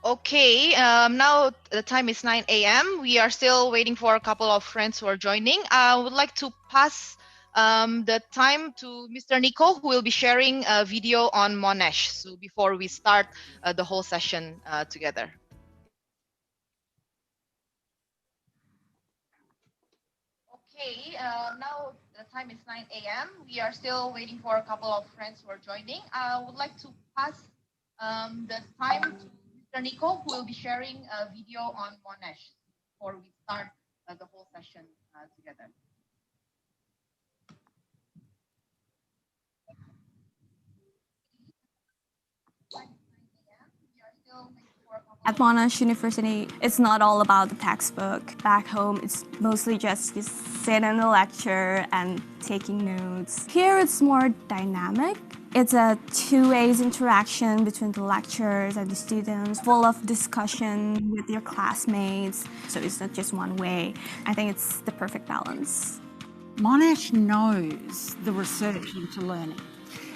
Okay, now the time is 9 a.m. We are still waiting for a couple of friends who are joining. I would like to pass the time to Mr. Nico, who will be sharing a video on Monash. So before we start the whole session together. Okay, now the time is 9 a.m. We are still waiting for a couple of friends who are joining. I would like to pass the time to Mr. Nico, who will be sharing a video on Monash before we start the whole session together. At Monash University, it's not all about the textbook. Back home, it's mostly just you sit in the lecture and taking notes. Here, it's more dynamic. It's a two-way interaction between the lecturers and the students, full of discussion with your classmates. So it's not just one way. I think it's the perfect balance. Monash knows the research into learning,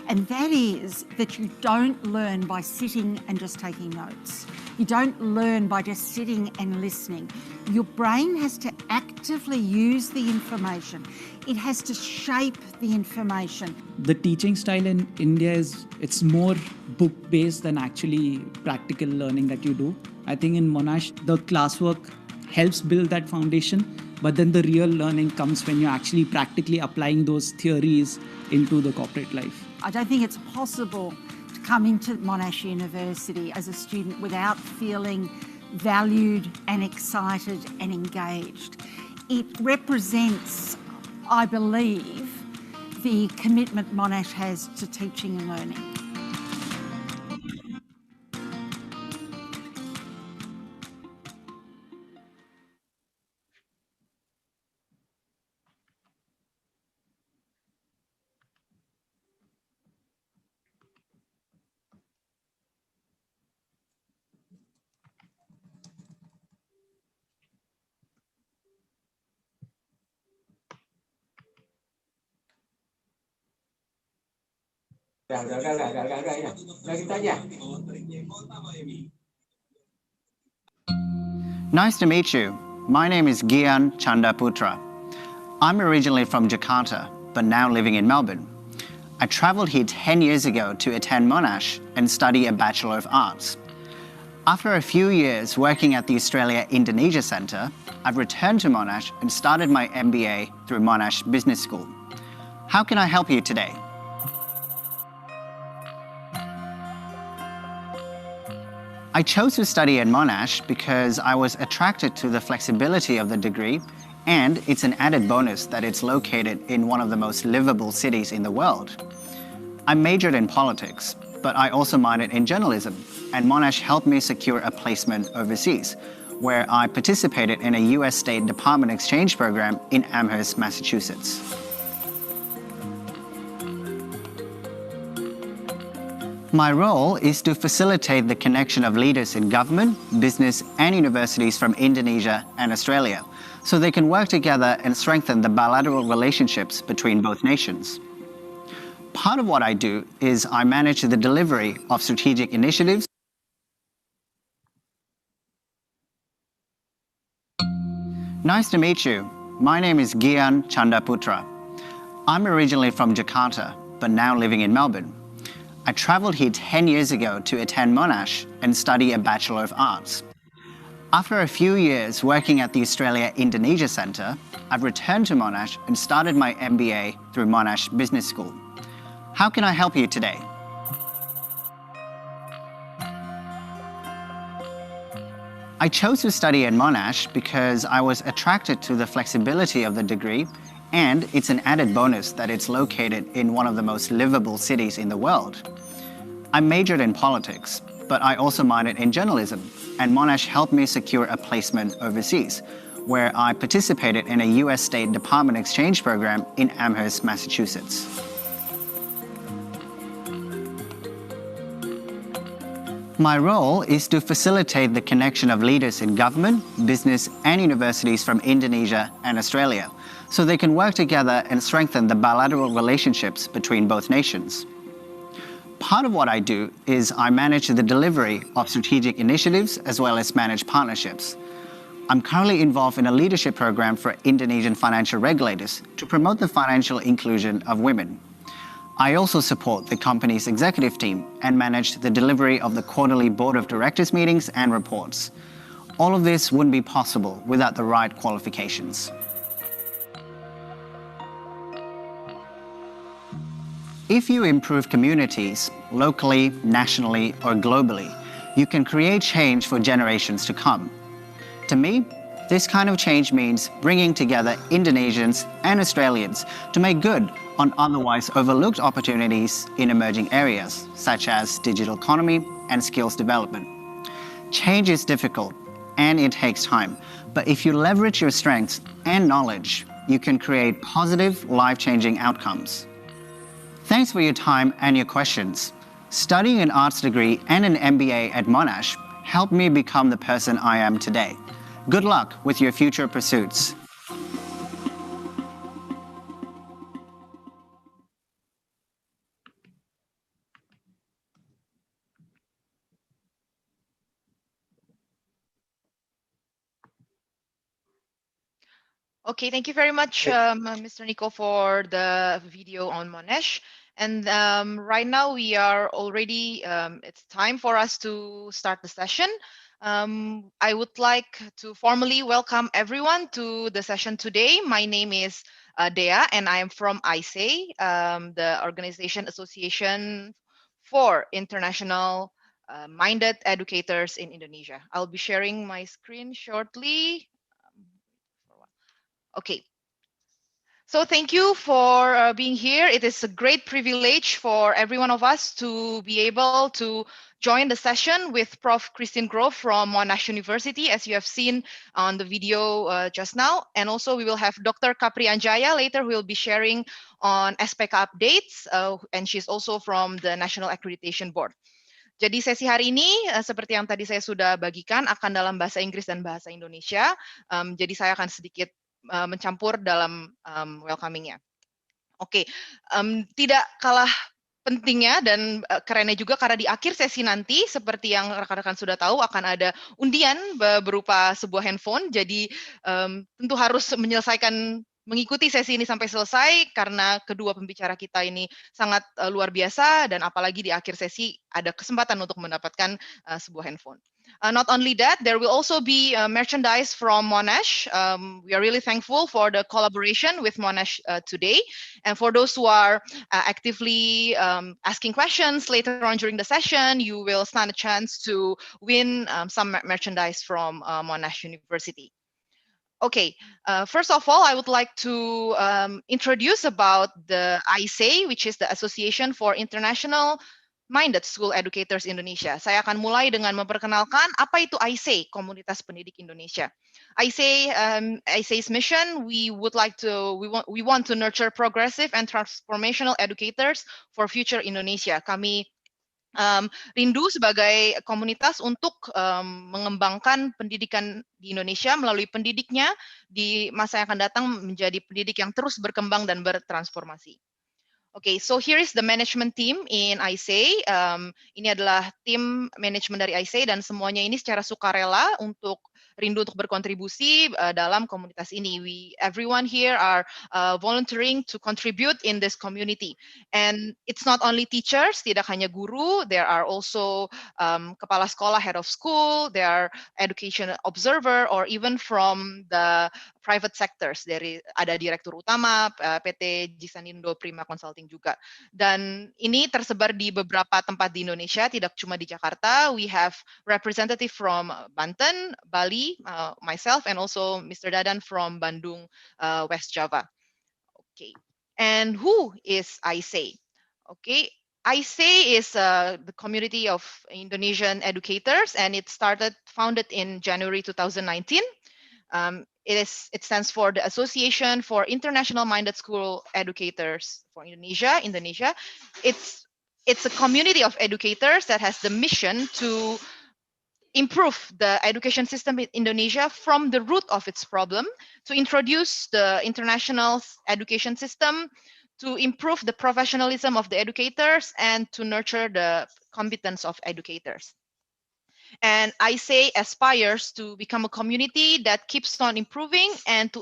and that is that you don't learn by sitting and just taking notes. You don't learn by just sitting and listening. Your brain has to actively use the information. It has to shape the information. The teaching style in India it's more book-based than actually practical learning that you do. I think in Monash, the classwork helps build that foundation, but then the real learning comes when you're actually practically applying those theories into the corporate life. I don't think it's possible to come into Monash University as a student without feeling valued and excited and engaged. It represents, I believe, the commitment Monash has to teaching and learning. Nice to meet you. My name is Guyan Chandaputra. I'm originally from Jakarta, but now living in Melbourne. I travelled here 10 years ago to attend Monash and study a Bachelor of Arts. After a few years working at the Australia-Indonesia Centre, I've returned to Monash and started my MBA through Monash Business School. How can I help you today? I chose to study at Monash because I was attracted to the flexibility of the degree, and it's an added bonus that it's located in one of the most livable cities in the world. I majored in politics, but I also minored in journalism, and Monash helped me secure a placement overseas, where I participated in a US State Department exchange program in Amherst, Massachusetts. My role is to facilitate the connection of leaders in government, business, and universities from Indonesia and Australia, so they can work together and strengthen the bilateral relationships between both nations. Part of what I do is I manage the delivery of strategic initiatives. Nice to meet you. My name is Guyan Chandaputra. I'm originally from Jakarta, but now living in Melbourne. I travelled here 10 years ago to attend Monash and study a Bachelor of Arts. After a few years working at the Australia-Indonesia Centre, I've returned to Monash and started my MBA through Monash Business School. How can I help you today? I chose to study at Monash because I was attracted to the flexibility of the degree, and it's an added bonus that it's located in one of the most livable cities in the world. I majored in politics, but I also minored in journalism, and Monash helped me secure a placement overseas, where I participated in a US State Department exchange program in Amherst, Massachusetts. My role is to facilitate the connection of leaders in government, business, and universities from Indonesia and Australia, so they can work together and strengthen the bilateral relationships between both nations. Part of what I do is I manage the delivery of strategic initiatives as well as manage partnerships. I'm currently involved in a leadership program for Indonesian financial regulators to promote the financial inclusion of women. I also support the company's executive team and manage the delivery of the quarterly board of directors meetings and reports. All of this wouldn't be possible without the right qualifications. If you improve communities, locally, nationally, or globally, you can create change for generations to come. To me, this kind of change means bringing together Indonesians and Australians to make good on otherwise overlooked opportunities in emerging areas, such as digital economy and skills development. Change is difficult and it takes time, but if you leverage your strengths and knowledge, you can create positive, life-changing outcomes. Thanks for your time and your questions. Studying an arts degree and an MBA at Monash helped me become the person I am today. Good luck with your future pursuits. Okay, thank you very much, Mr. Nico, for the video on Monash. And right now we are already, it's time for us to start the session. I would like to formally welcome everyone to the session today. My name is Dea, and I am from Aisei, the Organization Association for International Minded Educators in Indonesia. I'll be sharing my screen shortly. Okay. So thank you for being here. It is a great privilege for every one of us to be able to join the session with Prof. Christine Grove from Monash University, as you have seen on the video just now. And also we will have Dr. Capri Anjaya later who will be sharing on SPK updates. And she's also from the National Accreditation Board. Jadi sesi hari ini seperti yang tadi saya sudah bagikan akan dalam bahasa Inggris dan bahasa Indonesia. Jadi saya akan sedikit mencampur dalam welcoming-nya. Oke, tidak kalah pentingnya dan kerennya juga karena di akhir sesi nanti seperti yang rekan-rekan sudah tahu akan ada undian berupa sebuah handphone. Jadi tentu harus mengikuti sesi ini sampai selesai karena kedua pembicara kita ini sangat luar biasa dan apalagi di akhir sesi ada kesempatan untuk mendapatkan sebuah handphone. Not only that, there will also be merchandise from Monash. We are really thankful for the collaboration with Monash today. And for those who are actively asking questions later on during the session, you will stand a chance to win some merchandise from Monash University. Okay, first of all, I would like to introduce about the Aisei, which is the Association for International Minded School Educators Indonesia. Saya akan mulai dengan memperkenalkan apa itu Aisei, Komunitas Pendidik Indonesia. Aisei's mission, we want to nurture progressive and transformational educators for future Indonesia. Kami rindu sebagai komunitas untuk mengembangkan pendidikan di Indonesia melalui pendidiknya di masa yang akan datang menjadi pendidik yang terus berkembang dan bertransformasi. Okay, so here is the management team in Aisei. Ini adalah tim manajemen dari Aisei dan semuanya ini secara sukarela rindu untuk berkontribusi dalam komunitas ini. Everyone here are volunteering to contribute in this community. And it's not only teachers, tidak hanya guru, there are also kepala sekolah, head of school, there are education observer, or even from the private sectors. Ada direktur utama, PT Jisanindo Prima Consulting juga. Dan ini tersebar di beberapa tempat di Indonesia, tidak cuma di Jakarta. We have representative from Banten, Bali, myself, and also Mr. Dadan from Bandung, West Java. Okay, and who is Aisei? Okay, Aisei is the community of Indonesian educators, and it founded in January 2019. It stands for the Association for International Minded School Educators for Indonesia. It's it's a community of educators that has the mission to improve the education system in Indonesia from the root of its problem, to introduce the international education system, to improve the professionalism of the educators, and to nurture the competence of educators. And Aisei aspires to become a community that keeps on improving and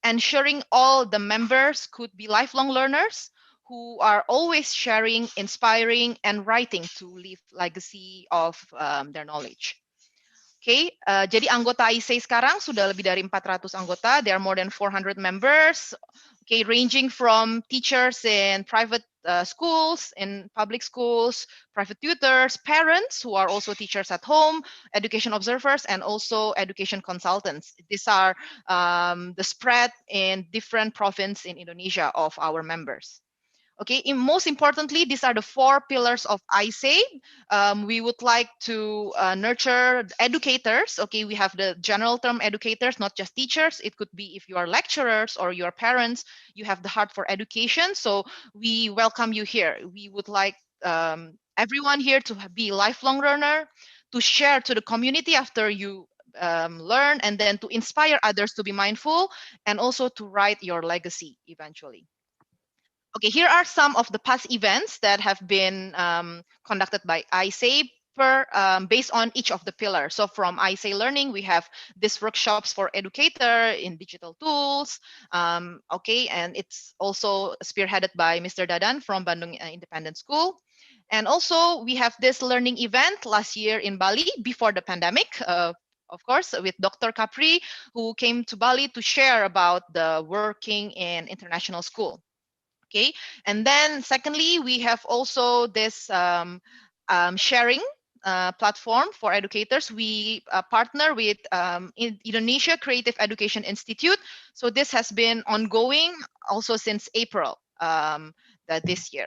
ensuring all the members could be lifelong learners who are always sharing, inspiring, and writing to leave legacy of their knowledge. Okay, jadi anggota Aisei sekarang sudah lebih dari 400 anggota. There are more than 400 members. Okay, ranging from teachers in private schools, in public schools, private tutors, parents who are also teachers at home, education observers, and also education consultants. These are the spread in different provinces in Indonesia of our members. Okay, most importantly, these are the 4 pillars of Aisei. We would like to nurture educators. Okay, we have the general term educators, not just teachers. It could be if you are lecturers or your parents, you have the heart for education. So we welcome you here. We would like everyone here to be lifelong learner, to share to the community after you learn, and then to inspire others to be mindful, and also to write your legacy eventually. Okay, here are some of the past events that have been conducted by Aisei based on each of the pillars. So from Aisei Learning, we have these workshops for educator in digital tools. Okay, and it's also spearheaded by Mr. Dadan from Bandung Independent School. And also we have this learning event last year in Bali before the pandemic. Of course, with Dr. Capri, who came to Bali to share about the working in international school. Okay, and then secondly, we have also this sharing platform for educators. We partner with Indonesia Creative Education Institute. So this has been ongoing also since April this year.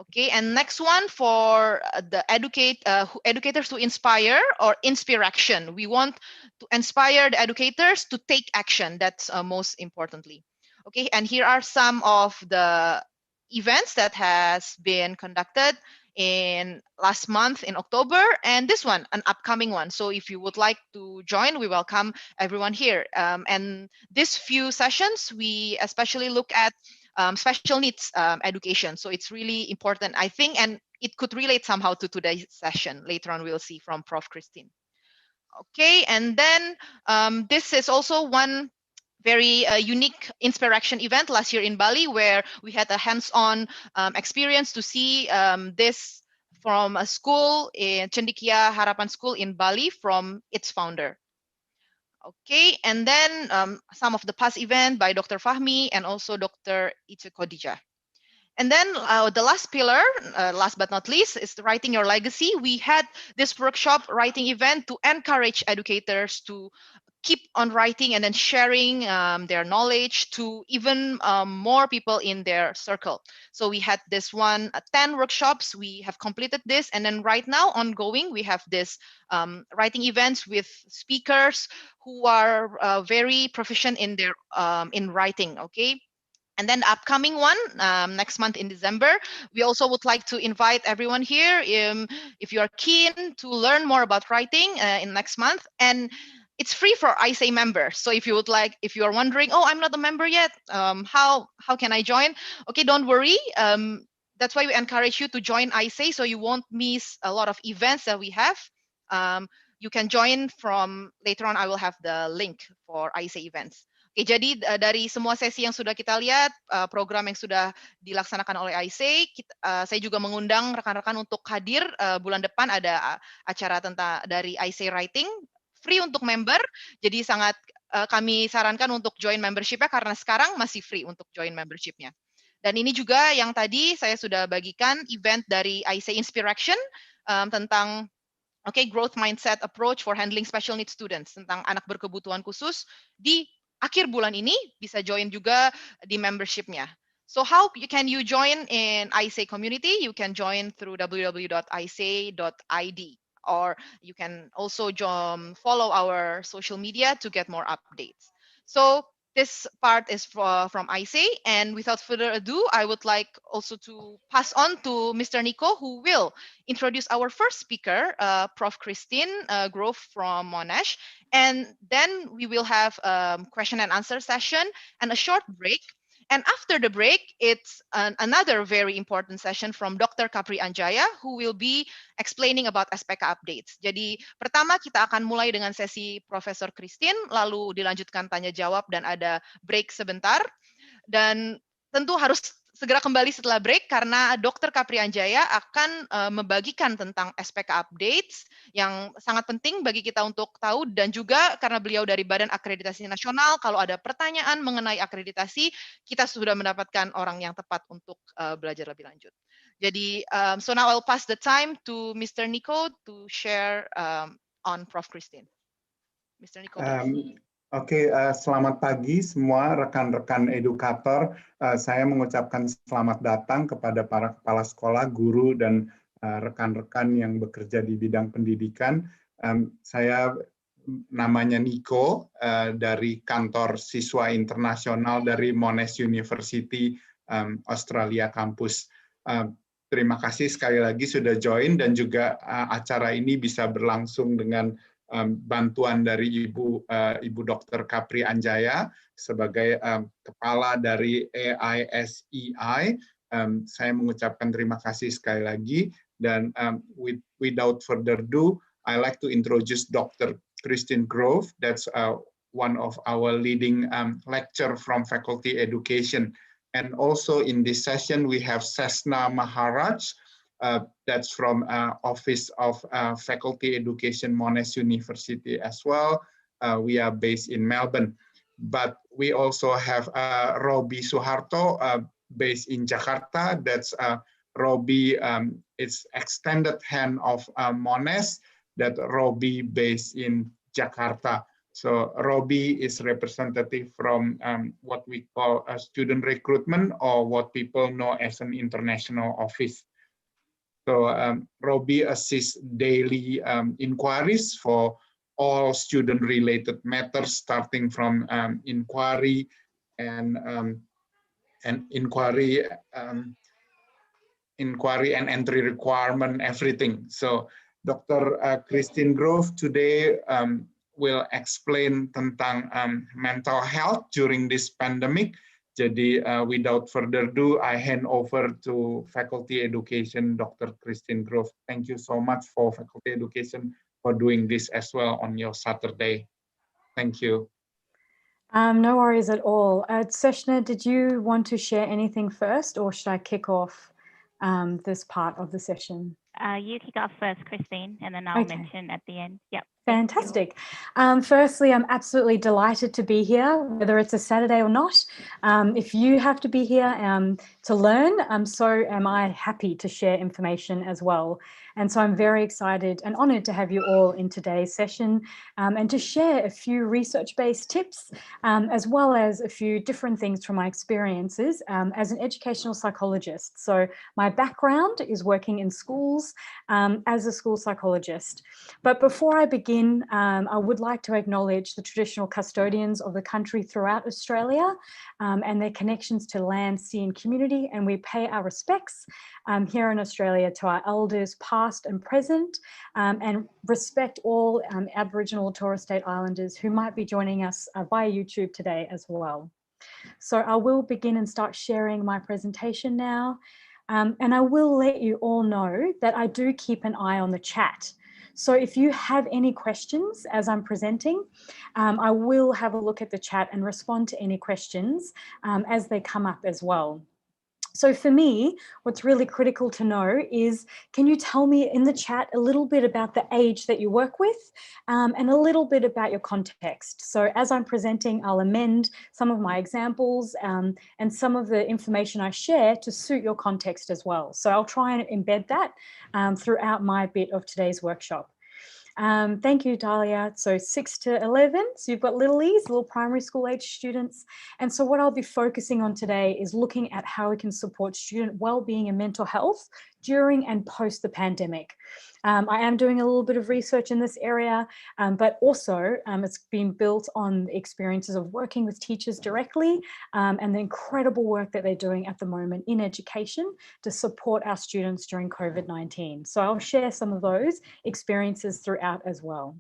Okay, and next one for the educators to inspire or inspiration. We want to inspire the educators to take action. That's most importantly. Okay, and here are some of the events that has been conducted in last month in October, and this one, an upcoming one. So if you would like to join, we welcome everyone here. And these few sessions, we especially look at special needs education. So it's really important, I think, and it could relate somehow to today's session. Later on, we'll see from Prof. Christine. Okay, and then this is also one very unique inspiration event last year in Bali, where we had a hands-on experience to see this from a school in Cendekia Harapan School in Bali from its founder. Okay, and then some of the past event by Dr. Fahmi and also Dr. Itze Khadijah. And then the last pillar, last but not least, is writing your legacy. We had this workshop writing event to encourage educators to keep on writing and then sharing their knowledge to even more people in their circle. So we had this one, 10 workshops. We have completed this. And then right now ongoing, we have this writing events with speakers who are very proficient in their in writing. Okay. And then the upcoming one next month in December, we also would like to invite everyone here if you are keen to learn more about writing in next month. And it's free for Aisei members. So if you would like, if you are wondering, oh, I'm not a member yet, how can I join? Okay, don't worry. That's why we encourage you to join Aisei so you won't miss a lot of events that we have. You can join from later on. I will have the link for Aisei events. Oke, jadi dari semua sesi yang sudah kita lihat, program yang sudah dilaksanakan oleh Aisei, saya juga mengundang rekan-rekan untuk hadir bulan depan ada acara tentang dari Aisei Writing, free untuk member, jadi sangat kami sarankan untuk join membership-nya karena sekarang masih free untuk join membership-nya. Dan ini juga yang tadi saya sudah bagikan event dari Aisei Inspiration tentang growth mindset approach for handling special needs students, tentang anak berkebutuhan khusus di akhir bulan ini bisa join juga di membership-nya. So how can you join in Aisei community? You can join through www.aisei.id, or you can also follow our social media to get more updates. So this part is from Aisei, and without further ado, I would like also to pass on to Mr. Nico, who will introduce our first speaker, Prof. Christine Grove from Monash, and then we will have question and answer session and a short break. And after the break, it's another very important session from Dr. Capri Anjaya, who will be explaining about SPK updates. Jadi pertama kita akan mulai dengan sesi Profesor Christine, lalu dilanjutkan tanya jawab dan ada break sebentar. Dan tentu harus segera kembali setelah break karena Dr. Capri Anjaya akan membagikan tentang SPK updates yang sangat penting bagi kita untuk tahu, dan juga karena beliau dari Badan Akreditasi Nasional, kalau ada pertanyaan mengenai akreditasi, kita sudah mendapatkan orang yang tepat untuk belajar lebih lanjut. Jadi, so now I'll pass the time to Mr. Nico to share on Prof. Christine. Mr. Nico, please. Oke, selamat pagi semua rekan-rekan edukator. Saya mengucapkan selamat datang kepada para kepala sekolah, guru, dan rekan-rekan yang bekerja di bidang pendidikan. Saya namanya Nico dari kantor siswa internasional dari Monash University, Australia kampus. Terima kasih sekali lagi sudah join, dan juga acara ini bisa berlangsung dengan bantuan dari Ibu Dr. Capri Anjaya sebagai kepala dari Aisei. Saya mengucapkan terima kasih sekali lagi, dan without further ado, I like to introduce Dr. Christine Grove. That's one of our leading lecturer from faculty education. And also in this session we have Sesna Maharaj. That's from Office of Faculty Education, Monash University as well. We are based in Melbourne. But we also have Robi Suharto, based in Jakarta. That's Robi, it's extended hand of Monash, that Robi based in Jakarta. So Robi is representative from what we call a student recruitment, or what people know as an international office. So Robi assists daily inquiries for all student-related matters, starting from inquiry and inquiry and entry requirement, everything. So Dr. Christine Grove today will explain tentang mental health during this pandemic. Jadi without further ado, I hand over to Faculty Education, Dr. Christine Grove. Thank you so much for Faculty Education for doing this as well on your Saturday. Thank you. No worries at all. Seshna, did you want to share anything first, or should I kick off this part of the session? You kick off first, Christine, and then I'll mention at the end. Yep. Fantastic. Firstly, I'm absolutely delighted to be here, whether it's a Saturday or not. If you have to be here to learn, so am I happy to share information as well. And so I'm very excited and honoured to have you all in today's session and to share a few research-based tips, as well as a few different things from my experiences as an educational psychologist. So my background is working in schools as a school psychologist. But before I begin, I would like to acknowledge the traditional custodians of the country throughout Australia and their connections to land, sea and community, and we pay our respects here in Australia to our elders past and present, and respect all Aboriginal and Torres Strait Islanders who might be joining us via YouTube today as well. So I will begin and start sharing my presentation now, and I will let you all know that I do keep an eye on the chat. So if you have any questions as I'm presenting, I will have a look at the chat and respond to any questions as they come up as well. So for me, what's really critical to know is, can you tell me in the chat a little bit about the age that you work with and a little bit about your context? So as I'm presenting, I'll amend some of my examples and some of the information I share to suit your context as well. So I'll try and embed that throughout my bit of today's workshop. Thank you, Dahlia. So 6 to 11, so you've got little primary school age students. And so what I'll be focusing on today is looking at how we can support student well-being and mental health during and post the pandemic. I am doing a little bit of research in this area, but also it's been built on the experiences of working with teachers directly and the incredible work that they're doing at the moment in education to support our students during COVID-19. So I'll share some of those experiences throughout as well.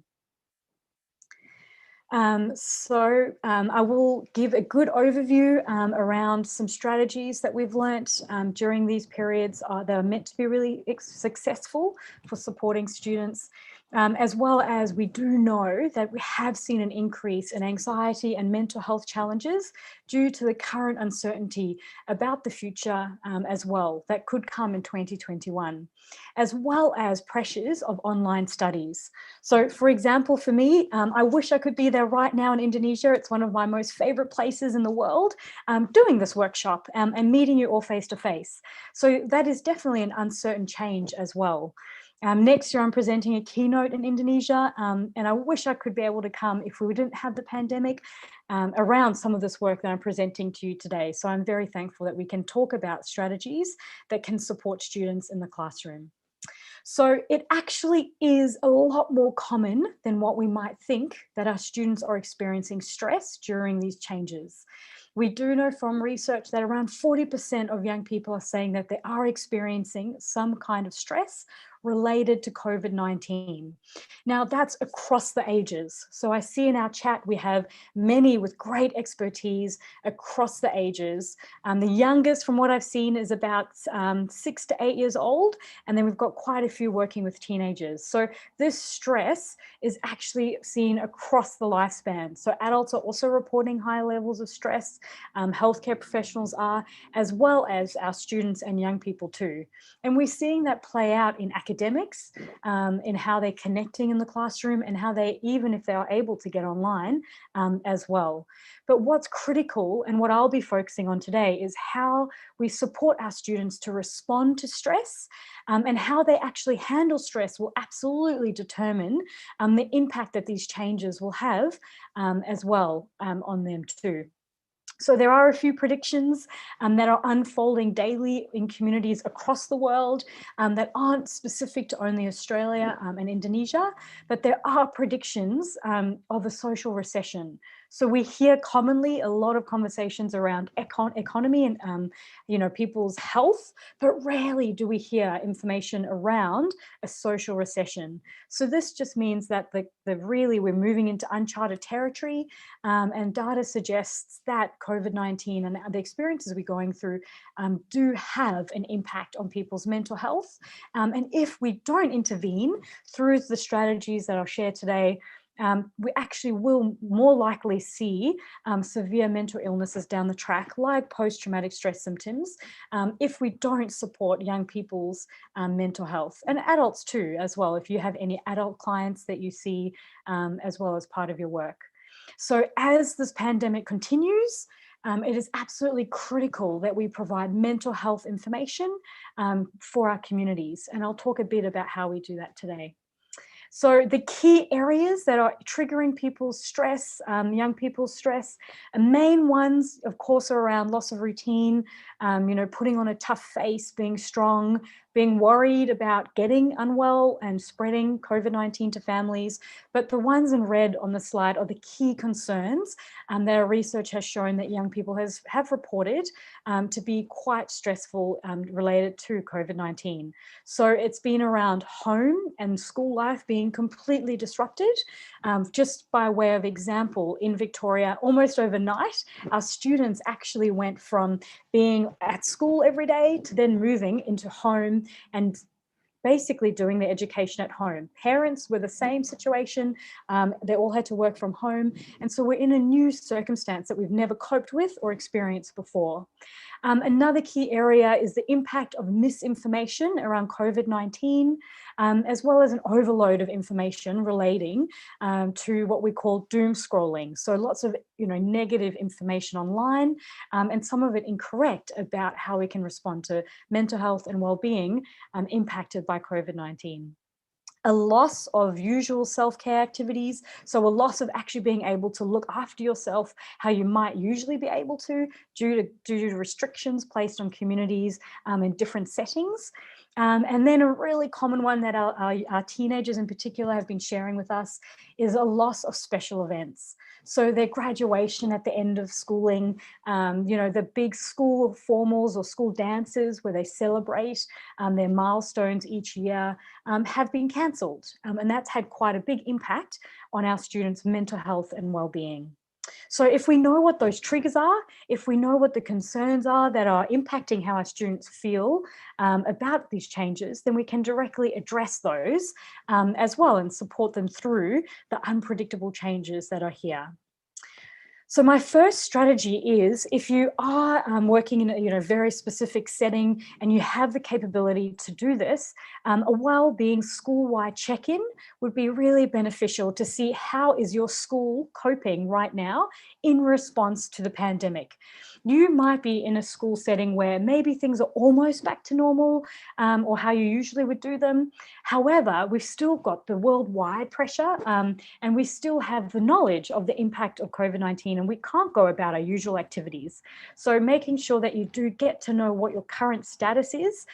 I will give a good overview around some strategies that we've learnt during these periods that are meant to be really successful for supporting students, as well as we do know that we have seen an increase in anxiety and mental health challenges due to the current uncertainty about the future as well that could come in 2021, as well as pressures of online studies. So for example, for me, I wish I could be there right now in Indonesia. It's one of my most favorite places in the world, doing this workshop and meeting you all face to face. So that is definitely an uncertain change as well. Next year, I'm presenting a keynote in Indonesia, and I wish I could be able to come if we didn't have the pandemic around some of this work that I'm presenting to you today. So I'm very thankful that we can talk about strategies that can support students in the classroom. So it actually is a lot more common than what we might think that our students are experiencing stress during these changes. We do know from research that around 40% of young people are saying that they are experiencing some kind of stress related to COVID-19. Now that's across the ages. So I see in our chat, we have many with great expertise across the ages. The youngest from what I've seen is about 6 to 8 years old. And then we've got quite a few working with teenagers. So this stress is actually seen across the lifespan. So adults are also reporting high levels of stress. Healthcare professionals are, as well as our students and young people too. And we're seeing that play out in academics, in how they're connecting in the classroom and how they, even if they are able to get online as well. But what's critical and what I'll be focusing on today is how we support our students to respond to stress, and how they actually handle stress will absolutely determine the impact that these changes will have as well on them too. So there are a few predictions that are unfolding daily in communities across the world that aren't specific to only Australia and Indonesia, but there are predictions of a social recession. So we hear commonly a lot of conversations around economy and people's health, but rarely do we hear information around a social recession. So this just means that really we're moving into uncharted territory, and data suggests that COVID-19 and the experiences we're going through do have an impact on people's mental health. And if we don't intervene through the strategies that I'll share today, we actually will more likely see severe mental illnesses down the track, like post-traumatic stress symptoms, if we don't support young people's mental health, and adults too, as well, if you have any adult clients that you see as well as part of your work. So as this pandemic continues, it is absolutely critical that we provide mental health information for our communities. And I'll talk a bit about how we do that today. So the key areas that are triggering people's stress, young people's stress, main ones, of course, are around loss of routine, putting on a tough face, being strong, being worried about getting unwell and spreading COVID-19 to families. But the ones in red on the slide are the key concerns that our research has shown that young people have reported to be quite stressful related to COVID-19. So it's been around home and school life being completely disrupted. Just by way of example, in Victoria, almost overnight, our students actually went from being at school every day to then moving into home and basically doing their education at home. Parents were the same situation. They all had to work from home. And so we're in a new circumstance that we've never coped with or experienced before. Another key area is the impact of misinformation around COVID-19, as well as an overload of information relating to what we call doom scrolling. So lots of negative information online, and some of it incorrect about how we can respond to mental health and well-being impacted by COVID-19. A loss of usual self-care activities, so a loss of actually being able to look after yourself how you might usually be able to due to restrictions placed on communities in different settings. And then a really common one that our teenagers in particular have been sharing with us is a loss of special events. So their graduation at the end of schooling, the big school formals or school dances where they celebrate their milestones each year have been cancelled. And that's had quite a big impact on our students' mental health and well-being. So if we know what those triggers are, if we know what the concerns are that are impacting how our students feel about these changes, then we can directly address those as well and support them through the unpredictable changes that are here. So my first strategy is, if you are working in a very specific setting and you have the capability to do this, a well-being school-wide check-in would be really beneficial to see how is your school coping right now in response to the pandemic. You might be in a school setting where maybe things are almost back to normal or how you usually would do them. However, we've still got the worldwide pressure and we still have the knowledge of the impact of COVID-19 and we can't go about our usual activities. So making sure that you do get to know what your current status is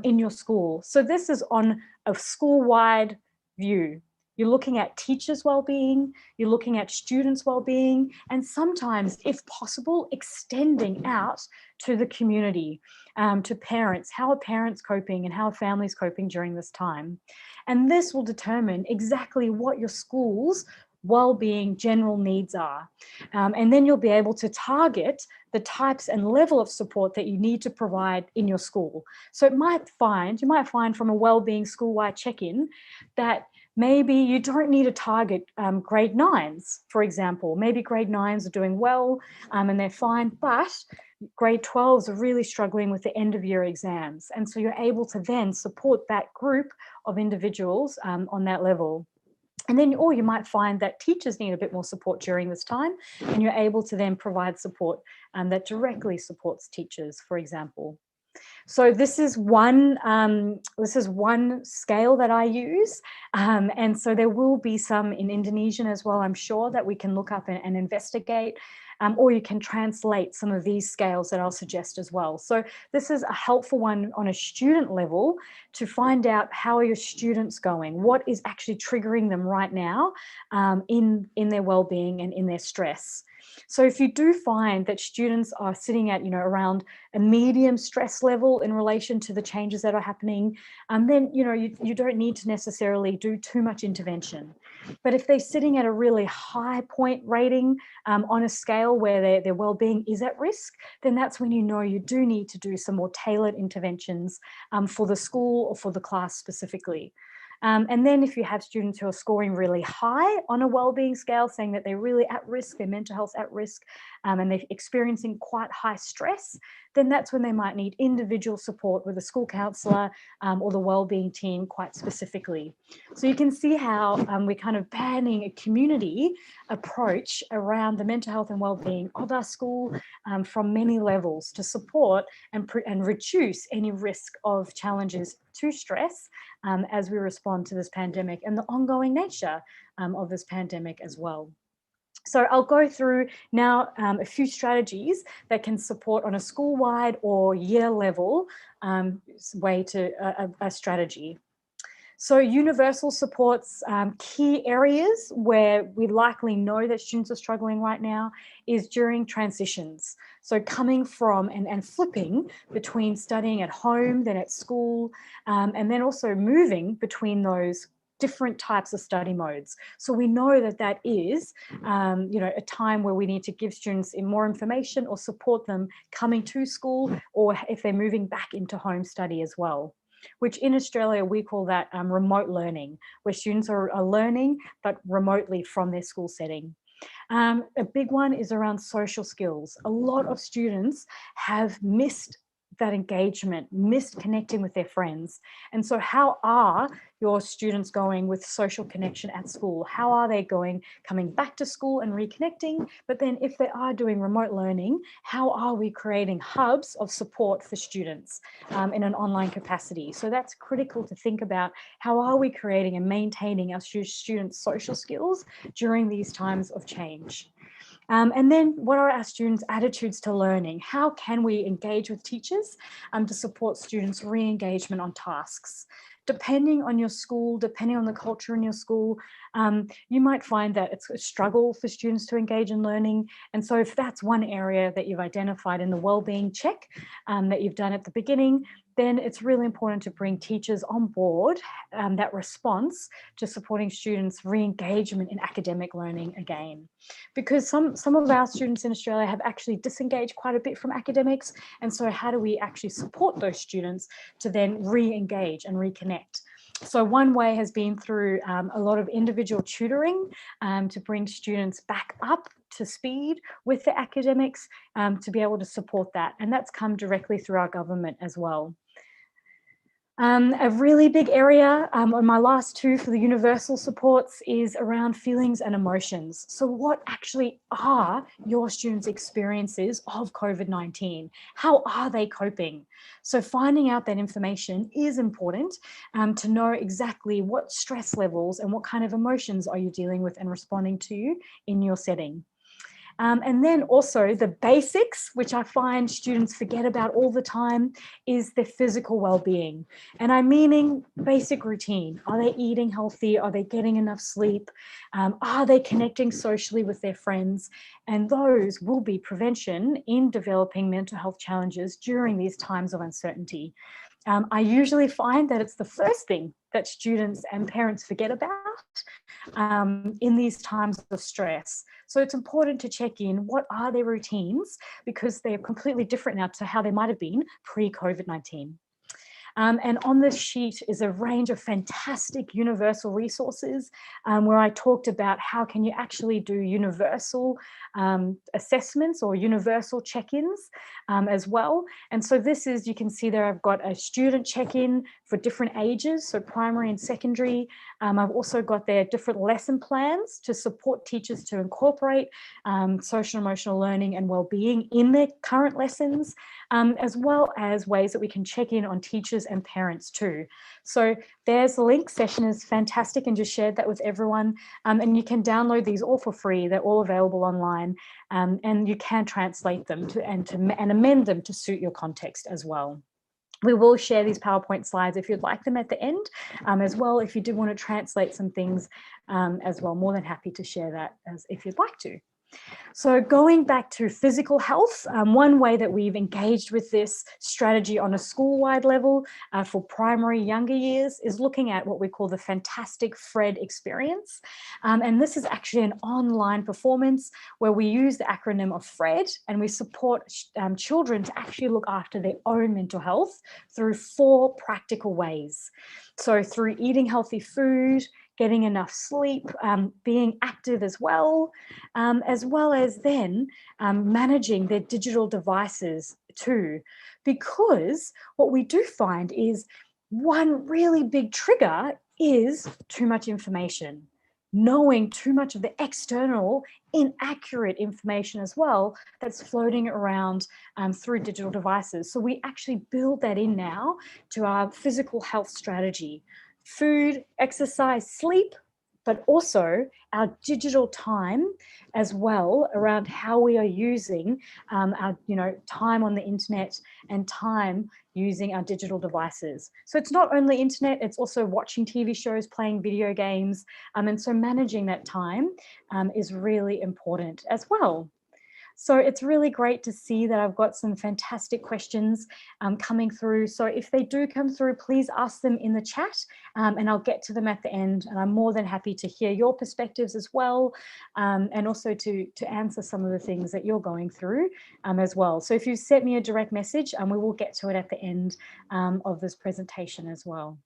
in your school. So this is on a school-wide view. You're looking at teachers' well-being, you're looking at students' well-being, and sometimes, if possible, extending out to the community, to parents. How are parents coping and how are families coping during this time? And this will determine exactly what your school's well-being general needs are. And then you'll be able to target the types and level of support that you need to provide in your school. So you might find from a well-being school-wide check-in that maybe you don't need to target grade 9s, for example. Maybe grade 9s are doing well and they're fine, but grade 12s are really struggling with the end of year exams. And so you're able to then support that group of individuals on that level. And then, or you might find that teachers need a bit more support during this time, and you're able to then provide support that directly supports teachers, for example. So this is one scale that I use, and so there will be some in Indonesian as well, I'm sure, that we can look up and investigate. Or you can translate some of these scales that I'll suggest as well. So this is a helpful one on a student level to find out how are your students going, what is actually triggering them right now in their well-being and in their stress. So if you do find that students are sitting at, around a medium stress level in relation to the changes that are happening, then, you don't need to necessarily do too much intervention. But if they're sitting at a really high point rating on a scale where their well-being is at risk, then that's when you do need to do some more tailored interventions for the school or for the class specifically. And then if you have students who are scoring really high on a well-being scale, saying that they're really at risk, their mental health's at risk, and they're experiencing quite high stress, then that's when they might need individual support with a school counsellor or the well-being team quite specifically. So you can see how we're kind of banning a community approach around the mental health and well-being of our school from many levels to support and reduce any risk of challenges to stress as we respond to this pandemic and the ongoing nature of this pandemic as well. So I'll go through now a few strategies that can support on a school-wide or year level way to a strategy. So universal supports key areas where we likely know that students are struggling right now is during transitions. So coming from and flipping between studying at home, then at school, and then also moving between those different types of study modes. So we know that is, a time where we need to give students more information or support them coming to school, or if they're moving back into home study as well, which in Australia we call that remote learning, where students are learning but remotely from their school setting. A big one is around social skills. A lot of students have missed that engagement, missed connecting with their friends. And so how are your students going with social connection at school? How are they going coming back to school and reconnecting? But then if they are doing remote learning, how are we creating hubs of support for students in an online capacity? So that's critical to think about. How are we creating and maintaining our students' social skills during these times of change? And then what are our students' attitudes to learning? How can we engage with teachers to support students' re-engagement on tasks? Depending on your school, depending on the culture in your school, you might find that it's a struggle for students to engage in learning. And so if that's one area that you've identified in the wellbeing check that you've done at the beginning, then it's really important to bring teachers on board that response to supporting students' re-engagement in academic learning again. Because some of our students in Australia have actually disengaged quite a bit from academics. And so how do we actually support those students to then re-engage and reconnect? So one way has been through a lot of individual tutoring to bring students back up to speed with the academics to be able to support that. And that's come directly through our government as well. A really big area on my last two for the universal supports is around feelings and emotions. So what actually are your students' experiences of COVID-19? How are they coping? So finding out that information is important to know exactly what stress levels and what kind of emotions are you dealing with and responding to in your setting. And then also the basics, which I find students forget about all the time, is their physical well-being. And I'm meaning basic routine. Are they eating healthy? Are they getting enough sleep? Are they connecting socially with their friends? And those will be prevention in developing mental health challenges during these times of uncertainty. I usually find that it's the first thing that students and parents forget about in these times of stress. So it's important to check in, what are their routines? Because they're completely different now to how they might have been pre-COVID-19. And on this sheet is a range of fantastic universal resources where I talked about how can you actually do universal assessments or universal check-ins as well. And so this is, you can see there, I've got a student check-in for different ages, so primary and secondary. I've also got their different lesson plans to support teachers to incorporate social emotional learning and well-being in their current lessons, as well as ways that we can check in on teachers and parents too. So there's the link. Session is fantastic and just shared that with everyone. And you can download these all for free. They're all available online, and you can translate them and amend them to suit your context as well. We will share these PowerPoint slides if you'd like them at the end as well. If you do want to translate some things as well, more than happy to share that if you'd like to. So going back to physical health, one way that we've engaged with this strategy on a school-wide level for primary younger years is looking at what we call the Fantastic Fred experience. And this is actually an online performance where we use the acronym of FRED and we support children to actually look after their own mental health through 4 practical ways. So through eating healthy food, getting enough sleep, being active as well as then managing their digital devices too. Because what we do find is one really big trigger is too much information. Knowing too much of the external inaccurate information as well that's floating around through digital devices. So we actually build that in now to our physical health strategy. Food, exercise, sleep, but also our digital time as well around how we are using our time on the internet and time using our digital devices. So it's not only internet, it's also watching TV shows, playing video games. And so managing that time is really important as well. So it's really great to see that I've got some fantastic questions coming through. So if they do come through, please ask them in the chat and I'll get to them at the end. And I'm more than happy to hear your perspectives as well, and also to answer some of the things that you're going through as well. So if you sent me a direct message, we will get to it at the end of this presentation as well.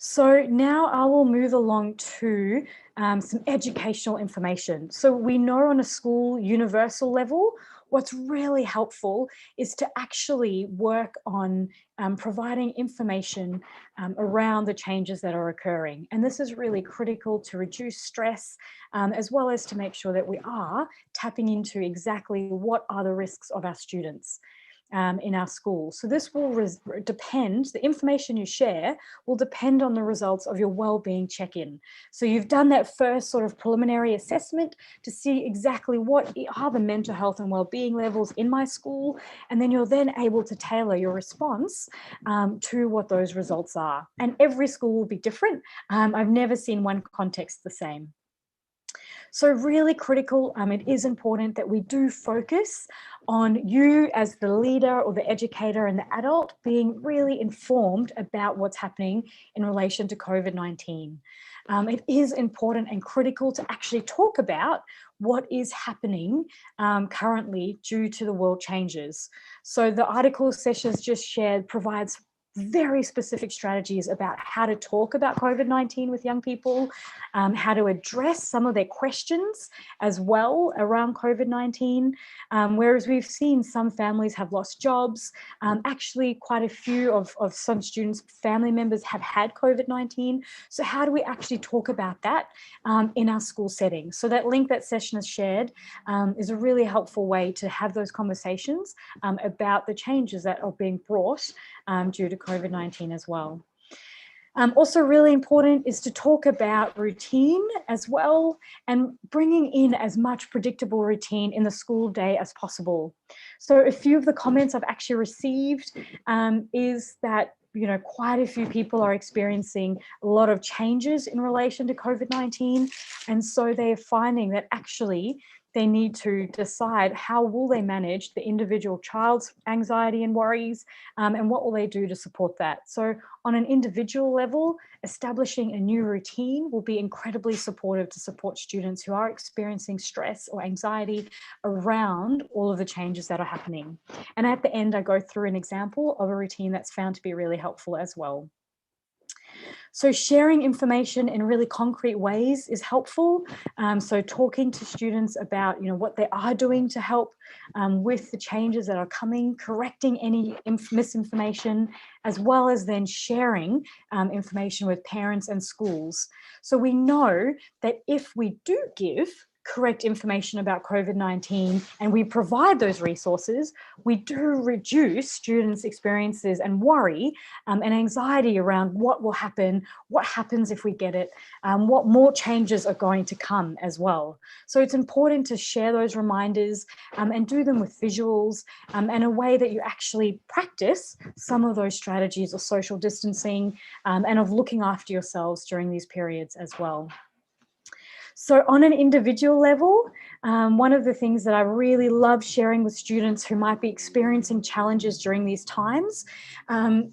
So now I will move along to some educational information. So we know on a school universal level, what's really helpful is to actually work on providing information around the changes that are occurring. And this is really critical to reduce stress, as well as to make sure that we are tapping into exactly what are the risks of our students. in our school. So this will depend, the information you share will depend on the results of your well-being check-in. So you've done that first sort of preliminary assessment to see exactly what are the mental health and well-being levels in my school, and then you're then able to tailor your response to what those results are. And every school will be different. I've never seen one context the same. So really critical, it is important that we do focus on you as the leader or the educator and the adult being really informed about what's happening in relation to COVID-19. It is important and critical to actually talk about what is happening currently due to the world changes. So the article Sesha's just shared provides very specific strategies about how to talk about COVID-19 with young people, how to address some of their questions as well around COVID-19, whereas we've seen some families have lost jobs. Actually, quite a few of some students' family members have had COVID-19. So how do we actually talk about that in our school setting? So that link that Session has shared is a really helpful way to have those conversations about the changes that are being brought due to COVID-19 as well. Also really important is to talk about routine as well and bringing in as much predictable routine in the school day as possible. So a few of the comments I've actually received is that quite a few people are experiencing a lot of changes in relation to COVID-19, and so they're finding that actually they need to decide how will they manage the individual child's anxiety and worries, and what will they do to support that. So on an individual level, establishing a new routine will be incredibly supportive to support students who are experiencing stress or anxiety around all of the changes that are happening. And at the end, I go through an example of a routine that's found to be really helpful as well. So sharing information in really concrete ways is helpful. So talking to students about what they are doing to help with the changes that are coming, correcting any misinformation, as well as then sharing information with parents and schools. So we know that if we do give correct information about COVID-19 and we provide those resources, we do reduce students' experiences and worry and anxiety around what will happen, what happens if we get it, what more changes are going to come as well. So it's important to share those reminders and do them with visuals and a way that you actually practice some of those strategies of social distancing and of looking after yourselves during these periods as well. So on an individual level, one of the things that I really love sharing with students who might be experiencing challenges during these times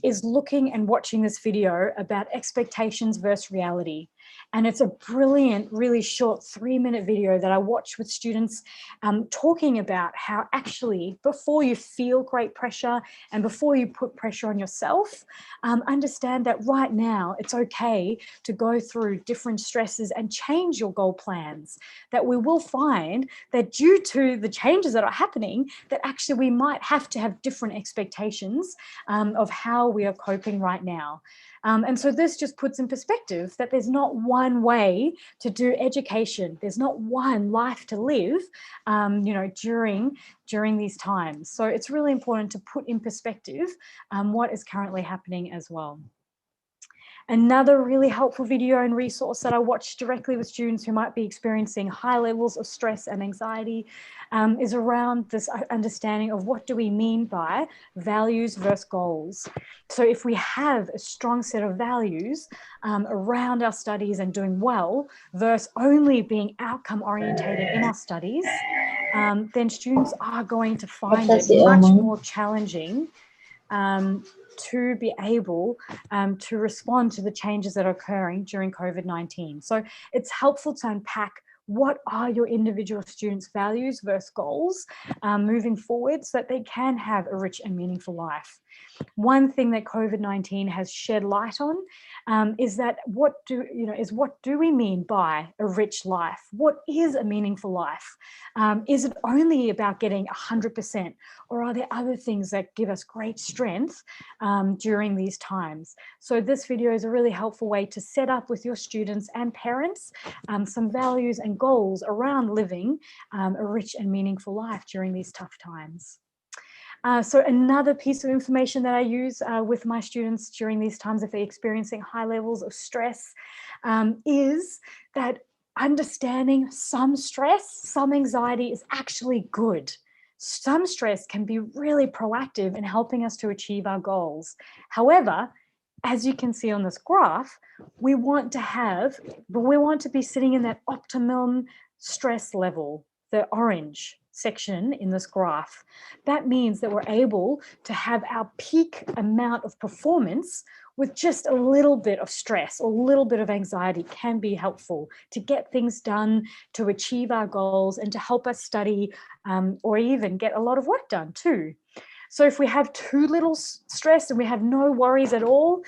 is looking and watching this video about expectations versus reality. And it's a brilliant, really short 3-minute video that I watch with students talking about how actually before you feel great pressure and before you put pressure on yourself, understand that right now it's okay to go through different stresses and change your goal plans, that we will find that due to the changes that are happening, that actually we might have to have different expectations of how we are coping right now. And so this just puts in perspective that there's not one way to do education. There's not one life to live, during these times. So it's really important to put in perspective what is currently happening as well. Another really helpful video and resource that I watch directly with students who might be experiencing high levels of stress and anxiety is around this understanding of what do we mean by values versus goals. So if we have a strong set of values around our studies and doing well versus only being outcome orientated in our studies, then students are going to find it much more challenging to be able to respond to the changes that are occurring during COVID-19. So it's helpful to unpack what are your individual students' values versus goals moving forward so that they can have a rich and meaningful life. One thing that COVID-19 has shed light on is that what do we mean by a rich life? What is a meaningful life? Is it only about getting 100%, or are there other things that give us great strength during these times? So this video is a really helpful way to set up with your students and parents some values and goals around living a rich and meaningful life during these tough times. So another piece of information that I use with my students during these times if they're experiencing high levels of stress is that understanding some stress, some anxiety is actually good. Some stress can be really proactive in helping us to achieve our goals. However, as you can see on this graph, we want to be sitting in that optimum stress level, the orange section in this graph. That means that we're able to have our peak amount of performance with just a little bit of stress or a little bit of anxiety can be helpful to get things done, to achieve our goals, and to help us study or even get a lot of work done too. So if we have too little stress and we have no worries at all,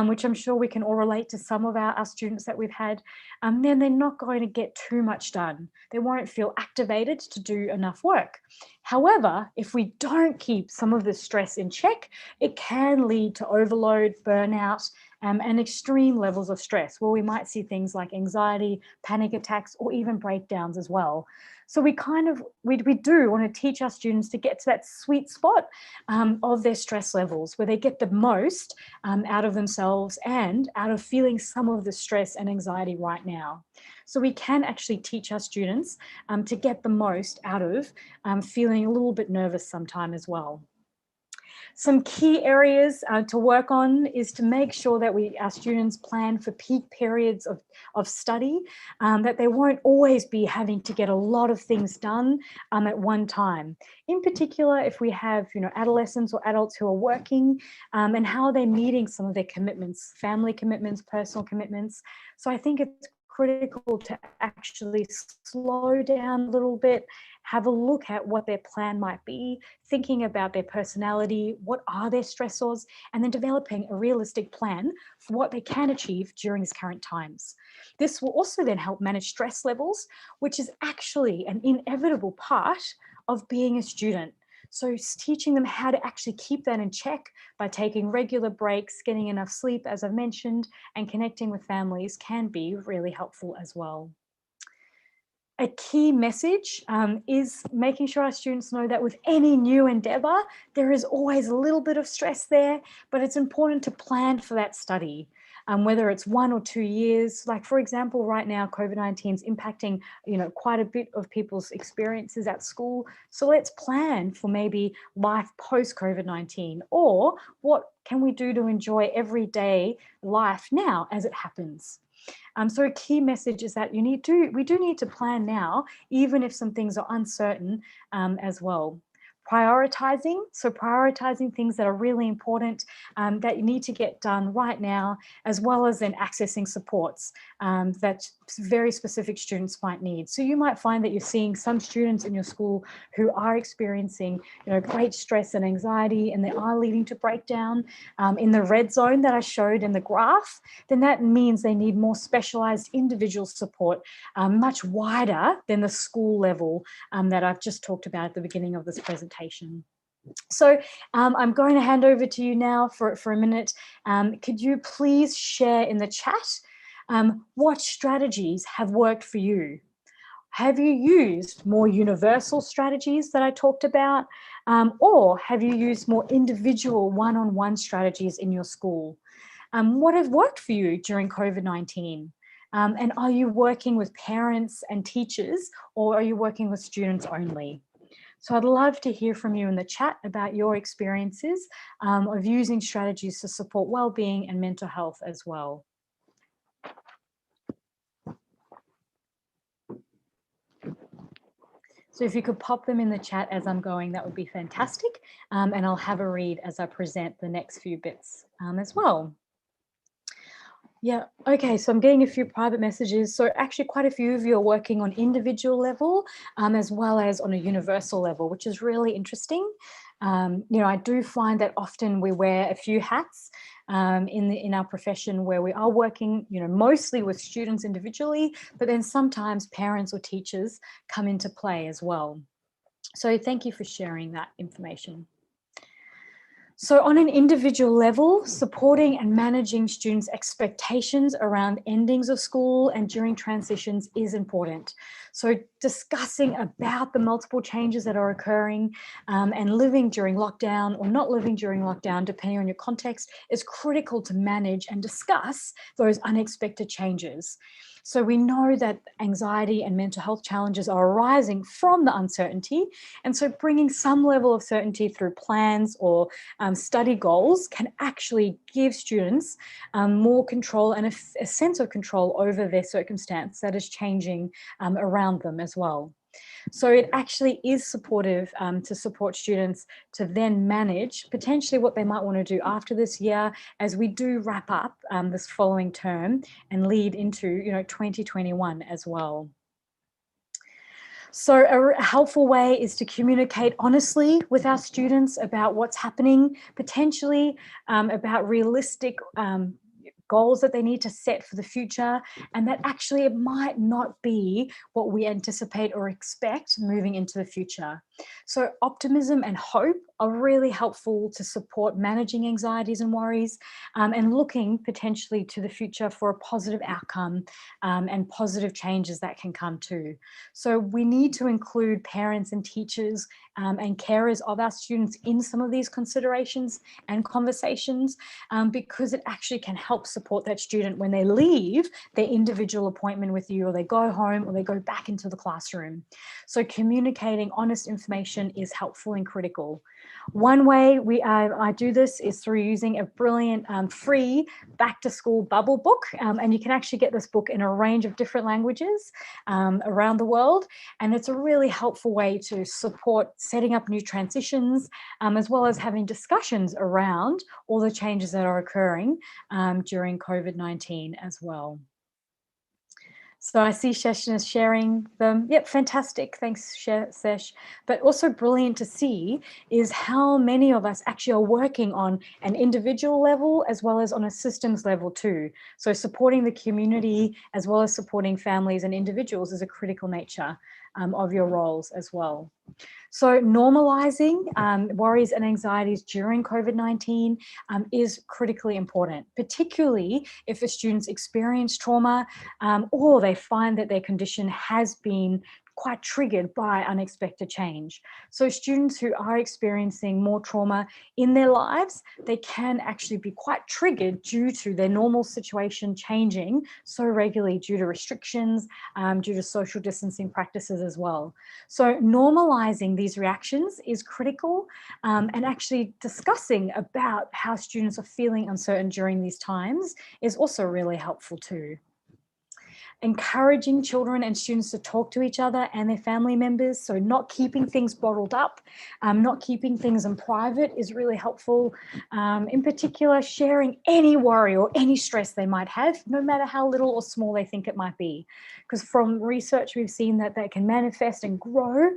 which I'm sure we can all relate to some of our students that we've had, then they're not going to get too much done. They won't feel activated to do enough work. However, if we don't keep some of the stress in check, it can lead to overload, burnout, and extreme levels of stress, where we might see things like anxiety, panic attacks, or even breakdowns as well. So we do want to teach our students to get to that sweet spot of their stress levels, where they get the most out of themselves and out of feeling some of the stress and anxiety right now. So we can actually teach our students to get the most out of feeling a little bit nervous sometime as well. Some key areas to work on is to make sure that our students plan for peak periods of study, that they won't always be having to get a lot of things done at one time. In particular, if we have adolescents or adults who are working and how they're meeting some of their commitments, family commitments, personal commitments. So I think it's critical to actually slow down a little bit, have a look at what their plan might be, thinking about their personality, what are their stressors, and then developing a realistic plan for what they can achieve during these current times. This will also then help manage stress levels, which is actually an inevitable part of being a student. So teaching them how to actually keep that in check by taking regular breaks, getting enough sleep, as I've mentioned, and connecting with families can be really helpful as well. A key message is making sure our students know that with any new endeavour, there is always a little bit of stress there, but it's important to plan for that study. Whether it's 1 or 2 years, like for example, right now, COVID-19 is impacting, quite a bit of people's experiences at school. So let's plan for maybe life post COVID-19, or what can we do to enjoy everyday life now as it happens. So a key message is that we do need to plan now, even if some things are uncertain as well. Prioritizing things that are really important that you need to get done right now, as well as then accessing supports that very specific students might need. So you might find that you're seeing some students in your school who are experiencing great stress and anxiety, and they are leading to breakdown in the red zone that I showed in the graph. Then that means they need more specialized individual support, much wider than the school level that I've just talked about at the beginning of this presentation. So I'm going to hand over to you now for a minute. Could you please share in the chat what strategies have worked for you? Have you used more universal strategies that I talked about, or have you used more individual one-on-one strategies in your school? What has worked for you during COVID-19? And are you working with parents and teachers, or are you working with students only? So I'd love to hear from you in the chat about your experiences of using strategies to support well-being and mental health as well. So if you could pop them in the chat as I'm going, that would be fantastic. And I'll have a read as I present the next few bits as well. Yeah, okay, so I'm getting a few private messages. So actually quite a few of you are working on individual level as well as on a universal level, which is really interesting. I do find that often we wear a few hats in our profession, where we are working, mostly with students individually, but then sometimes parents or teachers come into play as well. So thank you for sharing that information. So on an individual level, supporting and managing students' expectations around endings of school and during transitions is important. So discussing about the multiple changes that are occurring and living during lockdown or not living during lockdown, depending on your context, is critical to manage and discuss those unexpected changes. So we know that anxiety and mental health challenges are arising from the uncertainty. And so bringing some level of certainty through plans or study goals can actually give students more control and a sense of control over their circumstance that is changing around them as well. So it actually is supportive to support students to then manage potentially what they might want to do after this year as we do wrap up this following term and lead into 2021 as well. So a helpful way is to communicate honestly with our students about what's happening, potentially about realistic goals that they need to set for the future, and that actually it might not be what we anticipate or expect moving into the future. So optimism and hope are really helpful to support managing anxieties and worries and looking potentially to the future for a positive outcome and positive changes that can come too. So we need to include parents and teachers and carers of our students in some of these considerations and conversations because it actually can help support that student when they leave their individual appointment with you, or they go home, or they go back into the classroom. So communicating honest information is helpful and critical. One way I do this is through using a brilliant free back to school bubble book. And you can actually get this book in a range of different languages around the world. And it's a really helpful way to support setting up new transitions, as well as having discussions around all the changes that are occurring during COVID-19 as well. So I see Session is sharing them. Yep, fantastic. Thanks, Sesh. But also brilliant to see is how many of us actually are working on an individual level as well as on a systems level too. So supporting the community as well as supporting families and individuals is a critical nature of your roles as well. So normalizing worries and anxieties during COVID-19 is critically important, particularly if the students experience trauma or they find that their condition has been quite triggered by unexpected change. So students who are experiencing more trauma in their lives, they can actually be quite triggered due to their normal situation changing so regularly due to restrictions, due to social distancing practices as well. So normalizing these reactions is critical and actually discussing about how students are feeling uncertain during these times is also really helpful too. Encouraging children and students to talk to each other and their family members. So not keeping things bottled up, not keeping things in private is really helpful. In particular, sharing any worry or any stress they might have, no matter how little or small they think it might be. Because from research, we've seen that that can manifest and grow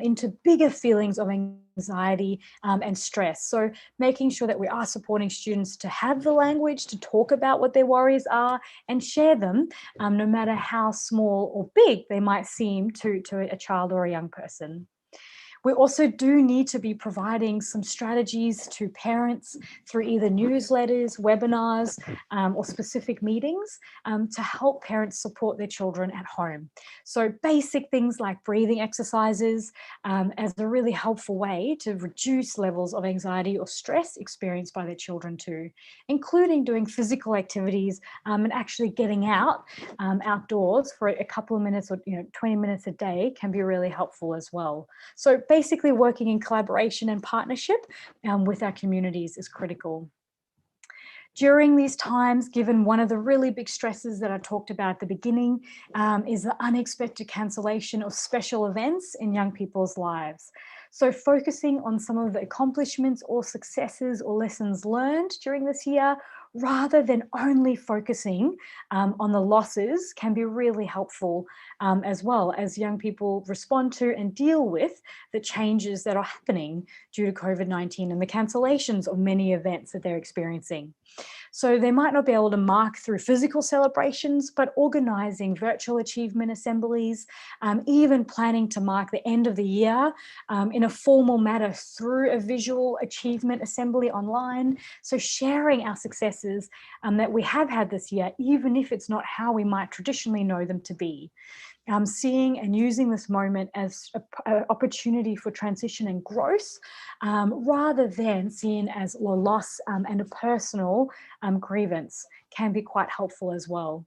into bigger feelings of anxiety and stress. So making sure that we are supporting students to have the language to talk about what their worries are and share them, no matter how small or big they might seem to a child or a young person. We also do need to be providing some strategies to parents through either newsletters, webinars, or specific meetings to help parents support their children at home. So basic things like breathing exercises as a really helpful way to reduce levels of anxiety or stress experienced by their children too, including doing physical activities and actually getting out outdoors for a couple of minutes or 20 minutes a day can be really helpful as well. So basically working in collaboration and partnership with our communities is critical. During these times, given one of the really big stresses that I talked about at the beginning is the unexpected cancellation of special events in young people's lives. So focusing on some of the accomplishments or successes or lessons learned during this year, rather than only focusing on the losses can be really helpful as well as young people respond to and deal with the changes that are happening due to COVID-19 and the cancellations of many events that they're experiencing. So they might not be able to mark through physical celebrations, but organising virtual achievement assemblies, even planning to mark the end of the year in a formal manner through a visual achievement assembly online. So sharing our successes that we have had this year, even if it's not how we might traditionally know them to be. seeing and using this moment as an opportunity for transition and growth, rather than seen as a loss and a personal grievance, can be quite helpful as well.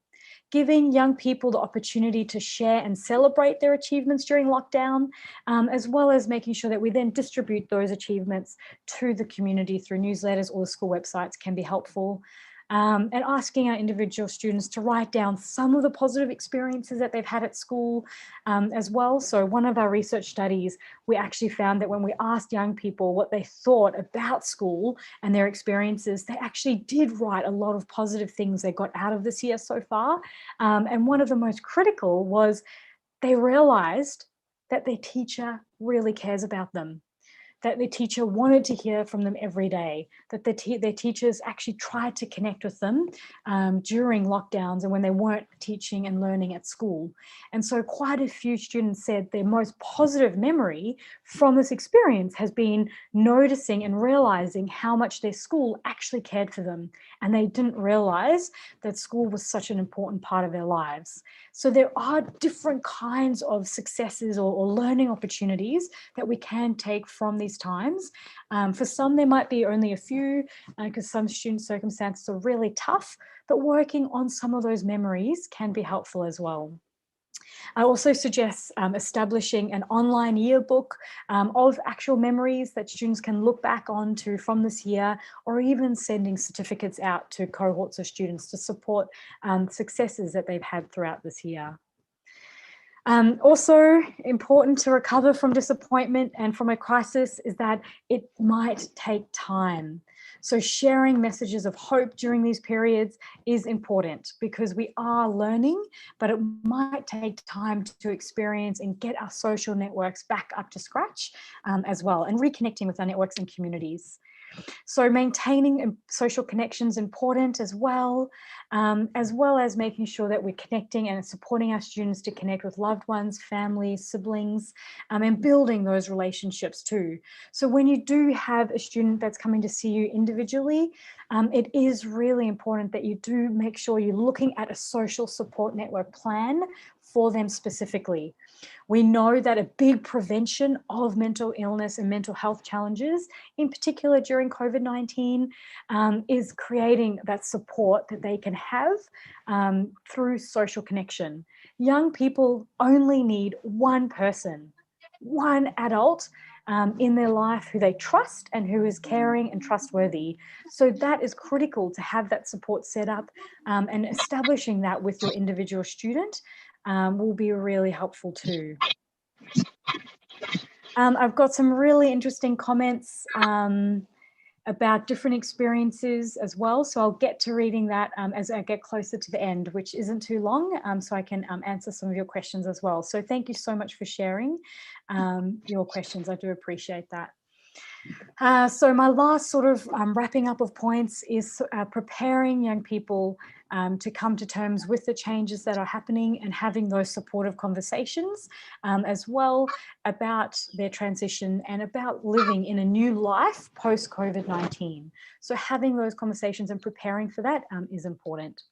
Giving young people the opportunity to share and celebrate their achievements during lockdown, as well as making sure that we then distribute those achievements to the community through newsletters or the school websites can be helpful. And asking our individual students to write down some of the positive experiences that they've had at school as well. So one of our research studies, we actually found that when we asked young people what they thought about school and their experiences, they actually did write a lot of positive things they got out of this year so far. And one of the most critical was they realized that their teacher really cares about them, that the teacher wanted to hear from them every day, that their teachers actually tried to connect with them during lockdowns and when they weren't teaching and learning at school. And so quite a few students said their most positive memory from this experience has been noticing and realizing how much their school actually cared for them. And they didn't realize that school was such an important part of their lives. So there are different kinds of successes or learning opportunities that we can take from these times. For some, there might be only a few because some student circumstances are really tough, but working on some of those memories can be helpful as well. I also suggest establishing an online yearbook of actual memories that students can look back onto from this year, or even sending certificates out to cohorts of students to support successes that they've had throughout this year. Also important to recover from disappointment and from a crisis is that it might take time. So sharing messages of hope during these periods is important because we are learning, but it might take time to experience and get our social networks back up to scratch as well, and reconnecting with our networks and communities. So maintaining social connections important as well as making sure that we're connecting and supporting our students to connect with loved ones, families, siblings, and building those relationships too. So when you do have a student that's coming to see you individually, it is really important that you do make sure you're looking at a social support network plan for them specifically. We know that a big prevention of mental illness and mental health challenges, in particular during COVID-19, is creating that support that they can have through social connection. Young people only need one person, one adult in their life who they trust and who is caring and trustworthy. So that is critical to have that support set up, and establishing that with your individual student will be really helpful too. I've got some really interesting comments about different experiences as well. So I'll get to reading that as I get closer to the end, which isn't too long, so I can answer some of your questions as well. So thank you so much for sharing your questions. I do appreciate that. So my last sort of wrapping up of points is preparing young people to come to terms with the changes that are happening and having those supportive conversations as well about their transition and about living in a new life post-COVID-19. So having those conversations and preparing for that is important.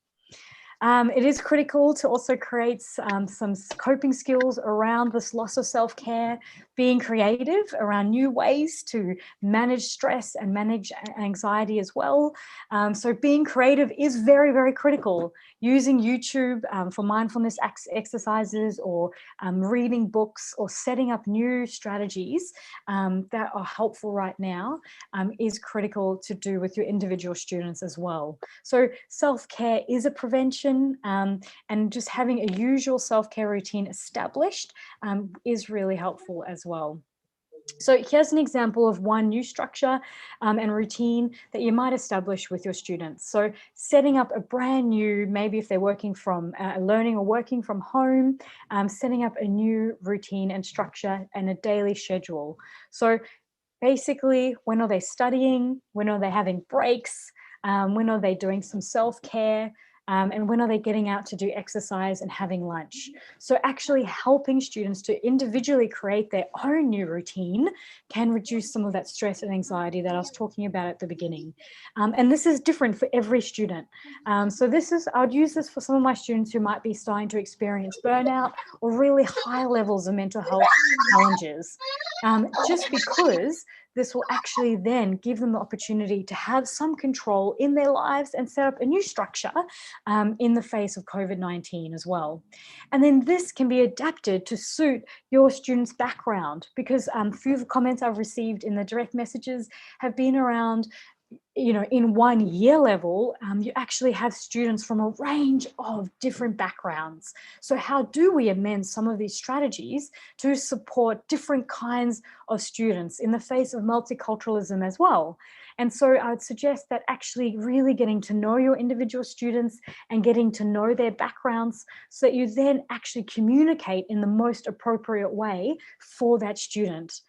It is critical to also create some coping skills around this loss of self-care, being creative around new ways to manage stress and manage anxiety as well. So being creative is very, very critical. Using YouTube for mindfulness exercises, or reading books, or setting up new strategies that are helpful right now is critical to do with your individual students as well. So self-care is a prevention, and just having a usual self-care routine established is really helpful as well. So here's an example of one new structure and routine that you might establish with your students. So setting up a brand new, maybe if they're working from learning or working from home, setting up a new routine and structure and a daily schedule. So basically, when are they studying? When are they having breaks? When are they doing some self-care? and when are they getting out to do exercise and having lunch. So actually helping students to individually create their own new routine can reduce some of that stress and anxiety that I was talking about at the beginning. And this is different for every student. So I'd use this for some of my students who might be starting to experience burnout or really high levels of mental health challenges, just because this will actually then give them the opportunity to have some control in their lives and set up a new structure in the face of COVID-19 as well. And then this can be adapted to suit your student's background, because a few of the comments I've received in the direct messages have been around, in 1 year level, you actually have students from a range of different backgrounds. So how do we amend some of these strategies to support different kinds of students in the face of multiculturalism as well? And so I would suggest that actually really getting to know your individual students and getting to know their backgrounds, so that you then actually communicate in the most appropriate way for that student.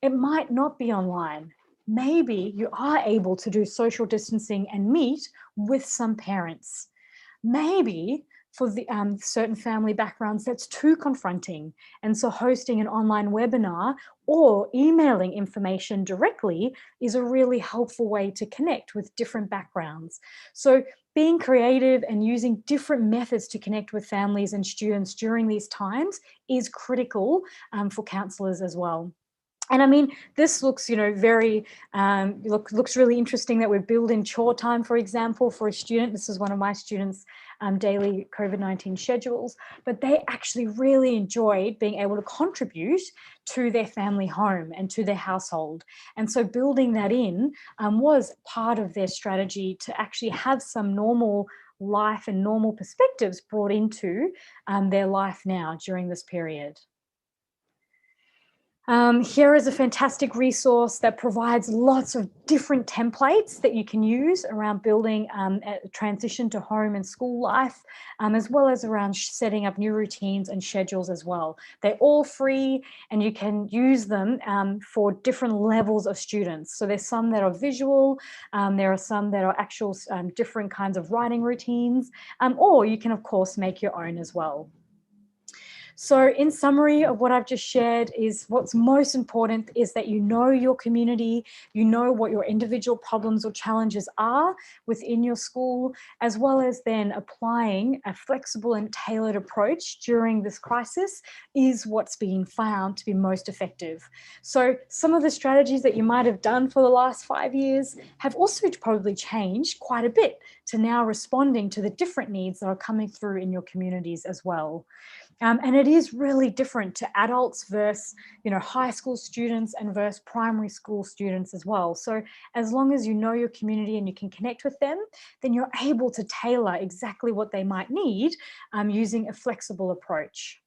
It might not be online. Maybe you are able to do social distancing and meet with some parents. Maybe for the certain family backgrounds, that's too confronting. And so hosting an online webinar or emailing information directly is a really helpful way to connect with different backgrounds. So being creative and using different methods to connect with families and students during these times is critical for counsellors as well. And I mean, this looks, very, looks really interesting that we're building chore time, for example, for a student. This is one of my students' daily COVID-19 schedules, but they actually really enjoyed being able to contribute to their family home and to their household. And so building that in was part of their strategy to actually have some normal life and normal perspectives brought into their life now during this period. Here is a fantastic resource that provides lots of different templates that you can use around building a transition to home and school life, as well as around setting up new routines and schedules as well. They're all free and you can use them for different levels of students. So there's some that are visual, there are some that are actual different kinds of writing routines, or you can of course make your own as well. So in summary of what I've just shared, is what's most important is that you know your community, you know what your individual problems or challenges are within your school, as well as then applying a flexible and tailored approach during this crisis is what's being found to be most effective. So some of the strategies that you might have done for the last 5 years have also probably changed quite a bit to now responding to the different needs that are coming through in your communities as well. And it is really different to adults versus, high school students and versus primary school students as well. So as long as you know your community and you can connect with them, then you're able to tailor exactly what they might need using a flexible approach.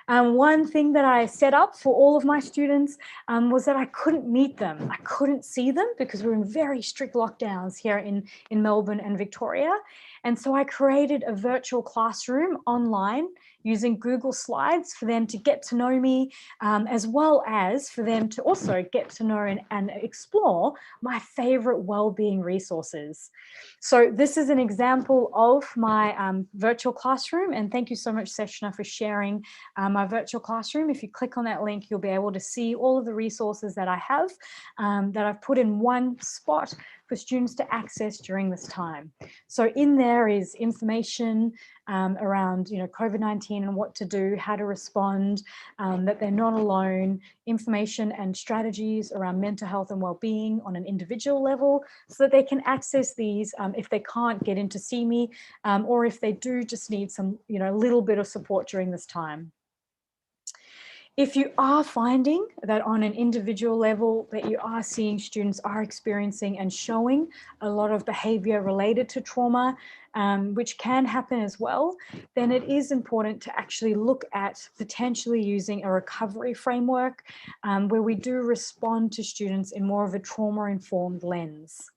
One thing that I set up for all of my students was that I couldn't meet them. I couldn't see them because we're in very strict lockdowns here in Melbourne and Victoria. And so I created a virtual classroom online using Google Slides for them to get to know me, as well as for them to also get to know and explore my favorite wellbeing resources. So this is an example of my virtual classroom, and thank you so much, Seshna, for sharing my virtual classroom. If you click on that link, you'll be able to see all of the resources that I have that I've put in one spot for students to access during this time. So in there is information around COVID-19 and what to do, how to respond, that they're not alone, information and strategies around mental health and well-being on an individual level, so that they can access these if they can't get in to see me, or if they do just need some little bit of support during this time. If you are finding that on an individual level that you are seeing students are experiencing and showing a lot of behaviour related to trauma, which can happen as well, then it is important to actually look at potentially using a recovery framework where we do respond to students in more of a trauma-informed lens.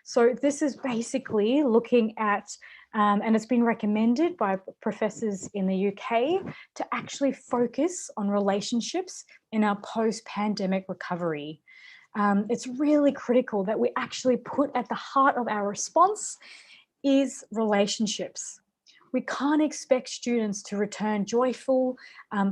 So this is basically looking at, and it's been recommended by professors in the UK, to actually focus on relationships in our post-pandemic recovery. It's really critical that we actually put at the heart of our response is relationships. We can't expect students to return joyful,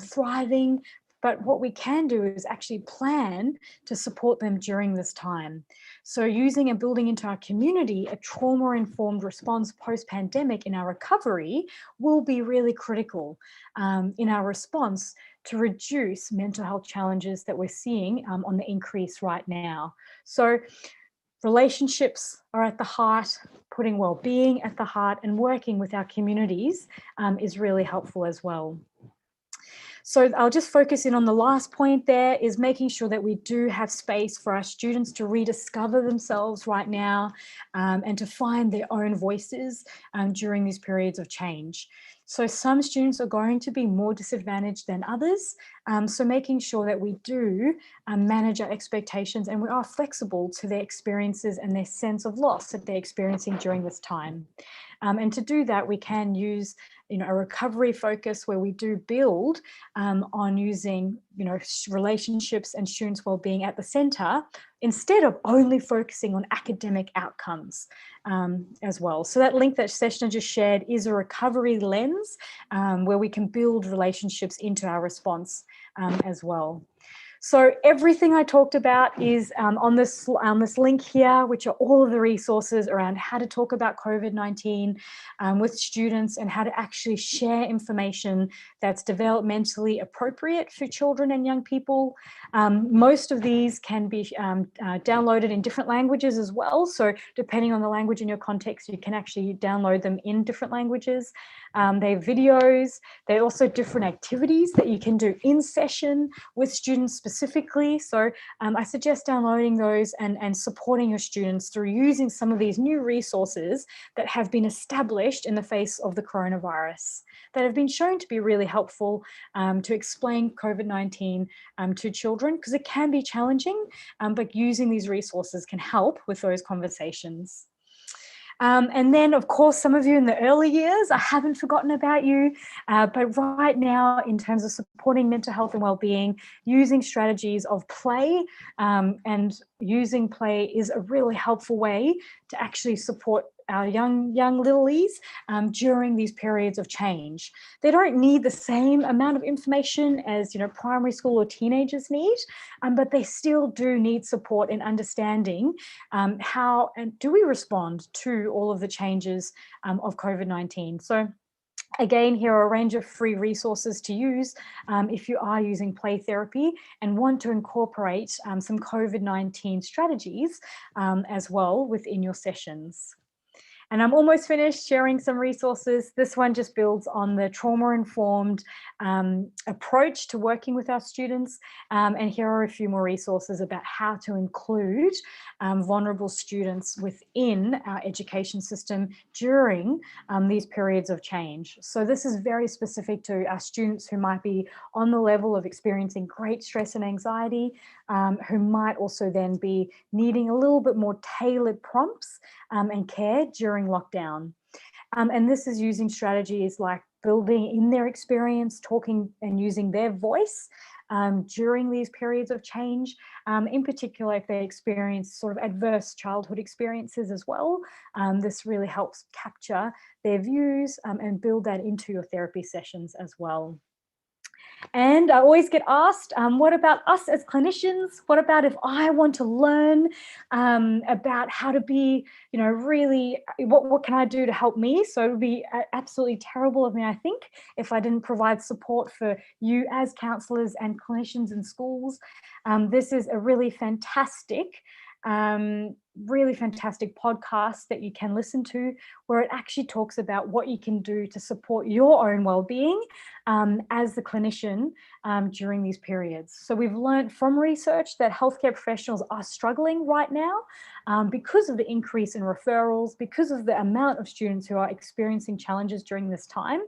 thriving, but what we can do is actually plan to support them during this time. So using and building into our community a trauma-informed response post-pandemic in our recovery will be really critical in our response to reduce mental health challenges that we're seeing on the increase right now. So relationships are at the heart, putting well-being at the heart, and working with our communities is really helpful as well. So I'll just focus in on the last point there, is making sure that we do have space for our students to rediscover themselves right now and to find their own voices during these periods of change. So some students are going to be more disadvantaged than others. So making sure that we do manage our expectations and we are flexible to their experiences and their sense of loss that they're experiencing during this time. And to do that, we can use a recovery focus where we do build on using relationships and students' well-being at the centre, instead of only focusing on academic outcomes as well. So that link that Seshna just shared is a recovery lens where we can build relationships into our response as well. So everything I talked about is on this link here, which are all of the resources around how to talk about COVID-19 with students and how to actually share information that's developmentally appropriate for children and young people. Most of these can be downloaded in different languages as well. So depending on the language in your context, you can actually download them in different languages. They have videos. They're also different activities that you can do in session with students specifically. So I suggest downloading those and supporting your students through using some of these new resources that have been established in the face of the coronavirus, that have been shown to be really helpful to explain COVID-19 to children, because it can be challenging, but using these resources can help with those conversations. And then, of course, some of you in the early years, I haven't forgotten about you, but right now, in terms of supporting mental health and well-being, using strategies of play and using play is a really helpful way to actually support our young littlies during these periods of change. They don't need the same amount of information as primary school or teenagers need, but they still do need support in understanding how and do we respond to all of the changes of COVID-19. So again, here are a range of free resources to use if you are using play therapy and want to incorporate some COVID-19 strategies as well within your sessions. And I'm almost finished sharing some resources. This one just builds on the trauma-informed approach to working with our students. And here are a few more resources about how to include vulnerable students within our education system during these periods of change. So this is very specific to our students who might be on the level of experiencing great stress and anxiety, who might also then be needing a little bit more tailored prompts and care during lockdown. And this is using strategies like building in their experience, talking and using their voice during these periods of change, in particular if they experience sort of adverse childhood experiences as well. This really helps capture their views and build that into your therapy sessions as well. And I always get asked, what about us as clinicians? What about if I want to learn about how to be, really, what can I do to help me? So it would be absolutely terrible of me, I think, if I didn't provide support for you as counsellors and clinicians in schools. This is a really fantastic podcast that you can listen to, where it actually talks about what you can do to support your own well-being as the clinician during these periods. So we've learned from research that healthcare professionals are struggling right now because of the increase in referrals, because of the amount of students who are experiencing challenges during this time.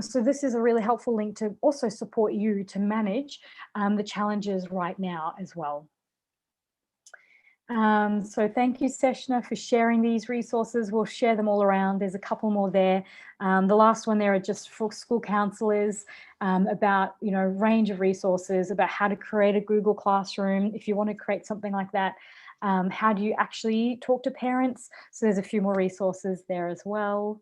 So this is a really helpful link to also support you to manage the challenges right now as well. So thank you, Seshna, for sharing these resources. We'll share them all around. There's a couple more there. The last one there are just for school counsellors about, range of resources about how to create a Google Classroom if you want to create something like that. How do you actually talk to parents? So there's a few more resources there as well.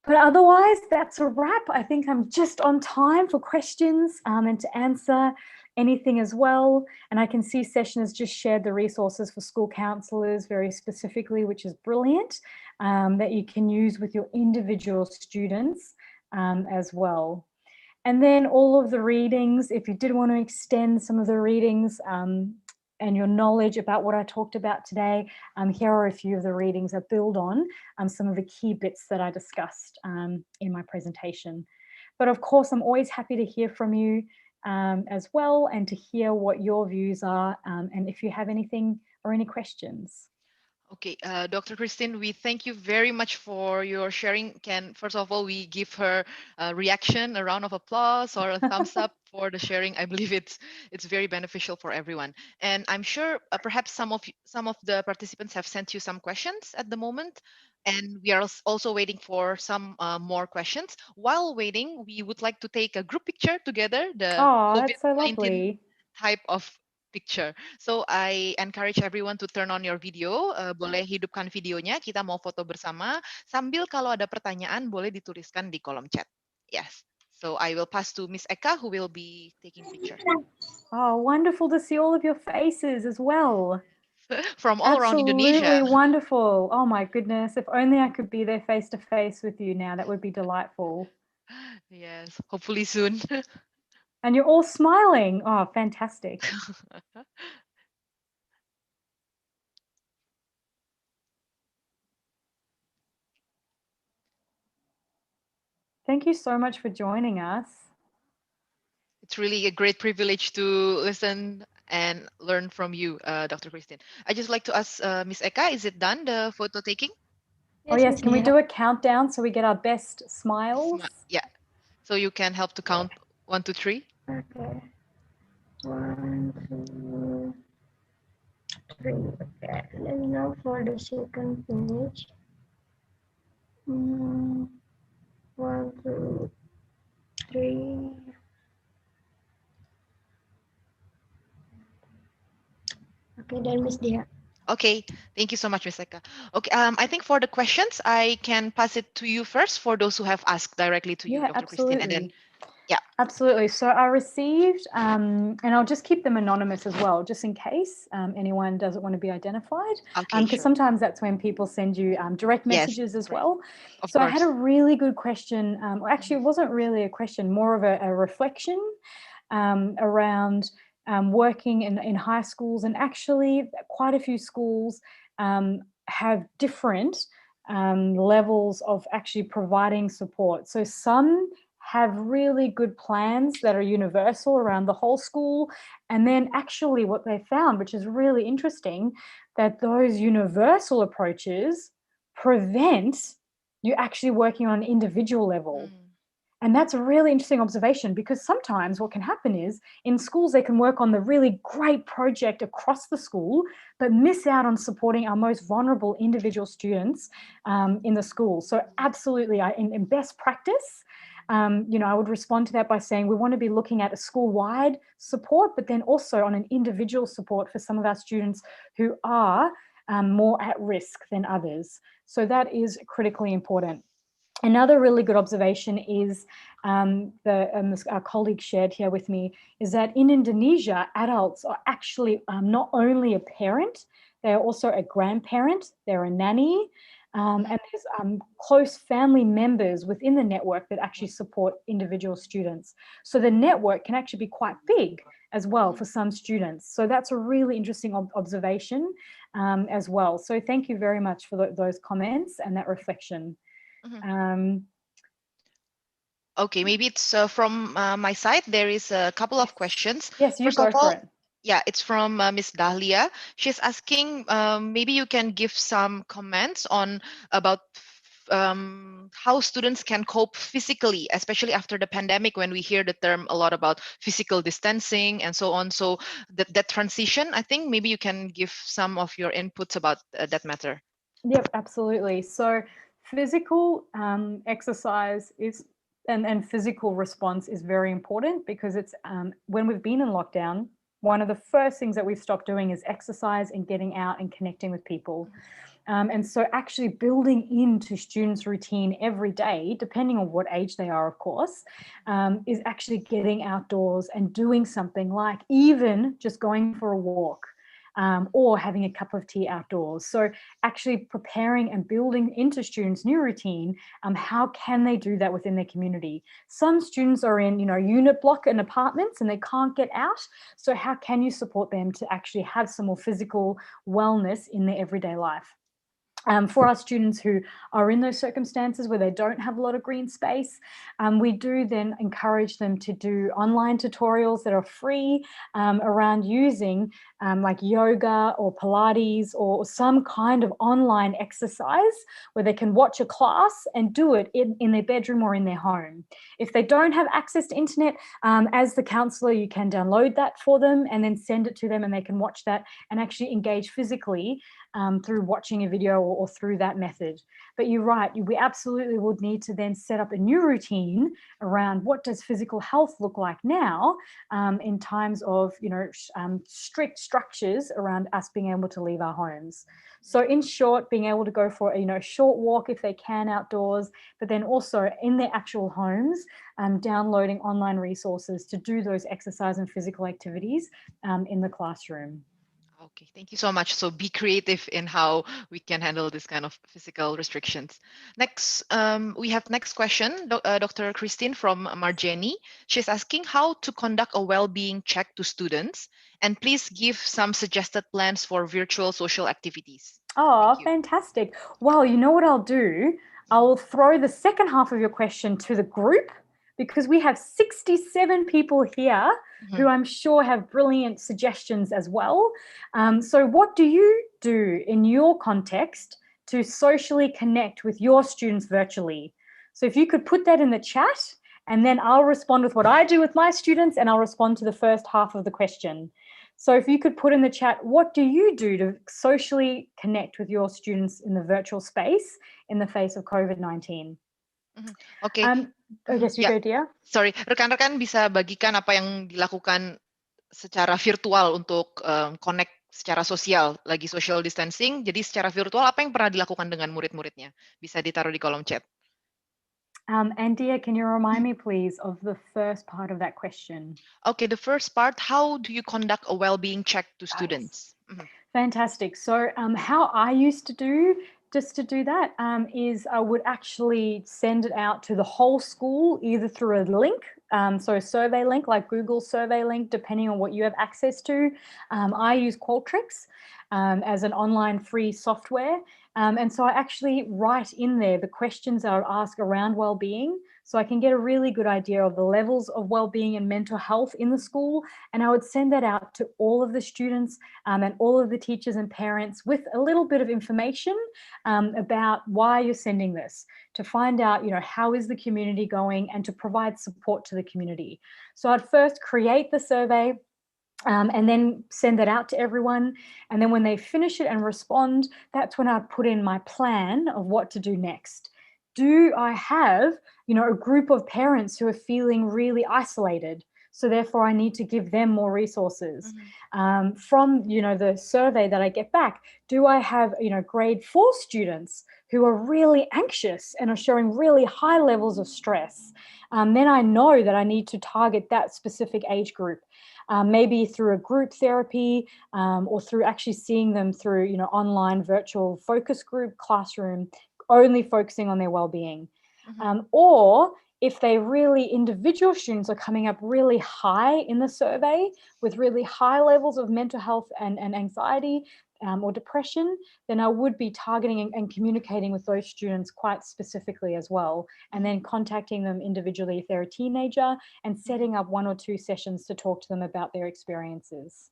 But otherwise, that's a wrap. I think I'm just on time for questions and to answer anything as well. And I can see Session has just shared the resources for school counsellors very specifically, which is brilliant, that you can use with your individual students as well. And then all of the readings, if you did want to extend some of the readings and your knowledge about what I talked about today, here are a few of the readings that build on some of the key bits that I discussed in my presentation. But of course, I'm always happy to hear from you as well and to hear what your views are and if you have anything or any questions. Okay, Dr. Christine, we thank you very much for your sharing. First of all, we give her a reaction, a round of applause or a thumbs up for the sharing. I believe it's very beneficial for everyone. And I'm sure perhaps some of the participants have sent you some questions at the moment. And we are also waiting for some more questions. While waiting, we would like to take a group picture together, the That's so COVID-19 lovely. type of picture. So I encourage everyone to turn on your video. Boleh hidupkan videonya. Kita mau foto bersama. Sambil kalau ada pertanyaan boleh dituliskan di kolom chat. Yes. So I will pass to Miss Eka who will be taking picture. Oh, wonderful to see all of your faces as well. From all around Indonesia. Absolutely wonderful. Oh my goodness. If only I could be there face to face with you now. That would be delightful. Yes, hopefully soon. And you're all smiling. Oh, fantastic. Thank you so much for joining us. It's really a great privilege to listen and learn from you, Dr. Christine. I just like to ask Miss Eka, is it done, the photo taking? Oh yes, can we do a countdown so we get our best smiles? Yeah. So you can help to count 1, 2, 3. Okay. 1, 2, 3. Okay. And now for the second page. 1, 2, 3. Okay, then Miss Dia. Okay, thank you so much, Miss Eka. Okay, I think for the questions, I can pass it to you first for those who have asked directly to you, Dr. Absolutely. Christine, and then yeah. Absolutely. So I received, and I'll just keep them anonymous as well, just in case anyone doesn't want to be identified. Okay, because sometimes that's when people send you direct messages as well. So I had a really good question. Or actually, it wasn't really a question, more of a reflection around working in high schools, and actually quite a few schools have different levels of actually providing support. So some have really good plans that are universal around the whole school. And then actually what they found, which is really interesting, that those universal approaches prevent you actually working on an individual level. And that's a really interesting observation, because sometimes what can happen is in schools, they can work on the really great project across the school, but miss out on supporting our most vulnerable individual students in the school. So absolutely, in best practice, I would respond to that by saying we want to be looking at a school-wide support, but then also on an individual support for some of our students who are more at risk than others. So that is critically important. Another really good observation is our colleague shared here with me, is that in Indonesia, adults are actually not only a parent, they're also a grandparent, they're a nanny, and there's close family members within the network that actually support individual students. So the network can actually be quite big as well for some students. So that's a really interesting observation as well. So thank you very much for those comments and that reflection. Okay, maybe it's from my side. There is a couple of questions. Yes, you First go of all, for it. yeah, it's from Miss Dahlia. She's asking, maybe you can give some comments on about how students can cope physically, especially after the pandemic, when we hear the term a lot about physical distancing and so on. So that transition, I think maybe you can give some of your inputs about that matter. Yep, absolutely. So physical exercise is and physical response is very important, because it's when we've been in lockdown, one of the first things that we've stopped doing is exercise and getting out and connecting with people. And so actually building into students' routine every day, depending on what age they are, of course, is actually getting outdoors and doing something like even just going for a walk. Or having a cup of tea outdoors. So actually preparing and building into students' new routine, how can they do that within their community? Some students are in, unit block and apartments and they can't get out. So how can you support them to actually have some more physical wellness in their everyday life? For our students who are in those circumstances where they don't have a lot of green space, we do then encourage them to do online tutorials that are free around using like yoga or Pilates or some kind of online exercise where they can watch a class and do it in their bedroom or in their home. If they don't have access to internet, as the counsellor, you can download that for them and then send it to them and they can watch that and actually engage physically through watching a video or through that method. But you're right, we absolutely would need to then set up a new routine around what does physical health look like now in times of, strict structures around us being able to leave our homes. So in short, being able to go for a short walk if they can outdoors, but then also in their actual homes, downloading online resources to do those exercise and physical activities in the classroom. Okay, thank you so much. So be creative in how we can handle this kind of physical restrictions. Next, we have next question, Dr. Christine from Marjani. She's asking how to conduct a well-being check to students, and please give some suggested plans for virtual social activities. Oh, fantastic. Well, you know what I'll do? I'll throw the second half of your question to the group because we have 67 people here who I'm sure have brilliant suggestions as well. So what do you do in your context to socially connect with your students virtually? So if you could put that in the chat, and then I'll respond with what I do with my students, and I'll respond to the first half of the question. So if you could put in the chat, what do you do to socially connect with your students in the virtual space in the face of COVID-19? Okay. Yes, you go, Dia. Sorry, rekan-rekan bisa bagikan apa yang dilakukan secara virtual untuk connect secara sosial, lagi social distancing. Jadi secara virtual apa yang pernah dilakukan dengan murid-muridnya? Bisa ditaruh di kolom chat. And Dia, can you remind me, please, of the first part of that question? Okay, the first part, how do you conduct a well-being check to students? Fantastic. So how I used to do, just to do that, is I would actually send it out to the whole school, either through a link, so a survey link, like Google survey link, depending on what you have access to. I use Qualtrics as an online free software. And so I actually write in there the questions I would ask around well-being, so I can get a really good idea of the levels of well-being and mental health in the school. And I would send that out to all of the students and all of the teachers and parents with a little bit of information about why you're sending this, to find out, how is the community going and to provide support to the community. So I'd first create the survey, and then send that out to everyone. And then when they finish it and respond, that's when I'd put in my plan of what to do next. Do I have, a group of parents who are feeling really isolated? So therefore I need to give them more resources. From, the survey that I get back, do I have, grade 4 students who are really anxious and are showing really high levels of stress? Then I know that I need to target that specific age group. Maybe through a group therapy or through actually seeing them through, online virtual focus group classroom, only focusing on their well-being. Or if they really, individual students are coming up really high in the survey with really high levels of mental health and anxiety or depression, then I would be targeting and communicating with those students quite specifically as well, and then contacting them individually if they're a teenager and setting up 1 or 2 sessions to talk to them about their experiences.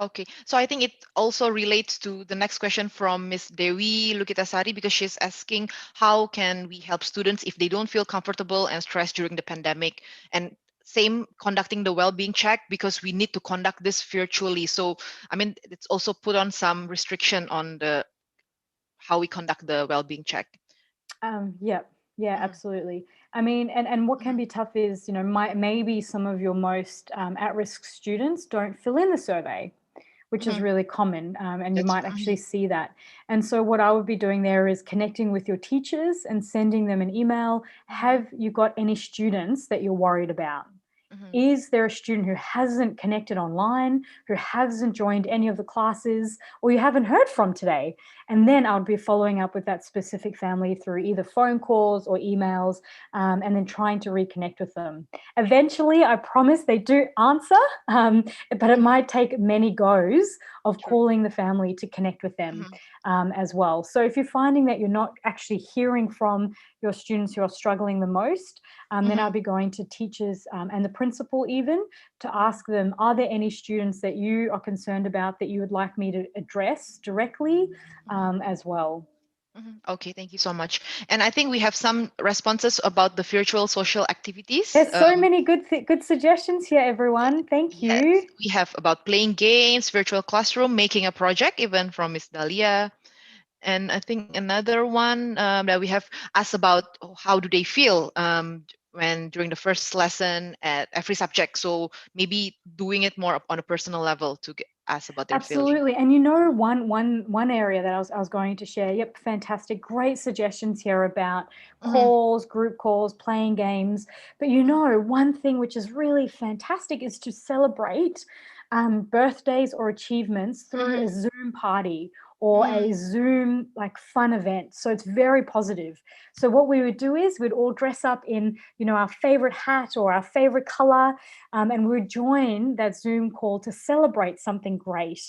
Okay, so I think it also relates to the next question from Ms. Dewi Lukitasari, because she's asking how can we help students if they don't feel comfortable and stressed during the pandemic, and same conducting the well-being check because we need to conduct this virtually. So, I mean, it's also put on some restriction on how we conduct the well-being check. Yeah, absolutely. I mean, and what can be tough is, maybe some of your most at-risk students don't fill in the survey, which is really common, and you might actually see that. And so what I would be doing there is connecting with your teachers and sending them an email. Have you got any students that you're worried about? Is there a student who hasn't connected online, who hasn't joined any of the classes, or you haven't heard from today? And then I would be following up with that specific family through either phone calls or emails, and then trying to reconnect with them. Eventually, I promise they do answer, but it might take many goes of calling the family to connect with them as well. So if you're finding that you're not actually hearing from your students who are struggling the most, then I'll be going to teachers and the principal even to ask them, are there any students that you are concerned about that you would like me to address directly as well? Okay, thank you so much. And I think we have some responses about the virtual social activities. There's so many good suggestions here, everyone. Thank you. Yes, we have about playing games, virtual classroom, making a project, even from Miss Dahlia. And I think another one that we have asked about how do they feel when during the first lesson at every subject. So maybe doing it more on a personal level to ask about their feelings. Absolutely. And one area that I was going to share. Yep, fantastic. Great suggestions here about calls, group calls, playing games. But one thing which is really fantastic is to celebrate birthdays or achievements through a Zoom party or a Zoom fun event. So it's very positive. So what we would do is we'd all dress up in, our favorite hat or our favorite color, and we'd join that Zoom call to celebrate something great.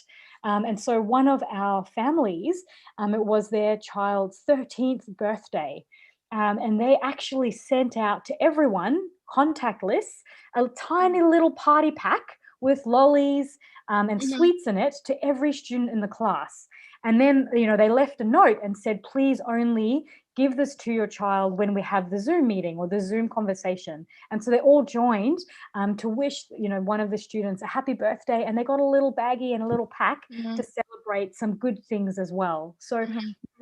And so one of our families, it was their child's 13th birthday. And they actually sent out to everyone, contactless, a tiny little party pack with lollies and sweets in it to every student in the class. And then, they left a note and said, please only give this to your child when we have the Zoom meeting or the Zoom conversation. And so they all joined to wish, one of the students a happy birthday, and they got a little baggie and a little pack to celebrate some good things as well. So,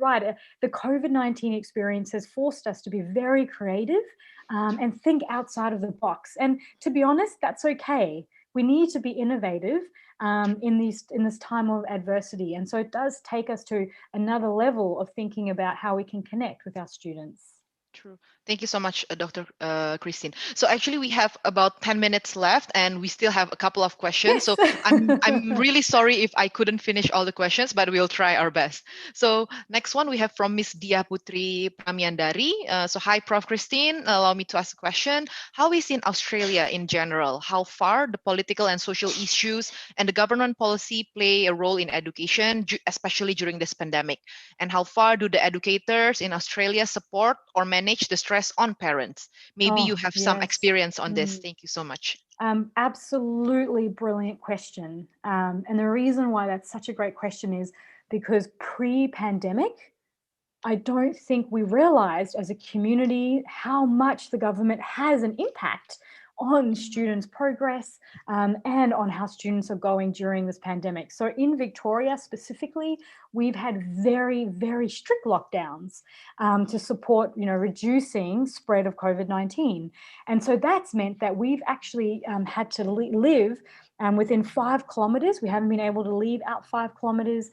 right, the COVID-19 experience has forced us to be very creative and think outside of the box. And to be honest, that's okay. We need to be innovative in this time of adversity. And so it does take us to another level of thinking about how we can connect with our students. True. Thank you so much, Dr. Christine. So actually we have about 10 minutes left and we still have a couple of questions. Yes. So I'm really sorry if I couldn't finish all the questions, but we'll try our best. So next one we have from Miss Dia Putri Pramiandari. So hi, Prof. Christine. Allow me to ask a question. How is in Australia in general? How far the political and social issues and the government policy play a role in education, especially during this pandemic? And how far do the educators in Australia support or manage the stress on parents? Maybe you have some experience on this. Thank you so much. Absolutely brilliant question. And the reason why that's such a great question is because pre-pandemic, I don't think we realized as a community how much the government has an impact on students' progress and on how students are going during this pandemic. So in Victoria specifically, we've had very, very strict lockdowns to support, reducing spread of COVID-19. And so that's meant that we've actually had to live within 5 kilometers. We haven't been able to leave out 5 kilometers.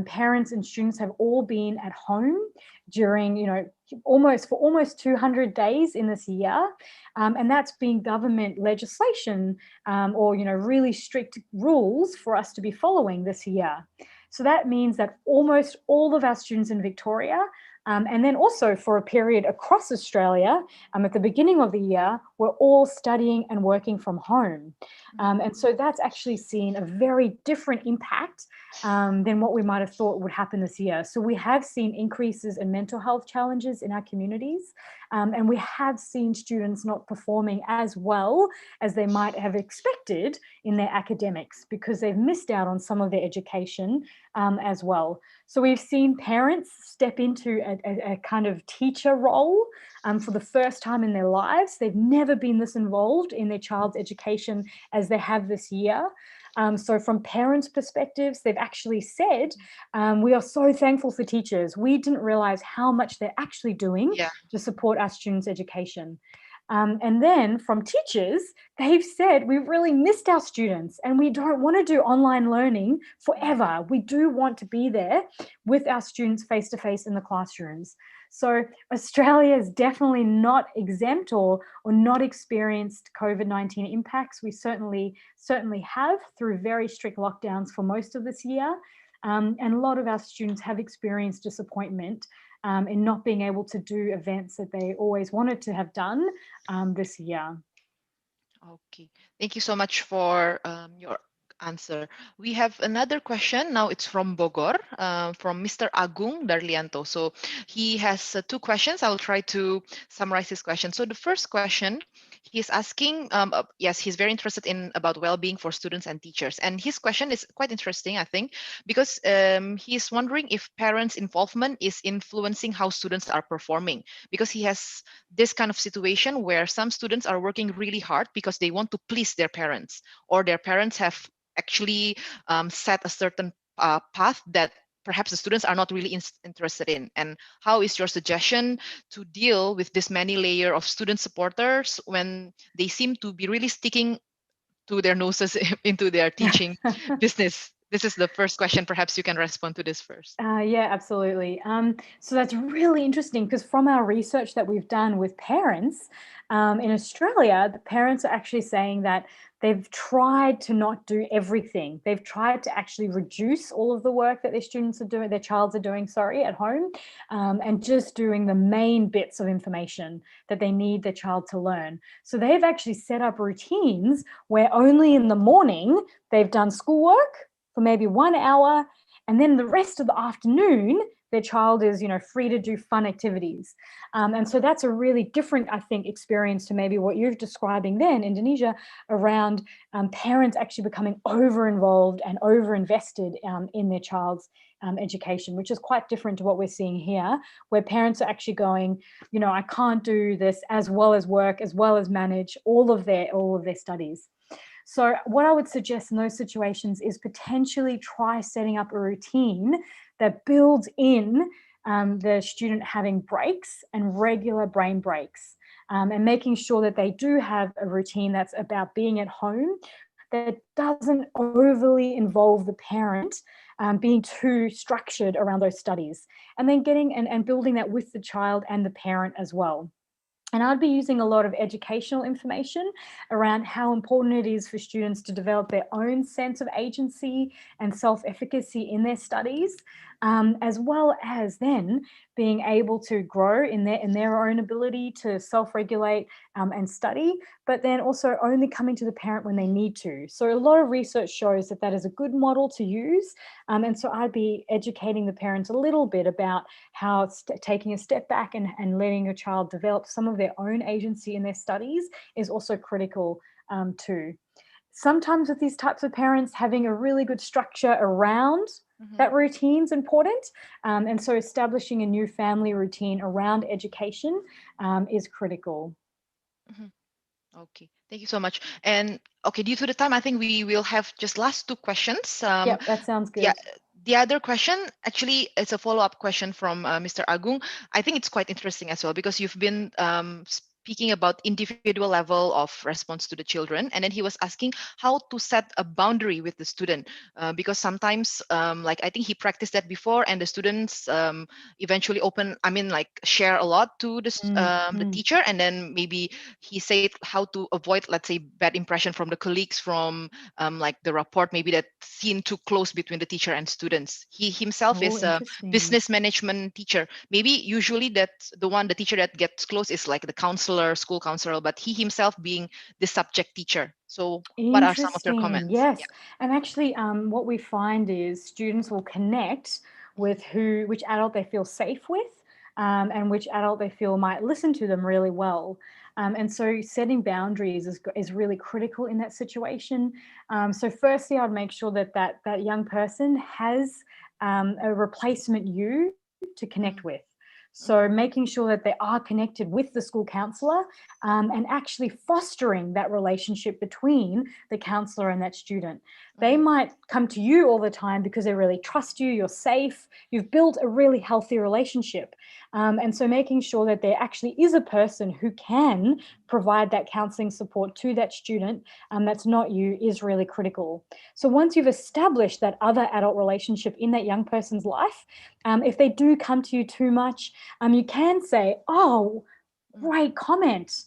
Parents and students have all been at home during, almost 200 days in this year. And that's been government legislation or, really strict rules for us to be following this year. So that means that almost all of our students in Victoria, and then also for a period across Australia, at the beginning of the year, we're all studying and working from home. And so that's actually seen a very different impact than what we might have thought would happen this year. So we have seen increases in mental health challenges in our communities, and we have seen students not performing as well as they might have expected in their academics because they've missed out on some of their education as well. So we've seen parents step into a kind of teacher role for the first time in their lives. They've never been this involved in their child's education as they have this year. So from parents' perspectives, they've actually said, we are so thankful for teachers. We didn't realize how much they're actually doing to support our students' education. And then from teachers, they've said, we've really missed our students and we don't want to do online learning forever. We do want to be there with our students face-to-face in the classrooms. So Australia is definitely not exempt or not experienced COVID-19 impacts. We certainly have through very strict lockdowns for most of this year. And a lot of our students have experienced disappointment in not being able to do events that they always wanted to have done this year. Okay, thank you so much for your answer. We have another question. Now it's from Bogor, from Mr. Agung Darlianto. So he has two questions. I will try to summarize his question. So the first question, he's asking, yes, he's very interested in about well-being for students and teachers. And his question is quite interesting, I think, because he's wondering if parents' involvement is influencing how students are performing, because he has this kind of situation where some students are working really hard because they want to please their parents, or their parents have actually set a certain path that perhaps the students are not really interested in. And how is your suggestion to deal with this many layer of student supporters when they seem to be really sticking to their noses into their teaching business? This is the first question. Perhaps you can respond to this first. Yeah, absolutely. So that's really interesting because from our research that we've done with parents in Australia, the parents are actually saying that they've tried to not do everything. They've tried to actually reduce all of the work that their students are doing, their childs are doing, at home, and just doing the main bits of information that they need their child to learn. So they've actually set up routines where only in the morning they've done schoolwork for maybe 1 hour, and then the rest of the afternoon, their child is, free to do fun activities. And so that's a really different, I think, experience to maybe what you're describing then, Indonesia, around parents actually becoming over-involved and over-invested in their child's education, which is quite different to what we're seeing here, where parents are actually going, I can't do this as well as work, as well as manage all of their studies. So what I would suggest in those situations is potentially try setting up a routine that builds in the student having breaks and regular brain breaks, and making sure that they do have a routine that's about being at home that doesn't overly involve the parent being too structured around those studies, and then getting and building that with the child and the parent as well. And I'd be using a lot of educational information around how important it is for students to develop their own sense of agency and self-efficacy in their studies, as well as then being able to grow in their own ability to self-regulate and study, but then also only coming to the parent when they need to. So a lot of research shows that that is a good model to use. And so I'd be educating the parents a little bit about how taking a step back and letting your child develop some of their own agency in their studies is also critical too. Sometimes with these types of parents, having a really good structure around that routine is important. And so establishing a new family routine around education is critical. Okay, thank you so much. And okay, due to the time, I think we will have just last two questions. Yeah, that sounds good. Yeah, the other question, actually, it's a follow-up question from Mr. Agung. I think it's quite interesting as well, because you've been speaking about individual level of response to the children, and then he was asking how to set a boundary with the student, because sometimes like I think he practiced that before, and the students eventually share a lot to the teacher, and then maybe he said how to avoid, let's say, bad impression from the colleagues, from like the rapport maybe that seen too close between the teacher and students. He himself is a business management teacher. Maybe usually that's the teacher that gets close is like the counselor, school counselor, but he himself being the subject teacher. So what are some of your comments? Yes. Yeah. And actually what we find is students will connect with which adult they feel safe with, and which adult they feel might listen to them really well. And so setting boundaries is really critical in that situation. So firstly, I'd make sure that young person has a replacement you to connect with. So making sure that they are connected with the school counsellor and actually fostering that relationship between the counsellor and that student. They might come to you all the time because they really trust you, you're safe, you've built a really healthy relationship. And so making sure that there actually is a person who can provide that counselling support to that student that's not you is really critical. So once you've established that other adult relationship in that young person's life, if they do come to you too much, you can say, oh, great comment.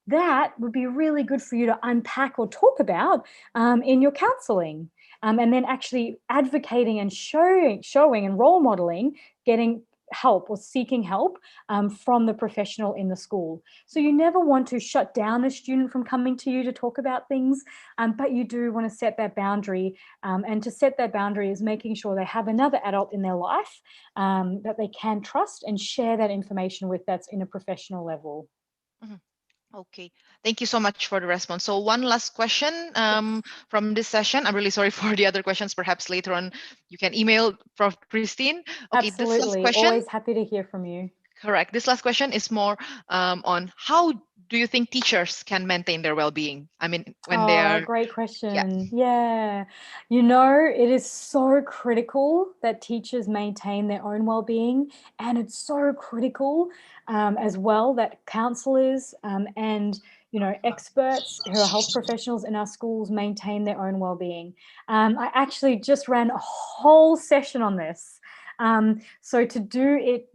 That would be really good for you to unpack or talk about in your counselling. And then actually advocating and showing and role modeling, getting help or seeking help from the professional in the school. So you never want to shut down a student from coming to you to talk about things, but you do want to set that boundary. And to set that boundary is making sure they have another adult in their life that they can trust and share that information with that's in a professional level. Okay, thank you so much for the response. So one last question from this session. I'm really sorry for the other questions. Perhaps later on you can email Prof. Christine. Okay, Absolutely. this last question. Always happy to hear from you. Correct. This last question is more on how do you think teachers can maintain their well-being? I mean, when they are... Great question. Yeah. You know, it is so critical that teachers maintain their own well-being, and it's so critical as well that counsellors and experts who are health professionals in our schools maintain their own well-being. I actually just ran a whole session on this. So to do it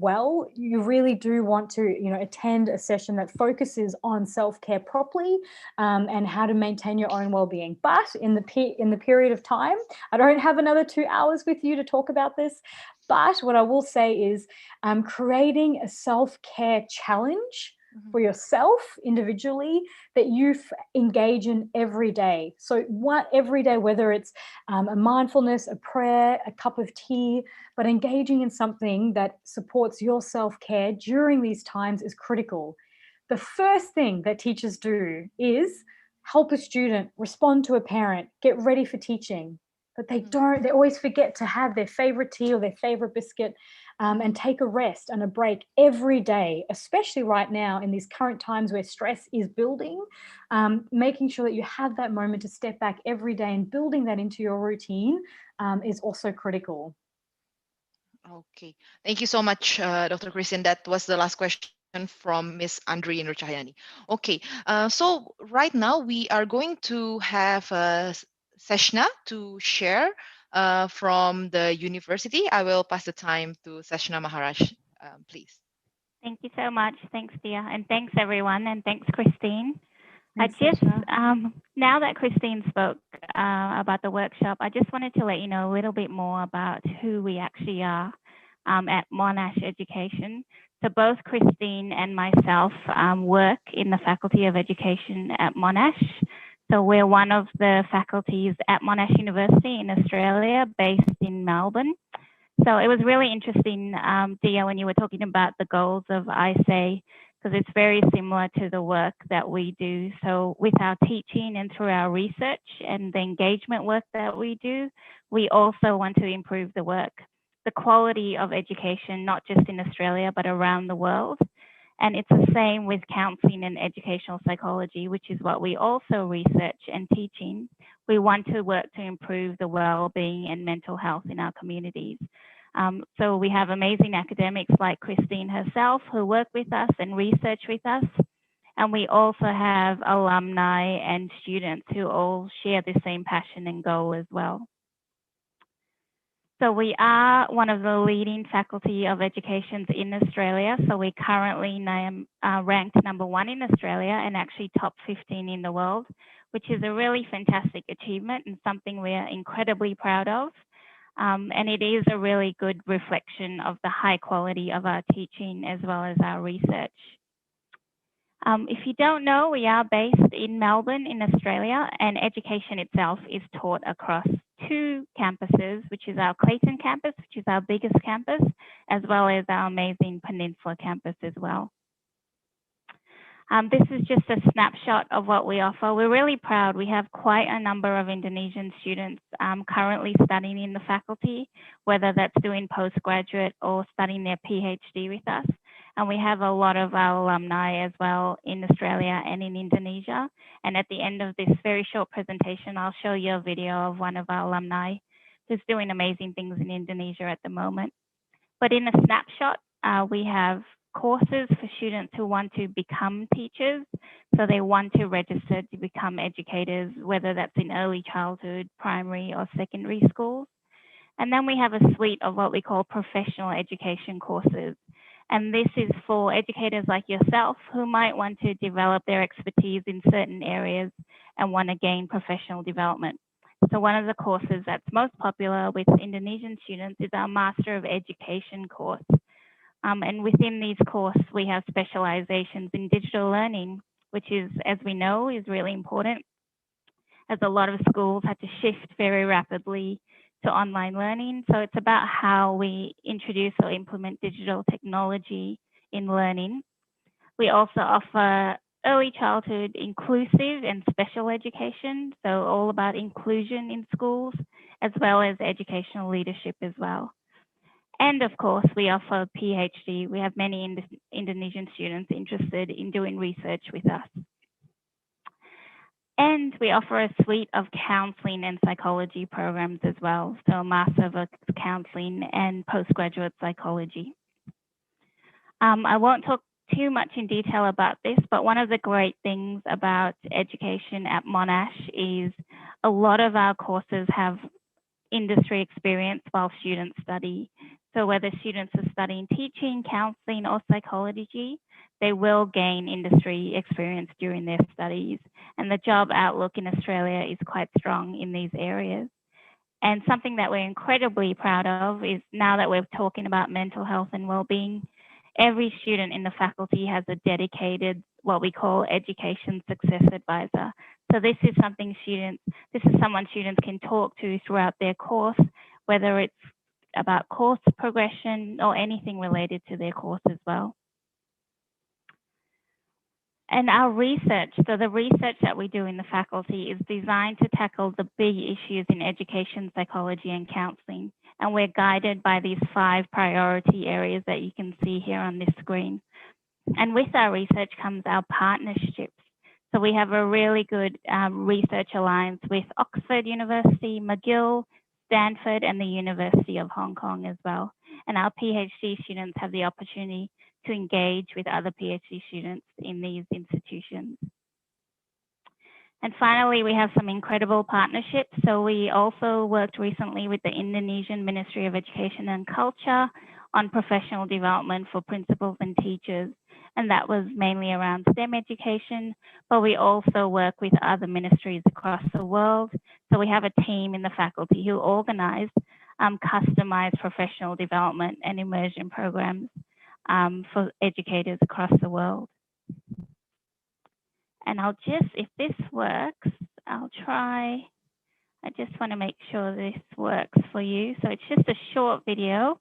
well, you really do want to, attend a session that focuses on self-care properly and how to maintain your own well-being. But in the period of time, I don't have another 2 hours with you to talk about this. But what I will say is creating a self-care challenge for yourself individually that you engage in every day. So every day, whether it's a mindfulness, a prayer, a cup of tea, but engaging in something that supports your self-care during these times is critical. The first thing that teachers do is help a student, respond to a parent, get ready for teaching. But they always forget to have their favorite tea or their favorite biscuit and take a rest and a break every day, especially right now in these current times where stress is building. Making sure that you have that moment to step back every day and building that into your routine is also critical. Okay, thank you so much, Dr. Christine. That was the last question from Miss Andri Nurchayani. Okay, so right now we are going to have Seshna to share from the university. I will pass the time to Seshna Maharaj, please. Thank you so much. Thanks, Dia. And thanks, everyone. And thanks, Christine. Thanks, now that Christine spoke about the workshop, I just wanted to let you know a little bit more about who we actually are at Monash Education. So both Christine and myself work in the Faculty of Education at Monash. So we're one of the faculties at Monash University in Australia, based in Melbourne. So it was really interesting, Dia, when you were talking about the goals of Aisei, because it's very similar to the work that we do. So with our teaching and through our research and the engagement work that we do, we also want to improve the work, the quality of education, not just in Australia, but around the world. And it's the same with counselling and educational psychology, which is what we also research and teach in. We want to work to improve the well-being and mental health in our communities. So we have amazing academics like Christine herself who work with us and research with us. And we also have alumni and students who all share the same passion and goal as well. So we are one of the leading faculty of educations in Australia. So we currently ranked #1 in Australia and actually top 15 in the world, which is a really fantastic achievement and something we are incredibly proud of. And it is a really good reflection of the high quality of our teaching as well as our research. If you don't know, we are based in Melbourne in Australia, and education itself is taught across 2 campuses, which is our Clayton campus, which is our biggest campus, as well as our amazing Peninsula campus as well. This is just a snapshot of what we offer. We're really proud. We have quite a number of Indonesian students currently studying in the faculty, whether that's doing postgraduate or studying their PhD with us. And we have a lot of our alumni as well in Australia and in Indonesia. And at the end of this very short presentation, I'll show you a video of one of our alumni who's doing amazing things in Indonesia at the moment. But in a snapshot, we have courses for students who want to become teachers. So they want to register to become educators, whether that's in early childhood, primary or secondary schools. And then we have a suite of what we call professional education courses. And this is for educators like yourself who might want to develop their expertise in certain areas and want to gain professional development. So one of the courses that's most popular with Indonesian students is our Master of Education course. And within these courses, we have specializations in digital learning, which is, as we know, is really important, as a lot of schools had to shift very rapidly to online learning. So it's about how we introduce or implement digital technology in learning. We also offer early childhood inclusive and special education, so all about inclusion in schools, as well as educational leadership as well. And of course, we offer a PhD. We have many Indonesian students interested in doing research with us. And we offer a suite of counseling and psychology programs as well. So a Master of Counseling and Postgraduate Psychology. I won't talk too much in detail about this, but one of the great things about education at Monash is a lot of our courses have industry experience while students study. So whether students are studying teaching, counseling, or psychology, they will gain industry experience during their studies. And the job outlook in Australia is quite strong in these areas. And something that we're incredibly proud of is now that we're talking about mental health and well-being, every student in the faculty has a dedicated, what we call education success advisor. So this is someone students can talk to throughout their course, whether it's about course progression or anything related to their course as well. And our research, so the research that we do in the faculty is designed to tackle the big issues in education, psychology, and counseling. And we're guided by these 5 priority areas that you can see here on this screen. And with our research comes our partnerships. So we have a really good research alliance with Oxford University, McGill, Stanford, and the University of Hong Kong as well. And our PhD students have the opportunity to engage with other PhD students in these institutions. And finally, we have some incredible partnerships. So we also worked recently with the Indonesian Ministry of Education and Culture on professional development for principals and teachers. And that was mainly around STEM education, but we also work with other ministries across the world. So we have a team in the faculty who organize customized professional development and immersion programs for educators across the world. And I'll just, if this works, I'll try. I just want to make sure this works for you. So it's just a short video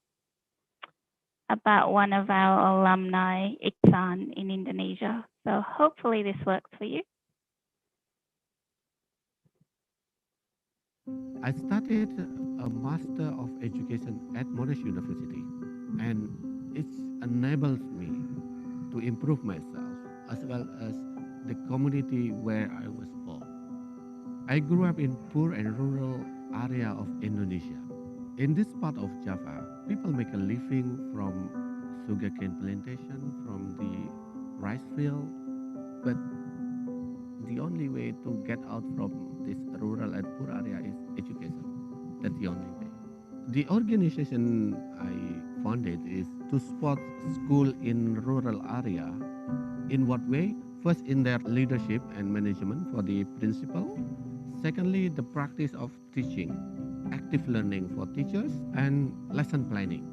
about one of our alumni, Iksan, in Indonesia. So hopefully this works for you. I started a Master of Education at Monash University, and it enables me to improve myself as well as the community where I was born. I grew up in poor and rural area of Indonesia. In this part of Java, people make a living from sugarcane plantation, from the rice field, but the only way to get out from this rural and poor area is education. That's the only way. The organization I founded is to support school in rural area. In what way? First, in their leadership and management for the principal. Secondly, the practice of teaching, active learning for teachers, and lesson planning.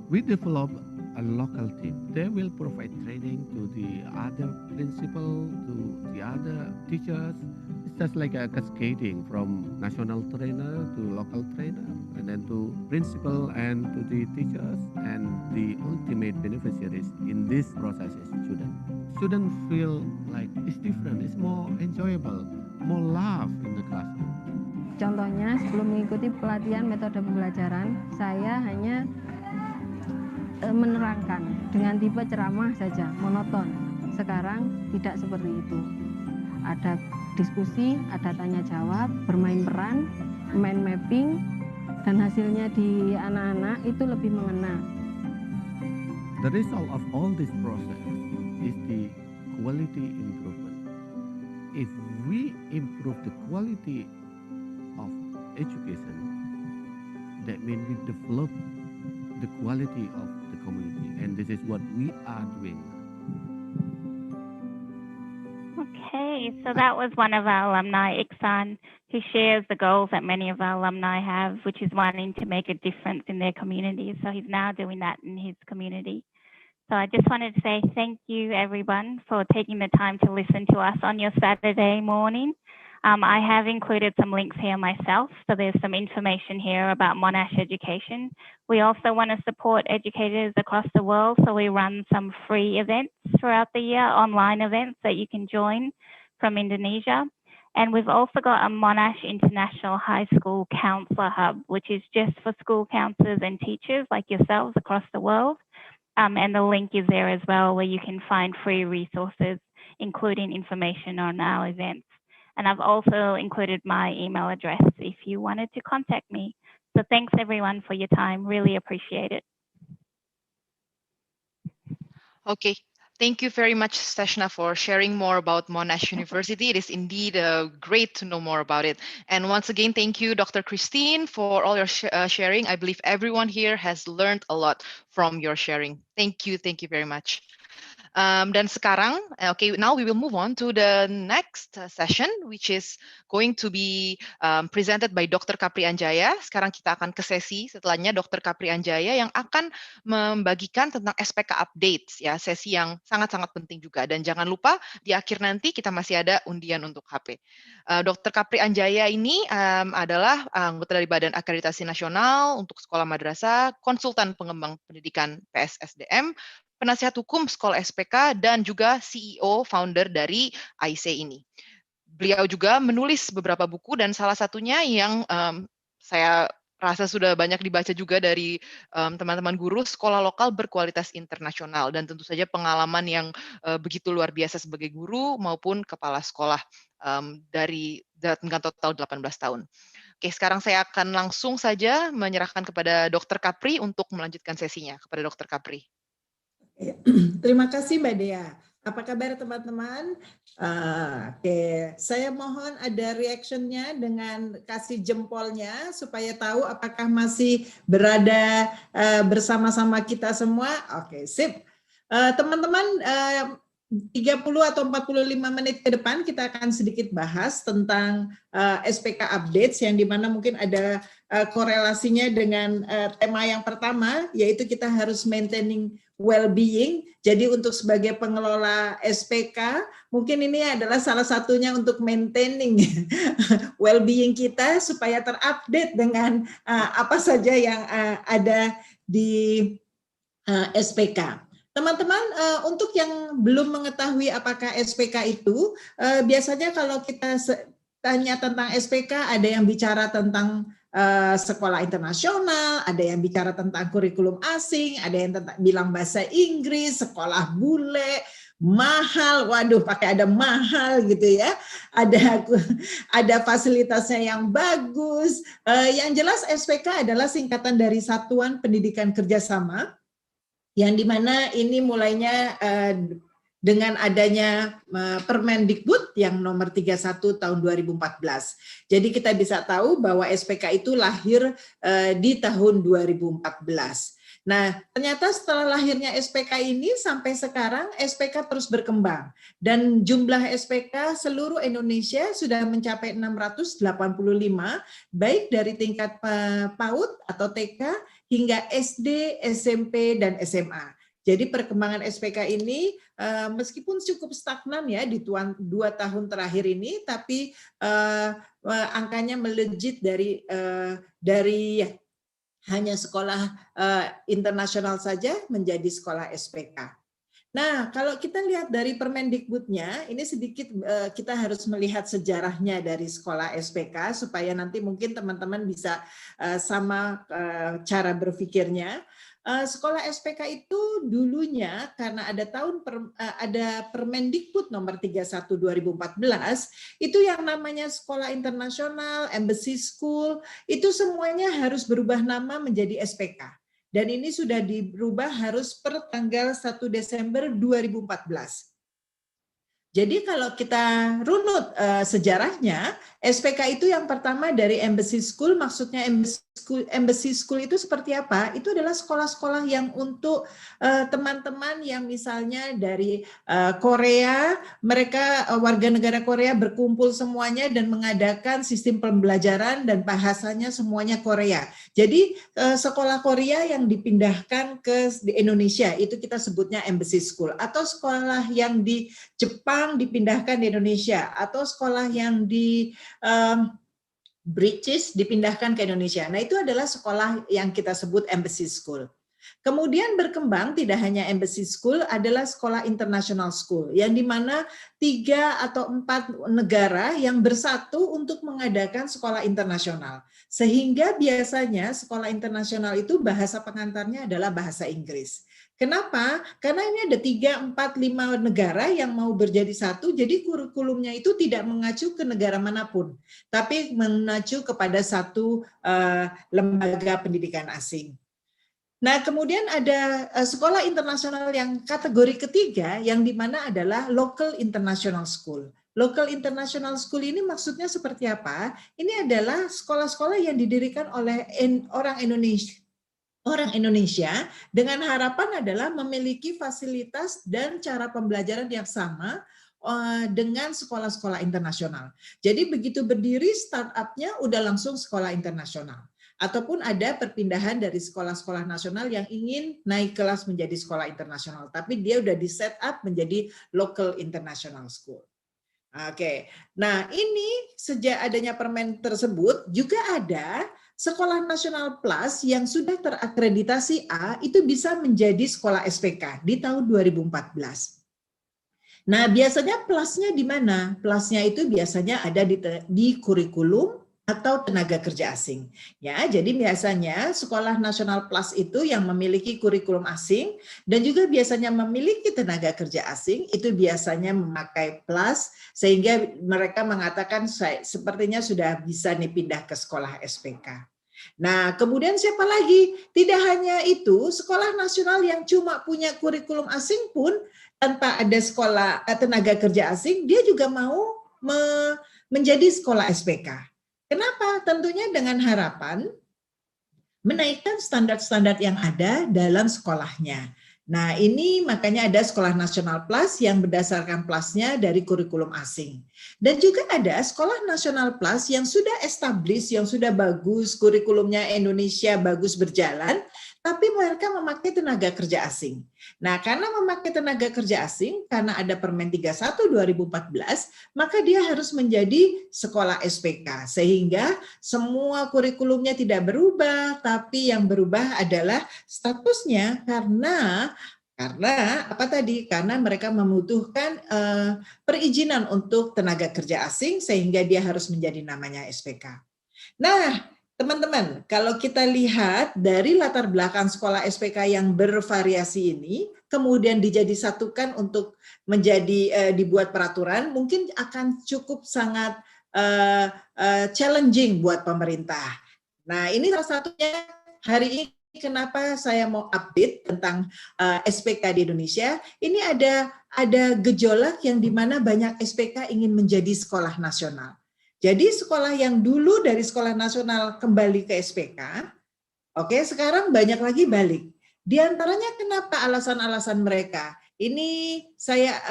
We develop a local team. They will provide training to the other principal, to the other teachers. It's just like a cascading from national trainer to local trainer, and then to principal and to the teachers, and the ultimate beneficiaries in this process is students. students feel like it's different, it's more enjoyable, more love in the classroom. Contohnya, sebelum mengikuti pelatihan metode pembelajaran, saya hanya menerangkan dengan tipe ceramah saja, monoton. Sekarang tidak seperti itu. Ada diskusi, ada tanya jawab, bermain peran, mind mapping, dan hasilnya di anak-anak itu lebih mengena. The result of all this process is the quality improvement. If we improve the quality of education, that means we develop the quality of the community, and this is what we are doing. Okay, so that was one of our alumni, Iksan, who shares the goals that many of our alumni have, which is wanting to make a difference in their community. So he's now doing that in his community. So I just wanted to say thank you, everyone, for taking the time to listen to us on your Saturday morning. I have included some links here myself, so there's some information here about Monash education. We also want to support educators across the world, so we run some free events throughout the year, online events that you can join from Indonesia. And we've also got a Monash International High School Counselor Hub, which is just for school counselors and teachers like yourselves across the world. And the link is there as well, where you can find free resources, including information on our events. And I've also included my email address if you wanted to contact me. So thanks everyone for your time. Really appreciate it. Okay. Thank you very much, Stashna, for sharing more about Monash University. It is indeed great to know more about it. And once again, thank you, Dr. Christine, for all your sharing. I believe everyone here has learned a lot from your sharing. Thank you very much. Dan sekarang, okay, now we will move on to the next session, which is going to be presented by Dr. Capri Anjaya. Sekarang kita akan ke sesi setelahnya Dr. Capri Anjaya yang akan membagikan tentang SPK updates, ya, sesi yang sangat-sangat penting juga. Dan jangan lupa di akhir nanti kita masih ada undian untuk HP. Dr. Capri Anjaya ini adalah anggota dari Badan Akreditasi Nasional untuk Sekolah Madrasah, konsultan pengembang pendidikan PSSDM, penasihat hukum Sekolah SPK, dan juga CEO founder dari Aisei ini. Beliau juga menulis beberapa buku, dan salah satunya yang saya rasa sudah banyak dibaca juga dari teman-teman guru, Sekolah Lokal Berkualitas Internasional, dan tentu saja pengalaman yang begitu luar biasa sebagai guru maupun kepala sekolah dengan total 18 tahun. Oke, sekarang saya akan langsung saja menyerahkan kepada Dr. Capri untuk melanjutkan sesinya. Kepada Dr. Capri. Terima kasih Mbak Dea. Apa kabar teman-teman? Oke, saya mohon ada reaction-nya dengan kasih jempolnya supaya tahu apakah masih berada bersama-sama kita semua. Oke, sip. Teman-teman, 30 atau 45 menit ke depan kita akan sedikit bahas tentang SPK updates, yang dimana mungkin ada korelasinya dengan tema yang pertama, yaitu kita harus maintaining well-being. Jadi untuk sebagai pengelola SPK, mungkin ini adalah salah satunya untuk maintaining well-being kita supaya terupdate dengan apa saja yang ada di SPK. Teman-teman, untuk yang belum mengetahui apakah SPK itu, biasanya kalau kita tanya tentang SPK, ada yang bicara tentang sekolah internasional, ada yang bicara tentang kurikulum asing, ada yang bilang bahasa Inggris, sekolah bule, mahal, waduh pakai ada mahal gitu ya, ada fasilitasnya yang bagus. Yang jelas SPK adalah singkatan dari Satuan Pendidikan Kerjasama, yang dimana ini mulainya dengan adanya Permendikbud yang nomor 31 tahun 2014. Jadi kita bisa tahu bahwa SPK itu lahir di tahun 2014. Nah, ternyata setelah lahirnya SPK ini sampai sekarang SPK terus berkembang, dan jumlah SPK seluruh Indonesia sudah mencapai 685, baik dari tingkat PAUD atau TK hingga SD, SMP, dan SMA. Jadi perkembangan SPK ini meskipun cukup stagnan ya di 2 tahun terakhir ini, tapi angkanya melejit dari hanya sekolah internasional saja menjadi sekolah SPK. Nah, kalau kita lihat dari Permendikbudnya, ini sedikit kita harus melihat sejarahnya dari sekolah SPK supaya nanti mungkin teman-teman bisa sama cara berpikirnya. Sekolah SPK itu dulunya karena ada Permendikbud nomor 31 2014, itu yang namanya sekolah internasional, embassy school, itu semuanya harus berubah nama menjadi SPK. Dan ini sudah dirubah harus per tanggal 1 Desember 2014. Jadi kalau kita runut sejarahnya, SPK itu yang pertama dari embassy school, maksudnya embassy school itu seperti apa? Itu adalah sekolah-sekolah yang untuk teman-teman yang misalnya dari Korea, mereka warga negara Korea berkumpul semuanya dan mengadakan sistem pembelajaran dan bahasanya semuanya Korea. Jadi sekolah Korea yang dipindahkan ke Indonesia, itu kita sebutnya embassy school. Atau sekolah yang di Jepang dipindahkan di Indonesia, atau sekolah yang di British dipindahkan ke Indonesia. Nah, itu adalah sekolah yang kita sebut embassy school. Kemudian berkembang tidak hanya embassy school, adalah sekolah international school, yang dimana 3 atau 4 negara yang bersatu untuk mengadakan sekolah internasional. Sehingga biasanya sekolah internasional itu bahasa pengantarnya adalah bahasa Inggris. Kenapa? Karena ini ada 3, 4, 5 negara yang mau berjadi satu, jadi kurikulumnya itu tidak mengacu ke negara manapun, tapi mengacu kepada satu lembaga pendidikan asing. Nah, kemudian ada sekolah internasional yang kategori ketiga, yang dimana adalah local international school. Local international school ini maksudnya seperti apa? Ini adalah sekolah-sekolah yang didirikan oleh orang Indonesia dengan harapan adalah memiliki fasilitas dan cara pembelajaran yang sama dengan sekolah-sekolah internasional. Jadi begitu berdiri startupnya udah langsung sekolah internasional. Ataupun ada perpindahan dari sekolah-sekolah nasional yang ingin naik kelas menjadi sekolah internasional, tapi dia udah di set up menjadi local international school. Oke, nah ini sejak adanya permen tersebut juga ada sekolah nasional plus yang sudah terakreditasi A itu bisa menjadi sekolah SPK di tahun 2014. Nah, biasanya plusnya di mana? Plusnya itu biasanya ada di kurikulum atau tenaga kerja asing. Ya, jadi biasanya sekolah nasional plus itu yang memiliki kurikulum asing dan juga biasanya memiliki tenaga kerja asing, itu biasanya memakai plus sehingga mereka mengatakan sepertinya sudah bisa pindah ke sekolah SPK. Nah, kemudian siapa lagi? Tidak hanya itu, sekolah nasional yang cuma punya kurikulum asing pun tanpa ada sekolah tenaga kerja asing, dia juga mau menjadi sekolah SPK. Kenapa? Tentunya dengan harapan menaikkan standar-standar yang ada dalam sekolahnya. Nah, ini makanya ada sekolah nasional plus yang berdasarkan plusnya dari kurikulum asing. Dan juga ada sekolah nasional plus yang sudah established, yang sudah bagus, kurikulumnya Indonesia bagus berjalan, tapi mereka memakai tenaga kerja asing. Nah, karena memakai tenaga kerja asing, karena ada Permen 31 2014, maka dia harus menjadi sekolah SPK. Sehingga semua kurikulumnya tidak berubah, tapi yang berubah adalah statusnya karena apa tadi? Karena mereka membutuhkan perizinan untuk tenaga kerja asing, sehingga dia harus menjadi namanya SPK. Nah, teman-teman, kalau kita lihat dari latar belakang sekolah SPK yang bervariasi ini, kemudian disatukan untuk menjadi dibuat peraturan, mungkin akan cukup sangat challenging buat pemerintah. Nah, ini salah satunya hari ini kenapa saya mau update tentang SPK di Indonesia. Ini ada gejolak yang dimana banyak SPK ingin menjadi sekolah nasional. Jadi sekolah yang dulu dari sekolah nasional kembali ke SPK, oke, sekarang banyak lagi balik. Di antaranya kenapa alasan-alasan mereka? Ini saya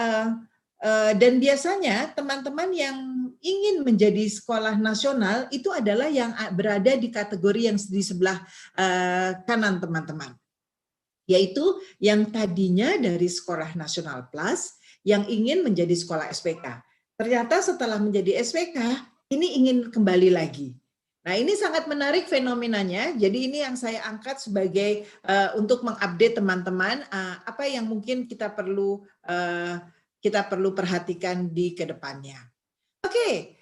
dan biasanya teman-teman yang ingin menjadi sekolah nasional itu adalah yang berada di kategori yang di sebelah kanan teman-teman. Yaitu yang tadinya dari sekolah nasional plus yang ingin menjadi sekolah SPK. Ternyata setelah menjadi SPK, ini ingin kembali lagi. Nah, ini sangat menarik fenomenanya. Jadi ini yang saya angkat sebagai untuk mengupdate teman-teman apa yang mungkin kita perlu perhatikan di kedepannya. Oke,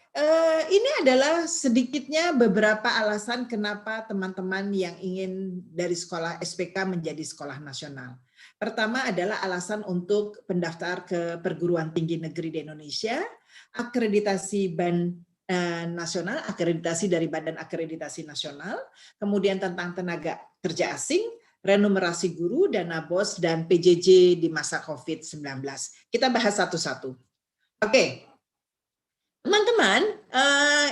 ini adalah sedikitnya beberapa alasan kenapa teman-teman yang ingin dari sekolah SPK menjadi sekolah nasional. Pertama adalah alasan untuk pendaftar ke perguruan tinggi negeri di Indonesia, akreditasi nasional, akreditasi dari Badan Akreditasi Nasional, kemudian tentang tenaga kerja asing, remunerasi guru, dana BOS, dan PJJ di masa COVID-19. Kita bahas satu-satu. Oke, teman-teman,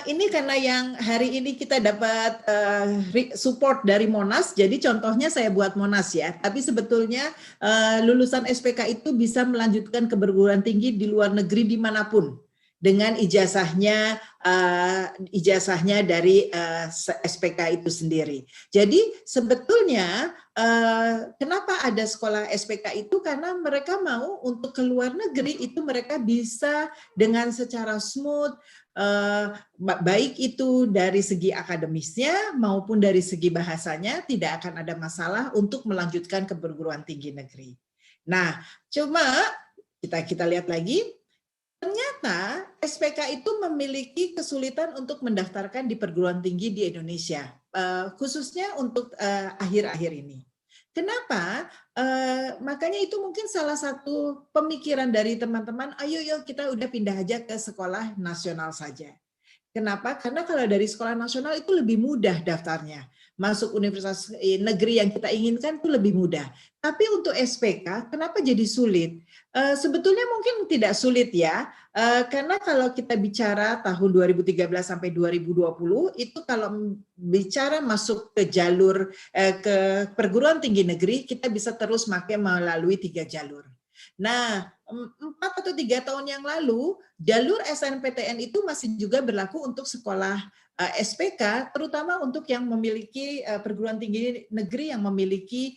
ini karena yang hari ini kita dapat support dari Monash, jadi contohnya saya buat Monash ya, tapi sebetulnya lulusan SPK itu bisa melanjutkan ke perguruan tinggi di luar negeri dimanapun, dengan ijazahnya dari SPK itu sendiri. Jadi sebetulnya kenapa ada sekolah SPK itu, karena mereka mau untuk ke luar negeri itu mereka bisa dengan secara smooth, baik itu dari segi akademisnya maupun dari segi bahasanya, tidak akan ada masalah untuk melanjutkan ke perguruan tinggi negeri. Nah, cuma kita lihat lagi. Ternyata SPK itu memiliki kesulitan untuk mendaftarkan di perguruan tinggi di Indonesia, khususnya untuk akhir-akhir ini. Kenapa? Makanya itu mungkin salah satu pemikiran dari teman-teman, ayo kita udah pindah aja ke sekolah nasional saja. Kenapa? Karena kalau dari sekolah nasional itu lebih mudah daftarnya. Masuk universitas negeri yang kita inginkan itu lebih mudah. Tapi untuk SPK, kenapa jadi sulit? Sebetulnya mungkin tidak sulit ya, karena kalau kita bicara tahun 2013 sampai 2020, itu kalau bicara masuk ke jalur ke perguruan tinggi negeri, kita bisa terus melalui 3 jalur. Nah, 4 atau 3 tahun yang lalu, jalur SNPTN itu masih juga berlaku untuk sekolah SPK, terutama untuk yang memiliki perguruan tinggi negeri yang memiliki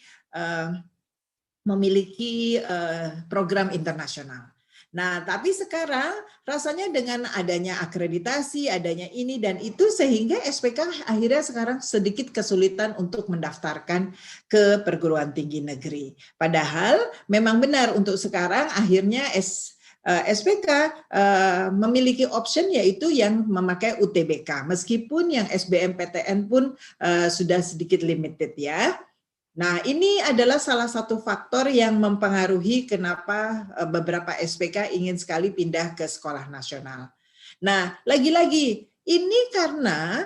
program internasional. Nah, tapi sekarang rasanya dengan adanya akreditasi, adanya ini dan itu, sehingga SPK akhirnya sekarang sedikit kesulitan untuk mendaftarkan ke perguruan tinggi negeri. Padahal memang benar untuk sekarang akhirnya SPK memiliki option yaitu yang memakai UTBK, meskipun yang SBMPTN pun sudah sedikit limited ya. Nah, ini adalah salah satu faktor yang mempengaruhi kenapa beberapa SPK ingin sekali pindah ke sekolah nasional. Nah, lagi-lagi ini karena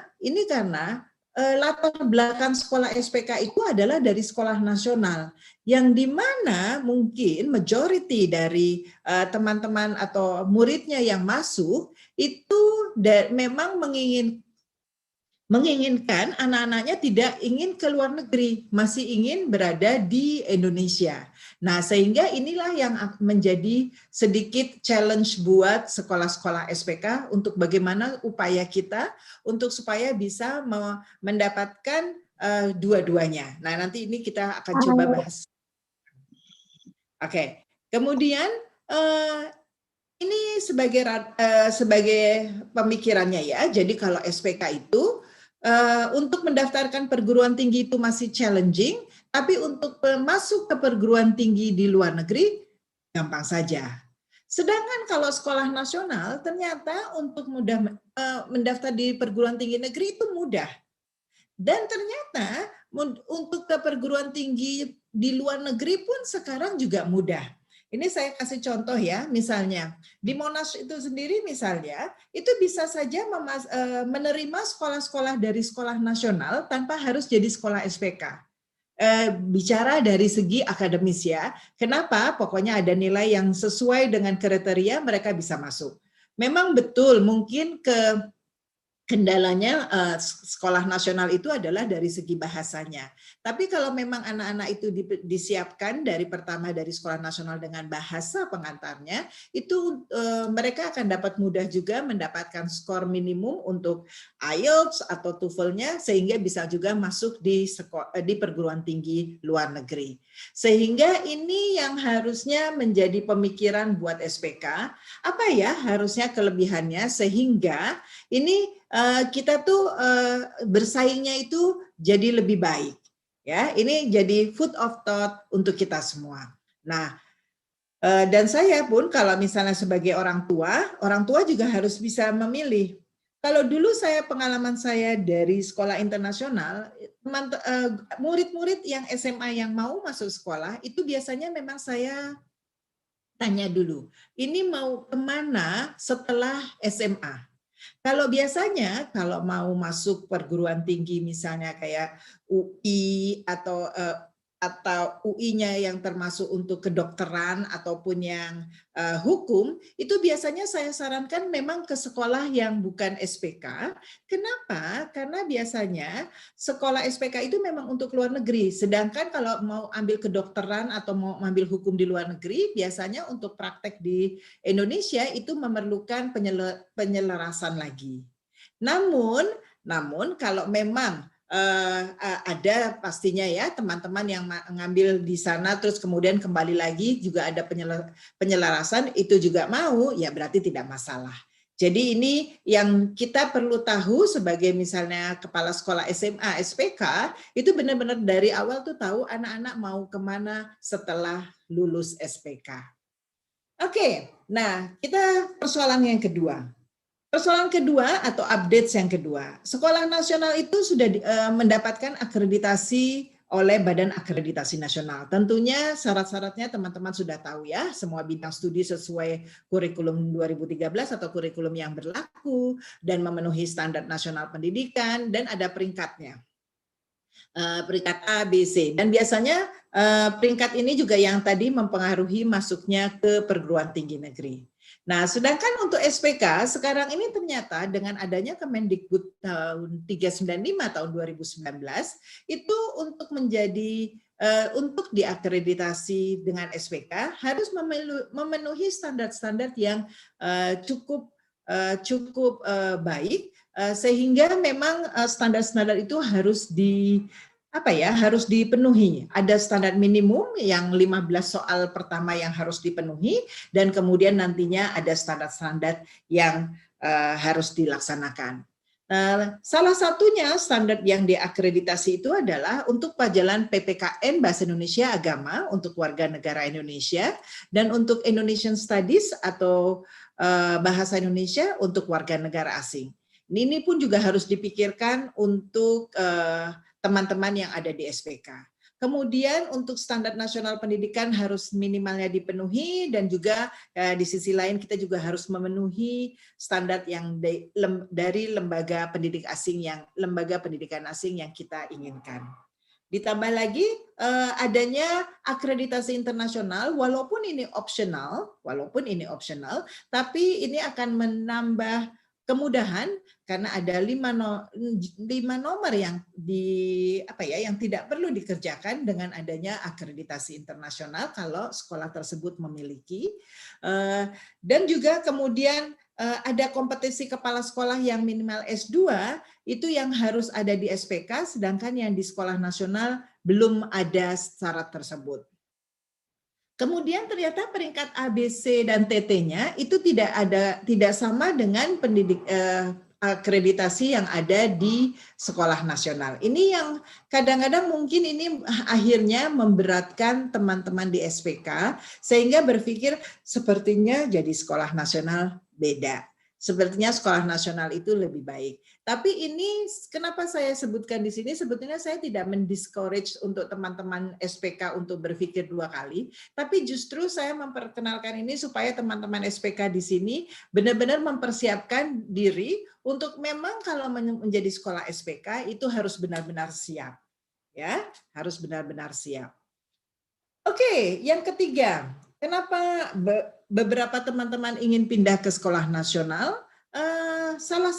latar belakang sekolah SPK itu adalah dari sekolah nasional, yang dimana mungkin majority dari teman-teman atau muridnya yang masuk itu memang menginginkan anak-anaknya tidak ingin ke luar negeri, masih ingin berada di Indonesia. Nah, sehingga inilah yang menjadi sedikit challenge buat sekolah-sekolah SPK untuk bagaimana upaya kita untuk supaya bisa mendapatkan dua-duanya. Nah, nanti ini kita akan coba bahas. Oke, kemudian ini sebagai pemikirannya ya. Jadi kalau SPK itu untuk mendaftarkan perguruan tinggi itu masih challenging, tapi untuk masuk ke perguruan tinggi di luar negeri gampang saja. Sedangkan kalau sekolah nasional ternyata untuk mendaftar di perguruan tinggi negeri itu mudah. Dan ternyata untuk ke perguruan tinggi di luar negeri pun sekarang juga mudah. Ini saya kasih contoh ya, misalnya di Monash itu sendiri misalnya, itu bisa saja menerima sekolah-sekolah dari sekolah nasional tanpa harus jadi sekolah SPK. Bicara dari segi akademis ya, kenapa? Pokoknya ada nilai yang sesuai dengan kriteria mereka bisa masuk. Memang betul mungkin kendalanya sekolah nasional itu adalah dari segi bahasanya. Tapi kalau memang anak-anak itu disiapkan dari pertama dari sekolah nasional dengan bahasa pengantarnya, itu mereka akan dapat mudah juga mendapatkan skor minimum untuk IELTS atau TOEFL-nya, sehingga bisa juga masuk di perguruan tinggi luar negeri. Sehingga ini yang harusnya menjadi pemikiran buat SPK, apa ya harusnya kelebihannya, sehingga ini kita tuh bersaingnya itu jadi lebih baik. Ya, ini jadi food of thought untuk kita semua. Nah, dan saya pun kalau misalnya sebagai orang tua juga harus bisa memilih. Kalau dulu pengalaman saya dari sekolah internasional, murid-murid yang SMA yang mau masuk sekolah itu biasanya memang saya tanya dulu, ini mau kemana setelah SMA? Kalau biasanya kalau mau masuk perguruan tinggi misalnya kayak UI atau UI-nya yang termasuk untuk kedokteran ataupun yang hukum, itu biasanya saya sarankan memang ke sekolah yang bukan SPK. Kenapa? Karena biasanya sekolah SPK itu memang untuk luar negeri. Sedangkan kalau mau ambil kedokteran atau mau ambil hukum di luar negeri, biasanya untuk praktek di Indonesia itu memerlukan penyelarasan lagi. Namun kalau memang ada pastinya ya teman-teman yang ngambil di sana terus kemudian kembali lagi juga ada penyelarasan itu juga mau, ya berarti tidak masalah. Jadi ini yang kita perlu tahu sebagai misalnya kepala sekolah SMA, SPK, itu benar-benar dari awal tuh tahu anak-anak mau kemana setelah lulus SPK. Oke, nah kita persoalan yang kedua. Persoalan kedua atau updates yang kedua, sekolah nasional itu sudah mendapatkan akreditasi oleh Badan Akreditasi Nasional. Tentunya syarat-syaratnya teman-teman sudah tahu ya, semua bidang studi sesuai kurikulum 2013 atau kurikulum yang berlaku dan memenuhi standar nasional pendidikan dan ada peringkatnya. Peringkat A, B, C. Dan biasanya peringkat ini juga yang tadi mempengaruhi masuknya ke perguruan tinggi negeri. Nah, sedangkan untuk SPK sekarang ini ternyata dengan adanya Kemendikbud tahun 395 tahun 2019 itu untuk menjadi untuk diakreditasi dengan SPK harus memenuhi standar-standar yang cukup baik sehingga memang standar-standar itu harus harus dipenuhi. Ada standar minimum yang 15 soal pertama yang harus dipenuhi dan kemudian nantinya ada standar-standar yang harus dilaksanakan. Salah satunya standar yang diakreditasi itu adalah untuk pelajaran PPKN Bahasa Indonesia Agama untuk warga negara Indonesia dan untuk Indonesian Studies atau Bahasa Indonesia untuk warga negara asing. Ini pun juga harus dipikirkan untuk teman-teman yang ada di SPK. Kemudian untuk standar nasional pendidikan harus minimalnya dipenuhi dan juga di sisi lain kita juga harus memenuhi standar yang dari lembaga pendidikan asing yang kita inginkan. Ditambah lagi adanya akreditasi internasional walaupun ini optional, tapi ini akan menambah kemudahan karena ada 5 nomor yang yang tidak perlu dikerjakan dengan adanya akreditasi internasional kalau sekolah tersebut memiliki, dan juga kemudian ada kompetisi kepala sekolah yang minimal S2 itu yang harus ada di SPK, sedangkan yang di sekolah nasional belum ada syarat tersebut. Kemudian ternyata peringkat A, B, C, dan TT-nya itu tidak sama dengan akreditasi yang ada di sekolah nasional. Ini yang kadang-kadang mungkin ini akhirnya memberatkan teman-teman di SPK sehingga berpikir sepertinya jadi sekolah nasional beda. Sepertinya sekolah nasional itu lebih baik. Tapi ini kenapa saya sebutkan di sini, sebetulnya saya tidak mendiscourage untuk teman-teman SPK untuk berpikir 2 kali, tapi justru saya memperkenalkan ini supaya teman-teman SPK di sini benar-benar mempersiapkan diri untuk memang kalau menjadi sekolah SPK itu harus benar-benar siap. Ya, harus benar-benar siap. Oke, yang ketiga, kenapa beberapa teman-teman ingin pindah ke sekolah nasional? Salah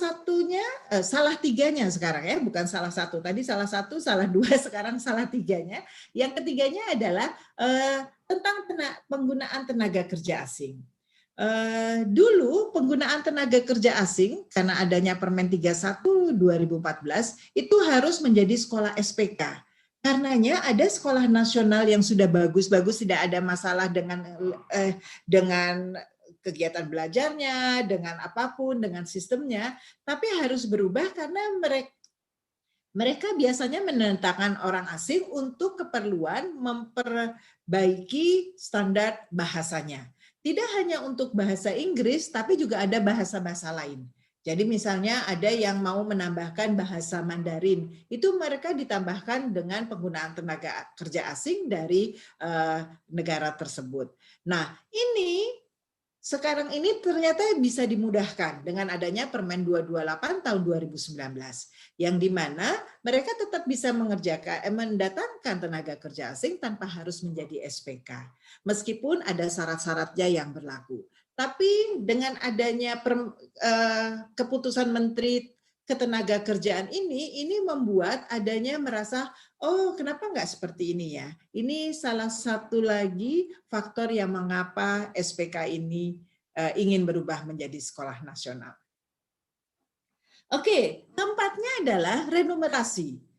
tiganya sekarang ya, bukan salah satu. Tadi salah satu, salah 2, sekarang salah 3-nya. Yang ketiganya adalah tentang penggunaan tenaga kerja asing. Dulu penggunaan tenaga kerja asing karena adanya Permen 31 2014 itu harus menjadi sekolah SPK. Karenanya ada sekolah nasional yang sudah bagus-bagus, tidak ada masalah dengan kegiatan belajarnya, dengan apapun, dengan sistemnya, tapi harus berubah karena mereka biasanya mendatangkan orang asing untuk keperluan memperbaiki standar bahasanya. Tidak hanya untuk bahasa Inggris, tapi juga ada bahasa-bahasa lain. Jadi misalnya ada yang mau menambahkan bahasa Mandarin, itu mereka ditambahkan dengan penggunaan tenaga kerja asing dari negara tersebut. Nah, ini sekarang ini ternyata bisa dimudahkan dengan adanya Permen 228 tahun 2019, yang dimana mereka tetap bisa mendatangkan tenaga kerja asing tanpa harus menjadi SPK, meskipun ada syarat-syaratnya yang berlaku. Tapi dengan adanya keputusan Menteri Ketenaga Kerjaan ini membuat adanya merasa, oh kenapa nggak seperti ini ya? Ini salah satu lagi faktor yang mengapa SPK ini ingin berubah menjadi sekolah nasional. Oke, keempatnya adalah renumerasi.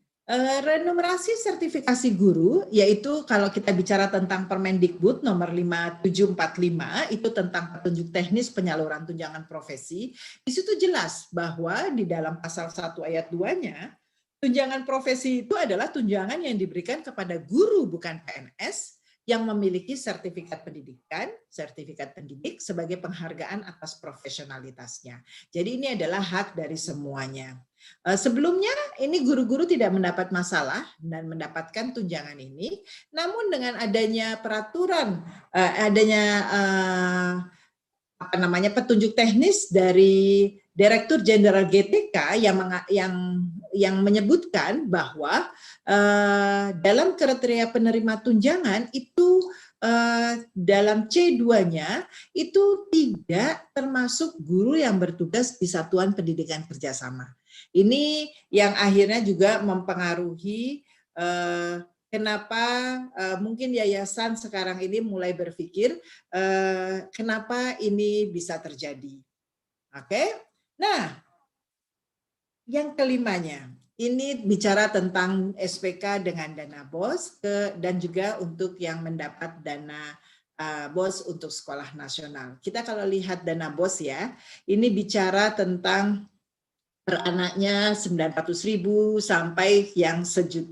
Renumerasi sertifikasi guru, yaitu kalau kita bicara tentang Permendikbud nomor 5745, itu tentang petunjuk teknis penyaluran tunjangan profesi, di situ jelas bahwa di dalam pasal 1 ayat 2-nya, tunjangan profesi itu adalah tunjangan yang diberikan kepada guru bukan PNS yang memiliki sertifikat pendidik sebagai penghargaan atas profesionalitasnya. Jadi ini adalah hak dari semuanya. Sebelumnya ini guru-guru tidak mendapat masalah dan mendapatkan tunjangan ini, namun dengan adanya peraturan, petunjuk teknis dari Direktur Jenderal GTK yang menyebutkan bahwa dalam kriteria penerima tunjangan itu dalam C2-nya itu tidak termasuk guru yang bertugas di satuan pendidikan kerjasama. Ini yang akhirnya juga mempengaruhi kenapa mungkin yayasan sekarang ini mulai berpikir kenapa ini bisa terjadi. Oke, nah yang kelimanya ini bicara tentang SPK dengan dana BOS dan juga untuk yang mendapat dana BOS untuk sekolah nasional. Kita kalau lihat dana BOS ya, ini bicara tentang per anaknya 900.000 sampai yang 1.500.000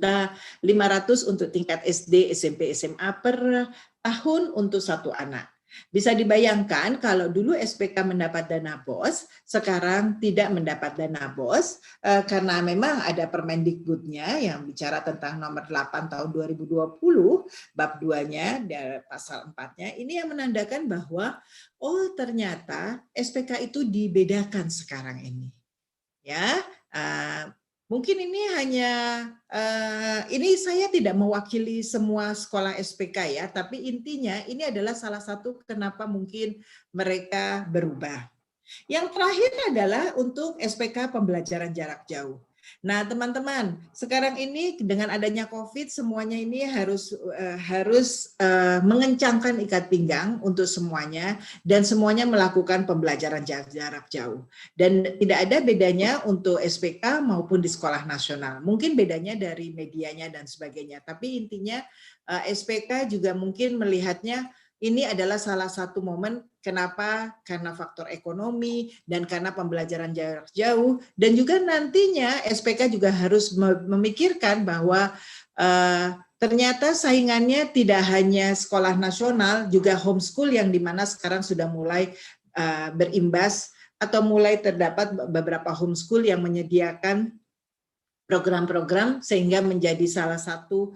untuk tingkat SD, SMP, SMA per tahun untuk satu anak. Bisa dibayangkan kalau dulu SPK mendapat dana BOS, sekarang tidak mendapat dana BOS karena memang ada Permendikbudnya yang bicara tentang nomor 8 tahun 2020, bab 2-nya, pasal 4-nya, ini yang menandakan bahwa oh ternyata SPK itu dibedakan sekarang ini. Ya, mungkin ini hanya ini saya tidak mewakili semua sekolah SPK ya, tapi intinya ini adalah salah satu kenapa mungkin mereka berubah. Yang terakhir adalah untuk SPK pembelajaran jarak jauh. Nah, teman-teman, sekarang ini dengan adanya COVID semuanya ini harus mengencangkan ikat pinggang untuk semuanya dan semuanya melakukan pembelajaran jarak jauh. Dan tidak ada bedanya untuk SPK maupun di sekolah nasional. Mungkin bedanya dari medianya dan sebagainya, tapi intinya SPK juga mungkin melihatnya ini adalah salah satu momen kenapa, karena faktor ekonomi dan karena pembelajaran jarak jauh, dan juga nantinya SPK juga harus memikirkan bahwa ternyata saingannya tidak hanya sekolah nasional, juga homeschool yang dimana sekarang sudah mulai berimbas atau mulai terdapat beberapa homeschool yang menyediakan program-program sehingga menjadi salah satu,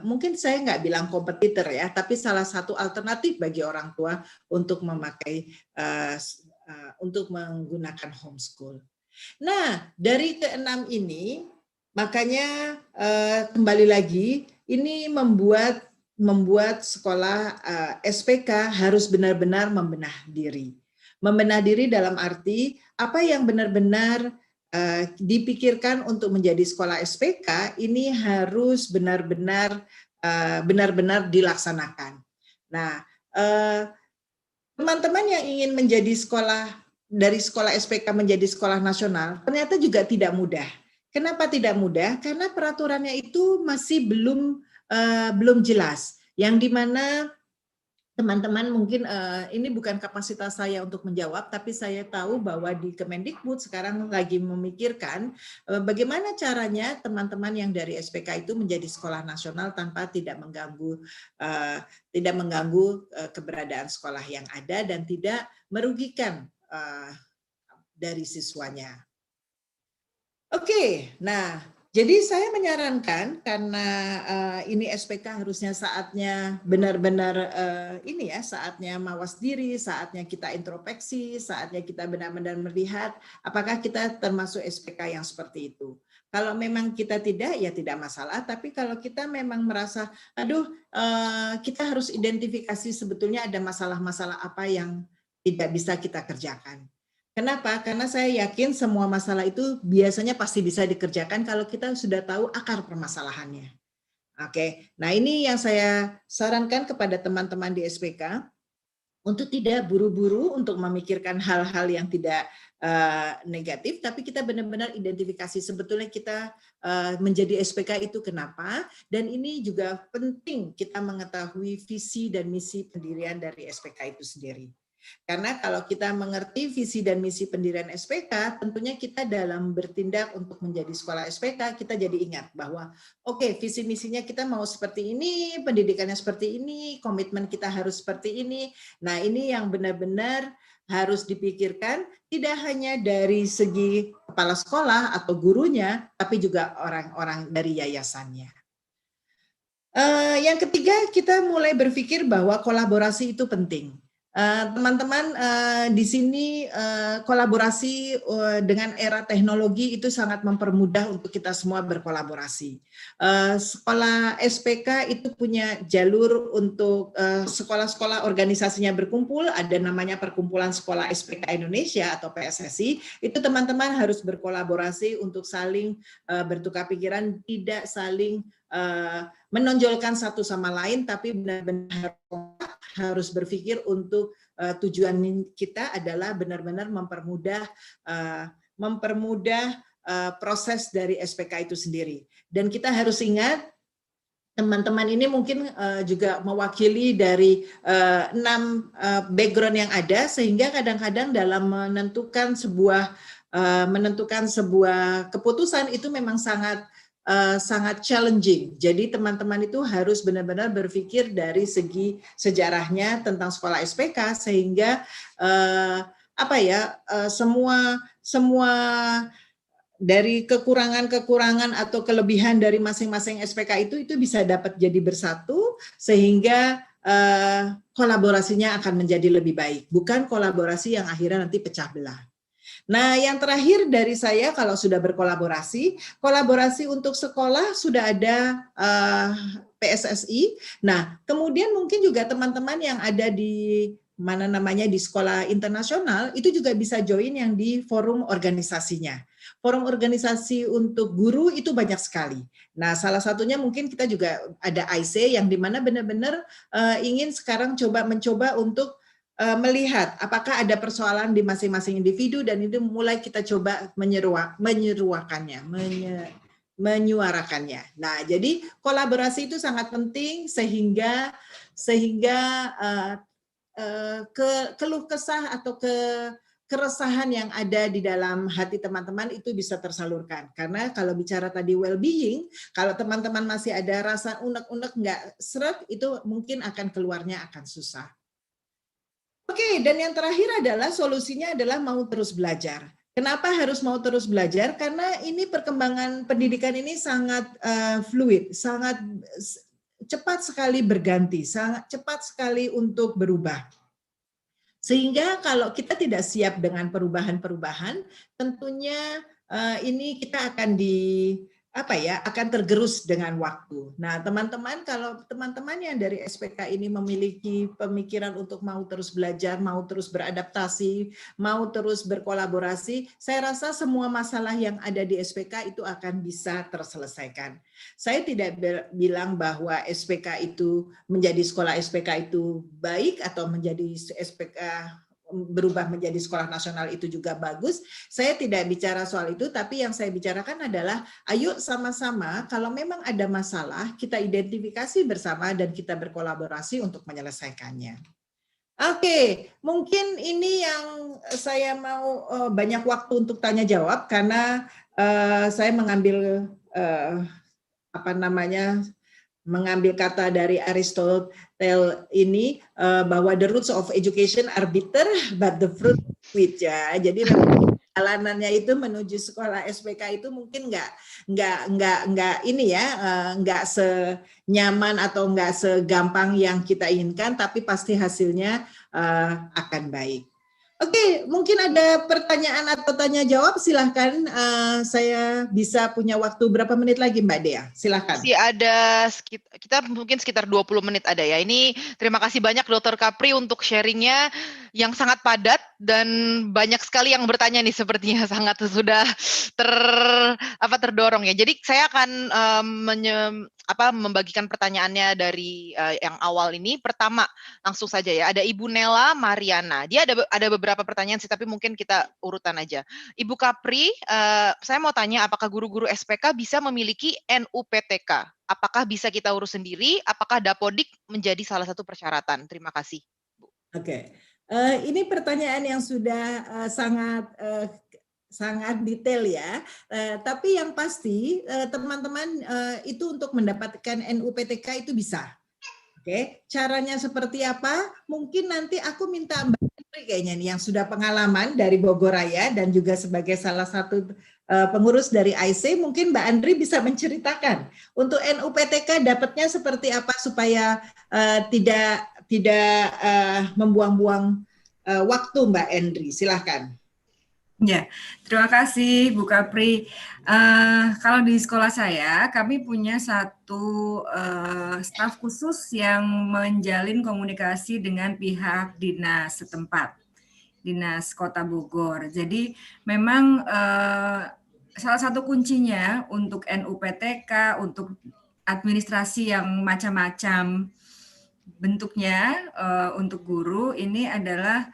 mungkin saya nggak bilang kompetitor ya, tapi salah satu alternatif bagi orang tua untuk memakai, untuk menggunakan homeschool. Nah, dari keenam ini, makanya kembali lagi, ini membuat sekolah SPK harus benar-benar membenah diri. Membenah diri dalam arti apa yang benar-benar dipikirkan untuk menjadi sekolah SPK ini harus benar-benar dilaksanakan. Nah, teman-teman yang ingin menjadi dari sekolah SPK menjadi sekolah nasional ternyata juga tidak mudah. Kenapa tidak mudah? Karena peraturannya itu masih belum jelas. Yang dimana teman-teman mungkin ini bukan kapasitas saya untuk menjawab, tapi saya tahu bahwa di Kemendikbud sekarang lagi memikirkan bagaimana caranya teman-teman yang dari SPK itu menjadi sekolah nasional tanpa tidak mengganggu keberadaan sekolah yang ada dan tidak merugikan dari siswanya. Oke, nah jadi saya menyarankan karena ini SPK harusnya saatnya benar-benar saatnya mawas diri, saatnya kita introspeksi, saatnya kita benar-benar melihat apakah kita termasuk SPK yang seperti itu. Kalau memang kita tidak, ya tidak masalah. Tapi kalau kita memang merasa, kita harus identifikasi sebetulnya ada masalah-masalah apa yang tidak bisa kita kerjakan. Kenapa? Karena saya yakin semua masalah itu biasanya pasti bisa dikerjakan kalau kita sudah tahu akar permasalahannya. Oke, nah ini yang saya sarankan kepada teman-teman di SPK untuk tidak buru-buru untuk memikirkan hal-hal yang tidak negatif, tapi kita benar-benar identifikasi sebetulnya kita menjadi SPK itu kenapa, dan ini juga penting kita mengetahui visi dan misi pendirian dari SPK itu sendiri. Karena kalau kita mengerti visi dan misi pendirian SPK, tentunya kita dalam bertindak untuk menjadi sekolah SPK, kita jadi ingat bahwa oke, visi misinya kita mau seperti ini, pendidikannya seperti ini, komitmen kita harus seperti ini. Nah, ini yang benar-benar harus dipikirkan, tidak hanya dari segi kepala sekolah atau gurunya, tapi juga orang-orang dari yayasannya. Yang ketiga, kita mulai berpikir bahwa kolaborasi itu penting. Teman-teman di sini kolaborasi dengan era teknologi itu sangat mempermudah untuk kita semua berkolaborasi. Sekolah SPK itu punya jalur untuk sekolah-sekolah organisasinya berkumpul, ada namanya Perkumpulan Sekolah SPK Indonesia atau PSSI, itu teman-teman harus berkolaborasi untuk saling bertukar pikiran, tidak saling menonjolkan satu sama lain, tapi benar-benar harus berpikir untuk tujuan kita adalah benar-benar mempermudah proses dari SPK itu sendiri. Dan kita harus ingat teman-teman ini mungkin juga mewakili dari 6 background yang ada, sehingga kadang-kadang dalam menentukan sebuah keputusan itu memang sangat challenging. Jadi teman-teman itu harus benar-benar berpikir dari segi sejarahnya tentang sekolah SPK, sehingga semua dari kekurangan-kekurangan atau kelebihan dari masing-masing SPK itu bisa dapat jadi bersatu, sehingga kolaborasinya akan menjadi lebih baik, bukan kolaborasi yang akhirnya nanti pecah belah. Nah, yang terakhir dari saya, kalau sudah berkolaborasi, kolaborasi untuk sekolah sudah ada PSSI. Nah, kemudian mungkin juga teman-teman yang ada di di sekolah internasional itu juga bisa join yang di forum organisasinya. Forum organisasi untuk guru itu banyak sekali. Nah, salah satunya mungkin kita juga ada Aisei yang dimana benar-benar ingin sekarang mencoba untuk melihat apakah ada persoalan di masing-masing individu, dan itu mulai kita coba menyuarakannya. Nah, jadi kolaborasi itu sangat penting sehingga keluh kesah atau keresahan yang ada di dalam hati teman-teman itu bisa tersalurkan. Karena kalau bicara tadi well-being, kalau teman-teman masih ada rasa unek-unek nggak seret, itu mungkin akan keluarnya akan susah. Oke, dan yang terakhir adalah solusinya adalah mau terus belajar. Kenapa harus mau terus belajar? Karena ini perkembangan pendidikan ini sangat fluid, sangat cepat sekali berganti, sangat cepat sekali untuk berubah. Sehingga kalau kita tidak siap dengan perubahan-perubahan, tentunya ini kita akan akan tergerus dengan waktu. Nah, teman-teman, kalau teman-teman yang dari SPK ini memiliki pemikiran untuk mau terus belajar, mau terus beradaptasi, mau terus berkolaborasi, saya rasa semua masalah yang ada di SPK itu akan bisa terselesaikan. Saya tidak bilang bahwa SPK itu menjadi sekolah SPK itu baik atau menjadi SPK berubah menjadi sekolah nasional itu juga bagus. Saya tidak bicara soal itu, tapi yang saya bicarakan adalah ayo sama-sama kalau memang ada masalah kita identifikasi bersama dan kita berkolaborasi untuk menyelesaikannya. Oke, mungkin ini yang saya mau banyak waktu untuk tanya jawab karena saya mengambil mengambil kata dari Aristotle ini bahwa the roots of education are bitter but the fruit sweet ya. Jadi perjalanannya itu menuju sekolah SPK itu mungkin nggak ini ya, nggak senyaman atau nggak segampang yang kita inginkan, tapi pasti hasilnya akan baik. Oke, mungkin ada pertanyaan atau tanya jawab, silahkan. Saya bisa punya waktu berapa menit lagi Mbak Dea, silahkan. Masih ada, kita mungkin sekitar 20 menit ada ya. Ini terima kasih banyak Dr. Capri untuk sharingnya yang sangat padat dan banyak sekali yang bertanya nih sepertinya sangat sudah terdorong ya. Jadi saya akan membagikan pertanyaannya dari yang awal ini. Pertama langsung saja ya, ada Ibu Nela Mariana. Dia ada beberapa pertanyaan sih, tapi mungkin kita urutan aja. Ibu Capri, saya mau tanya apakah guru-guru SPK bisa memiliki NUPTK? Apakah bisa kita urus sendiri? Apakah Dapodik menjadi salah satu persyaratan? Terima kasih. Oke, ini pertanyaan yang sudah sangat detail ya. Tapi yang pasti teman-teman itu untuk mendapatkan NUPTK itu bisa. Oke, caranya seperti apa? Mungkin nanti aku minta Mbak Andri kayaknya nih yang sudah pengalaman dari Bogor Raya dan juga sebagai salah satu pengurus dari Aisei, mungkin Mbak Andri bisa menceritakan untuk NUPTK dapatnya seperti apa supaya tidak membuang-buang waktu Mbak Andri. Silahkan. Ya, terima kasih Bu Capri. Kalau di sekolah saya, kami punya satu staf khusus yang menjalin komunikasi dengan pihak dinas setempat, dinas Kota Bogor. Jadi memang salah satu kuncinya untuk NUPTK, untuk administrasi yang macam-macam bentuknya untuk guru ini adalah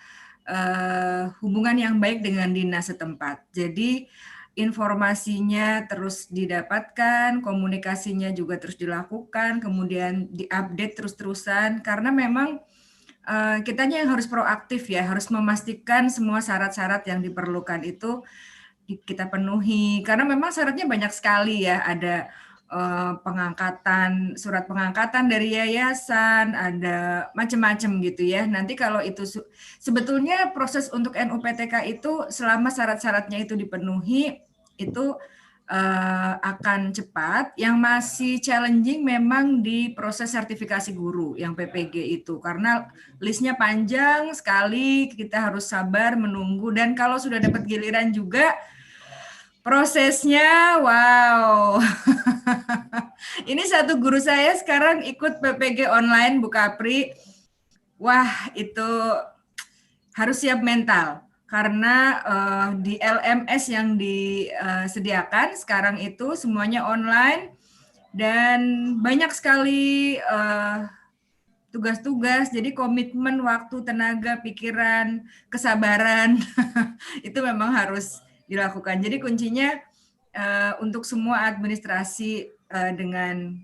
hubungan yang baik dengan dinas setempat. Jadi informasinya terus didapatkan, komunikasinya juga terus dilakukan, kemudian diupdate terus-terusan karena memang kitanya yang harus proaktif ya, harus memastikan semua syarat-syarat yang diperlukan itu kita penuhi karena memang syaratnya banyak sekali ya, ada pengangkatan, surat pengangkatan dari yayasan, ada macam-macam gitu ya. Nanti kalau itu sebetulnya proses untuk NUPTK itu selama syarat-syaratnya itu dipenuhi itu akan cepat. Yang masih challenging memang di proses sertifikasi guru yang PPG itu karena listnya panjang sekali, kita harus sabar menunggu dan kalau sudah dapat giliran juga prosesnya, wow. Ini satu guru saya sekarang ikut PPG online, Bu Capri. Wah, itu harus siap mental. Karena di LMS yang disediakan sekarang itu semuanya online. Dan banyak sekali tugas-tugas, jadi komitmen waktu, tenaga, pikiran, kesabaran, itu memang harus dilakukan. Jadi kuncinya untuk semua administrasi dengan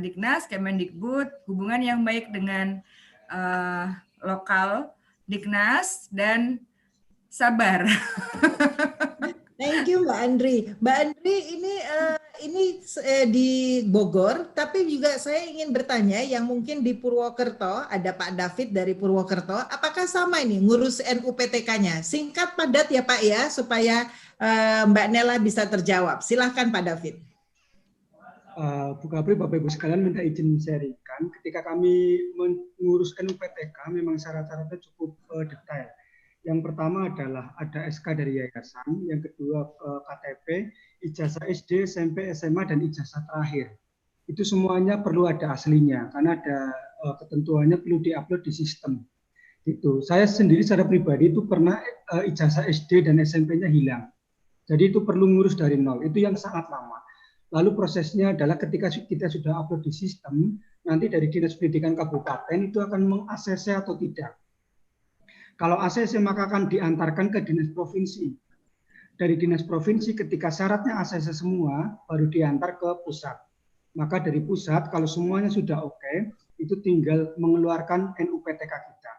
Diknas, Kemendikbud, hubungan yang baik dengan lokal Diknas dan sabar. Thank you Mbak Andri. Mbak Andri ini di Bogor, tapi juga saya ingin bertanya yang mungkin di Purwokerto, ada Pak David dari Purwokerto, apakah sama ini ngurus NUPTK-nya? Singkat padat ya Pak ya, supaya Mbak Nela bisa terjawab. Silahkan Pak David. Bu Capri, Bapak Ibu sekalian minta izin sharingkan. Ketika kami mengurus NUPTK, memang syarat-syaratnya cukup detail. Yang pertama adalah ada SK dari yayasan, yang kedua KTP, ijazah SD, SMP, SMA, dan ijazah terakhir. Itu semuanya perlu ada aslinya, karena ada ketentuannya perlu diupload di sistem. Itu. Saya sendiri secara pribadi itu pernah ijazah SD dan SMP-nya hilang. Jadi itu perlu ngurus dari nol, itu yang sangat lama. Lalu prosesnya adalah ketika kita sudah upload di sistem, nanti dari Dinas Pendidikan Kabupaten itu akan mengakses atau tidak. Kalau ACC maka akan diantarkan ke dinas provinsi. Dari dinas provinsi ketika syaratnya ACC semua baru diantar ke pusat. Maka dari pusat kalau semuanya sudah oke, itu tinggal mengeluarkan NUPTK kita.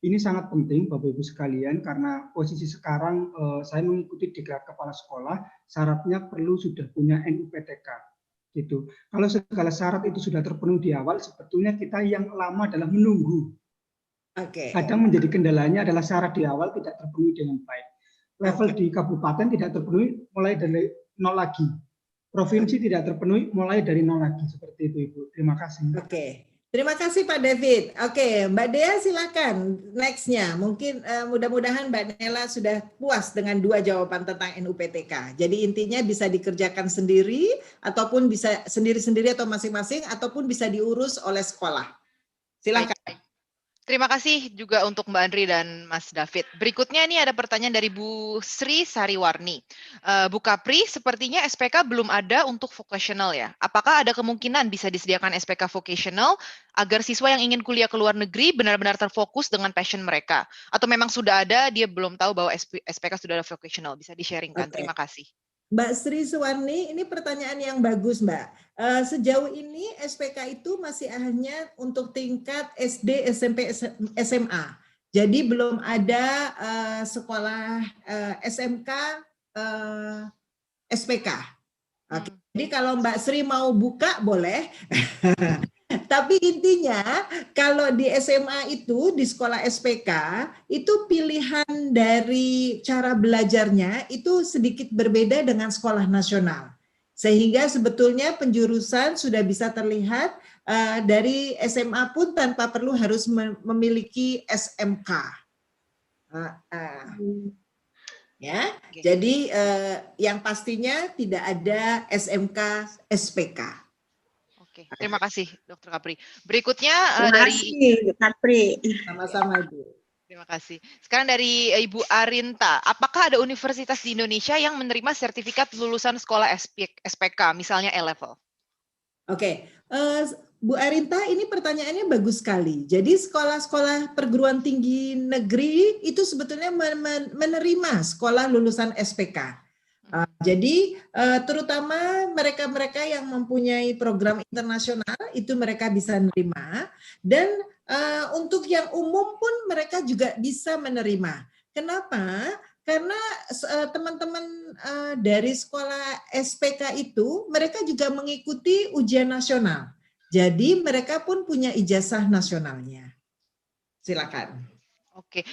Ini sangat penting Bapak Ibu sekalian karena posisi sekarang saya mengikuti diklat kepala sekolah, syaratnya perlu sudah punya NUPTK. Gitu. Kalau segala syarat itu sudah terpenuhi di awal, sebetulnya kita yang lama adalah menunggu. Kadang menjadi kendalanya adalah syarat di awal tidak terpenuhi dengan baik. Level di kabupaten tidak terpenuhi mulai dari nol lagi. Provinsi tidak terpenuhi mulai dari nol lagi. Seperti itu Ibu. Terima kasih. Terima kasih Pak David. Mbak Dea silakan next-nya. Mungkin mudah-mudahan Mbak Nela sudah puas dengan 2 jawaban tentang NUPTK. Jadi intinya bisa dikerjakan sendiri ataupun bisa sendiri-sendiri atau masing-masing ataupun bisa diurus oleh sekolah. Silakan. Terima kasih juga untuk Mbak Andri dan Mas David. Berikutnya ini ada pertanyaan dari Bu Sri Sariwarni. Bu Capri, sepertinya SPK belum ada untuk vocational ya. Apakah ada kemungkinan bisa disediakan SPK vocational agar siswa yang ingin kuliah ke luar negeri benar-benar terfokus dengan passion mereka? Atau memang sudah ada, dia belum tahu bahwa SPK sudah ada vocational? Bisa di-sharingkan. Terima kasih. Mbak Sri Suwarni, ini pertanyaan yang bagus, Mbak. Sejauh ini SPK itu masih hanya untuk tingkat SD, SMP, SMA. Jadi belum ada sekolah SMK, SPK. Jadi kalau Mbak Sri mau buka boleh. Tapi intinya kalau di SMA itu, di sekolah SPK, itu pilihan dari cara belajarnya itu sedikit berbeda dengan sekolah nasional. Sehingga sebetulnya penjurusan sudah bisa terlihat dari SMA pun tanpa perlu harus memiliki SMK. Ya, jadi yang pastinya tidak ada SMK, SPK. Oke, terima kasih Dr. Capri. Berikutnya Terima dari kasih, Capri. Sama-sama, Ibu. Terima kasih. Sekarang dari Ibu Arinta, apakah ada universitas di Indonesia yang menerima sertifikat lulusan sekolah SPK, misalnya A-level? Bu Arinta, ini pertanyaannya bagus sekali. Jadi sekolah-sekolah perguruan tinggi negeri itu sebetulnya menerima sekolah lulusan SPK. Jadi terutama mereka-mereka yang mempunyai program internasional itu mereka bisa menerima, dan untuk yang umum pun mereka juga bisa menerima. Kenapa? Karena teman-teman dari sekolah SPK itu mereka juga mengikuti ujian nasional. Jadi mereka pun punya ijazah nasionalnya. Silakan. Oke,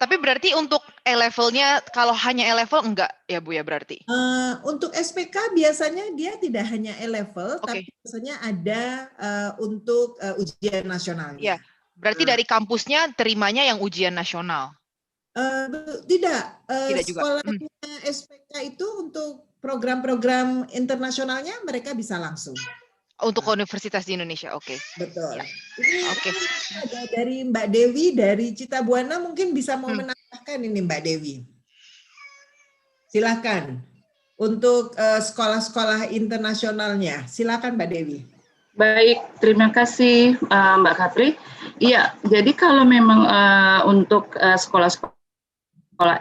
tapi berarti untuk A-levelnya kalau hanya A-level enggak ya Bu ya berarti? Untuk SPK biasanya dia tidak hanya A-level, tapi biasanya ada untuk ujian nasionalnya. Iya, berarti dari kampusnya terimanya yang ujian nasional? Tidak, Tidak juga. Sekolahnya SPK itu untuk program-program internasionalnya mereka bisa langsung. Untuk universitas di Indonesia, oke. Betul. Ya. Oke. Ada dari Mbak Dewi dari Citabuana, mungkin bisa mau menambahkan ini Mbak Dewi. Silakan. Untuk sekolah-sekolah internasionalnya, silakan Mbak Dewi. Baik, terima kasih Mbak Capri. Iya, jadi kalau memang untuk sekolah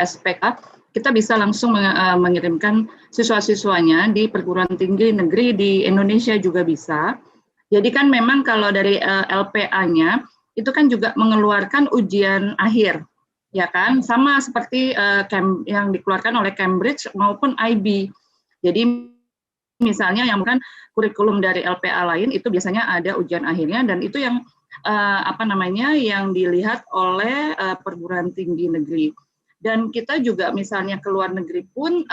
SPK, kita bisa langsung mengirimkan siswa-siswanya di perguruan tinggi negeri di Indonesia juga bisa. Jadi kan memang kalau dari LPA-nya itu kan juga mengeluarkan ujian akhir, ya kan? Sama seperti yang dikeluarkan oleh Cambridge maupun IB. Jadi misalnya yang bukan kurikulum dari LPA lain itu biasanya ada ujian akhirnya, dan itu yang yang dilihat oleh perguruan tinggi negeri. Dan kita juga misalnya ke luar negeri pun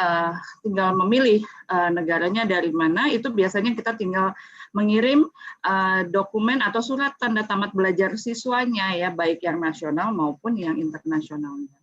tinggal memilih negaranya dari mana, itu biasanya kita tinggal mengirim dokumen atau surat tanda tamat belajar siswanya ya, baik yang nasional maupun yang internasionalnya.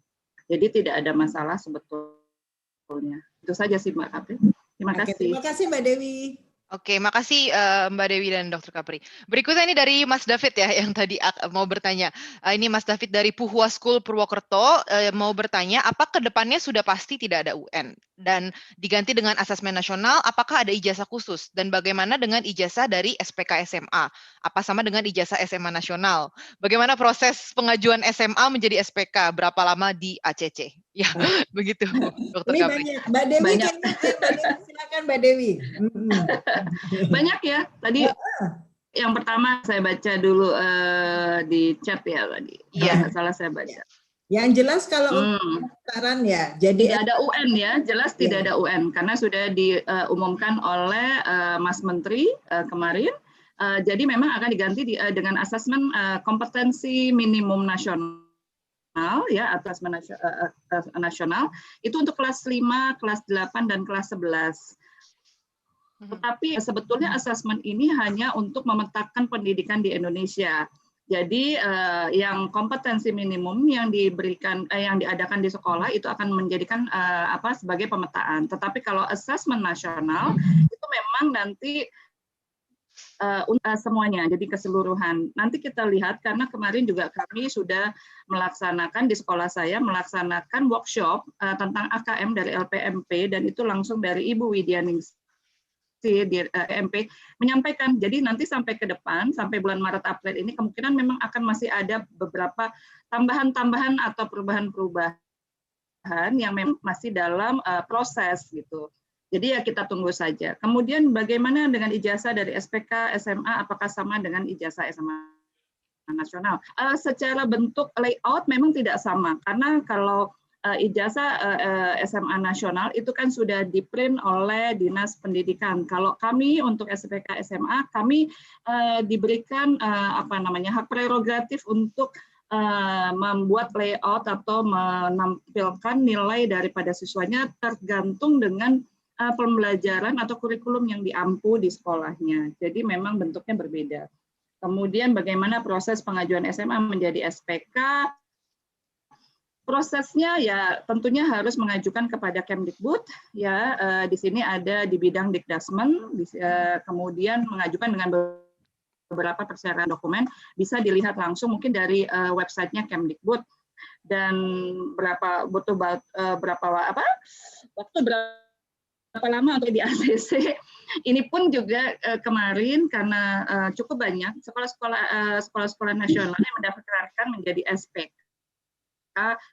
Jadi tidak ada masalah sebetulnya. Itu saja sih Mbak Capri. Terima kasih. Terima kasih Mbak Dewi. Oke, makasih Mbak Dewi dan Dr. Capri. Berikutnya ini dari Mas David ya, yang tadi mau bertanya. Ini Mas David dari Puhua School Purwokerto mau bertanya, apa kedepannya sudah pasti tidak ada UN dan diganti dengan asesmen nasional? Apakah ada ijazah khusus dan bagaimana dengan ijazah dari SPK SMA? Apa sama dengan ijazah SMA nasional? Bagaimana proses pengajuan SMA menjadi SPK? Berapa lama di ACC? Ya, begitu, Dr. Ini Capri. banyak. Mbak Dewi Banyak. kayaknya, Mbak Dewi silakan Mbak Dewi. Banyak ya. Tadi yang pertama saya baca dulu di chat ya tadi. Kalau nggak salah saya baca. Yang jelas kalau untuk pendaftaran ya, jadi tidak ada UN ya, jelas tidak ada UN karena sudah diumumkan oleh Mas Menteri kemarin. Jadi memang akan diganti dengan asesmen kompetensi minimum nasional. Ya, atas nasional itu untuk kelas 5, kelas 8 dan kelas 11. Tetapi sebetulnya asesmen ini hanya untuk memetakan pendidikan di Indonesia. Jadi yang kompetensi minimum yang diberikan yang diadakan di sekolah itu akan menjadikan sebagai pemetaan. Tetapi kalau asesmen nasional itu memang nanti semuanya, jadi keseluruhan. Nanti kita lihat karena kemarin juga kami sudah melaksanakan di sekolah saya melaksanakan workshop tentang AKM dari LPMP dan itu langsung dari Ibu Widyaningsi di MP menyampaikan. Jadi nanti sampai ke depan sampai bulan Maret April ini kemungkinan memang akan masih ada beberapa tambahan-tambahan atau perubahan-perubahan yang memang masih dalam proses gitu. Jadi ya kita tunggu saja. Kemudian bagaimana dengan ijazah dari SPK SMA, apakah sama dengan ijazah SMA nasional? Secara bentuk layout memang tidak sama, karena kalau ijazah SMA nasional itu kan sudah di-print oleh Dinas Pendidikan. Kalau kami untuk SPK SMA, kami diberikan hak prerogatif untuk membuat layout atau menampilkan nilai daripada siswanya tergantung dengan pembelajaran atau kurikulum yang diampu di sekolahnya. Jadi memang bentuknya berbeda. Kemudian bagaimana proses pengajuan SMA menjadi SPK? Prosesnya ya tentunya harus mengajukan kepada Kemdikbud ya. Di sini ada di bidang Dikdasmen, kemudian mengajukan dengan beberapa persyaratan dokumen, bisa dilihat langsung mungkin dari websitenya Kemdikbud dan waktu berapa lama untuk di ACC. Ini pun juga kemarin karena cukup banyak sekolah-sekolah nasional yang mendaftarkan menjadi SPK.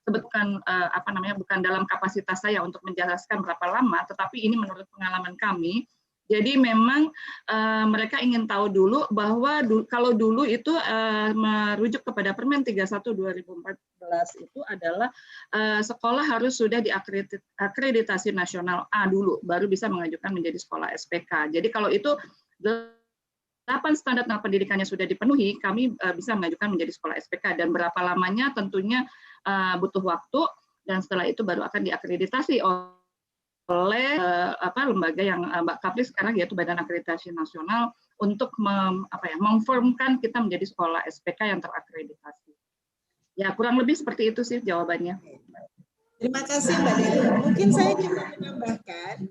Sebetulnya bukan dalam kapasitas saya untuk menjelaskan berapa lama, tetapi ini menurut pengalaman kami. Jadi memang mereka ingin tahu dulu bahwa kalau dulu itu merujuk kepada Permen 31 2014 itu adalah sekolah harus sudah diakreditasi nasional A dulu, baru bisa mengajukan menjadi sekolah SPK. Jadi kalau itu 8 standar pendidikannya sudah dipenuhi, kami bisa mengajukan menjadi sekolah SPK dan berapa lamanya tentunya butuh waktu dan setelah itu baru akan diakreditasi oleh lembaga yang Mbak Capri sekarang yaitu Badan Akreditasi Nasional untuk memformkan kita menjadi sekolah SPK yang terakreditasi. Ya kurang lebih seperti itu sih jawabannya. Terima kasih Mbak Dewi. Mungkin saya juga menambahkan,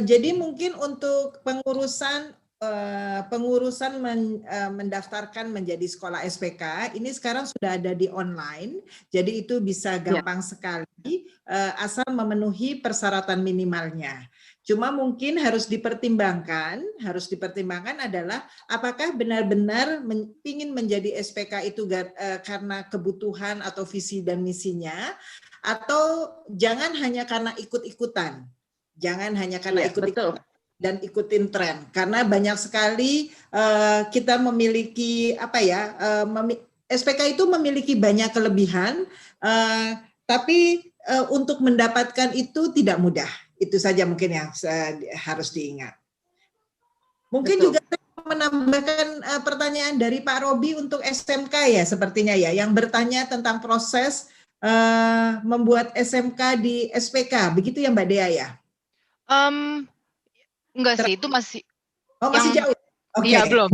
jadi mungkin untuk pengurusan mendaftarkan menjadi sekolah SPK ini sekarang sudah ada di online, jadi itu bisa gampang sekali asal memenuhi persyaratan minimalnya. Cuma mungkin harus dipertimbangkan adalah apakah benar-benar ingin menjadi SPK itu karena kebutuhan atau visi dan misinya, atau jangan hanya karena ikut-ikutan. Jangan hanya karena ikut-ikutan dan ikutin tren, karena banyak sekali kita memiliki SPK itu memiliki banyak kelebihan, tapi untuk mendapatkan itu tidak mudah. Itu saja mungkin yang harus diingat. Mungkin juga menambahkan pertanyaan dari Pak Robi untuk SMK ya, sepertinya ya, yang bertanya tentang proses membuat SMK di SPK, begitu ya Mbak Dea ya? Enggak sih, itu masih jauh. Iya, belum.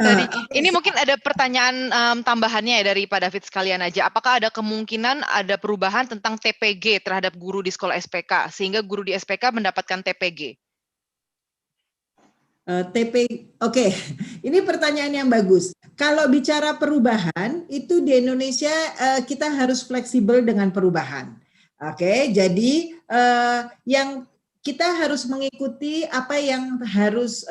Tadi ini mungkin ada pertanyaan tambahannya ya dari Pak David sekalian aja. Apakah ada kemungkinan ada perubahan tentang TPG terhadap guru di sekolah SPK sehingga guru di SPK mendapatkan TPG? Oke, ini pertanyaan yang bagus. Kalau bicara perubahan, itu di Indonesia kita harus fleksibel dengan perubahan. Oke, jadi yang kita harus mengikuti apa yang harus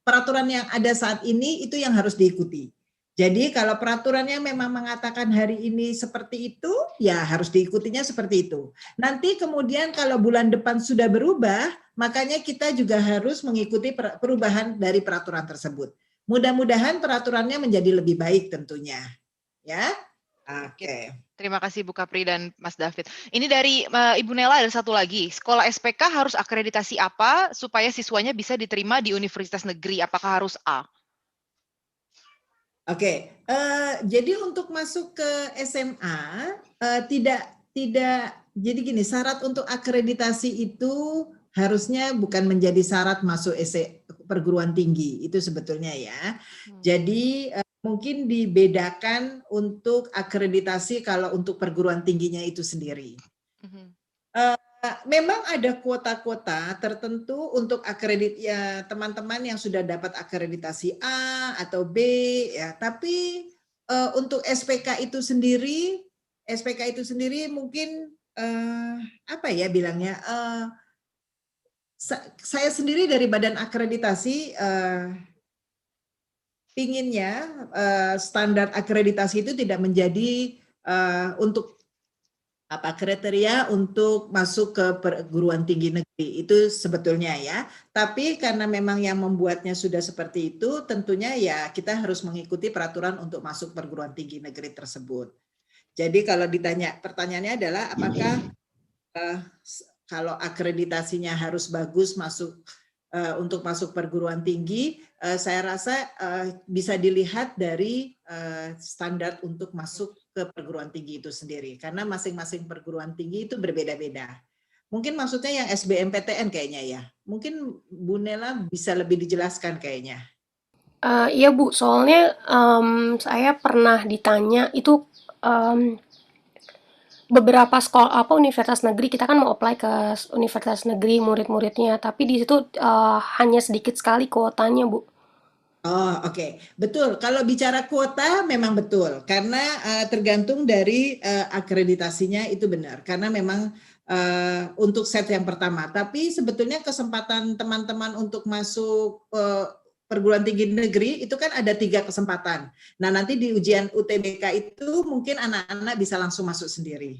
peraturan yang ada saat ini itu yang harus diikuti. Jadi kalau peraturannya memang mengatakan hari ini seperti itu, ya harus diikutinya seperti itu. Nanti kemudian kalau bulan depan sudah berubah, makanya kita juga harus mengikuti perubahan dari peraturan tersebut. Mudah-mudahan peraturannya menjadi lebih baik tentunya. Ya. Oke. Terima kasih Bu Capri dan Mas David. Ini dari Ibu Nela ada satu lagi. Sekolah SPK harus akreditasi apa supaya siswanya bisa diterima di universitas negeri? Apakah harus A? Oke, jadi untuk masuk ke SMA tidak jadi gini, syarat untuk akreditasi itu harusnya bukan menjadi syarat masuk perguruan tinggi itu sebetulnya ya. Jadi mungkin dibedakan untuk akreditasi kalau untuk perguruan tingginya itu sendiri. Memang ada kuota-kuota tertentu untuk ya teman-teman yang sudah dapat akreditasi A atau B ya, tapi untuk SPK itu sendiri mungkin apa ya bilangnya, saya sendiri dari badan akreditasi pinginnya standar akreditasi itu tidak menjadi untuk kriteria untuk masuk ke perguruan tinggi negeri itu sebetulnya ya. Tapi karena memang yang membuatnya sudah seperti itu, tentunya ya kita harus mengikuti peraturan untuk masuk perguruan tinggi negeri tersebut. Jadi kalau ditanya, pertanyaannya adalah apakah kalau akreditasinya harus bagus untuk masuk perguruan tinggi, saya rasa bisa dilihat dari standar untuk masuk ke perguruan tinggi itu sendiri, karena masing-masing perguruan tinggi itu berbeda-beda. Mungkin maksudnya yang SBMPTN kayaknya ya. Mungkin Bu Nela bisa lebih dijelaskan kayaknya. Iya Bu, soalnya saya pernah ditanya itu beberapa sekolah universitas negeri, kita kan mau apply ke universitas negeri murid-muridnya, tapi di situ hanya sedikit sekali kuotanya Bu. Oh oke, betul. Kalau bicara kuota memang betul, karena tergantung dari akreditasinya itu benar, karena memang untuk set yang pertama. Tapi sebetulnya kesempatan teman-teman untuk masuk perguruan tinggi negeri itu kan ada 3 kesempatan. Nah nanti di ujian UTBK itu mungkin anak-anak bisa langsung masuk sendiri,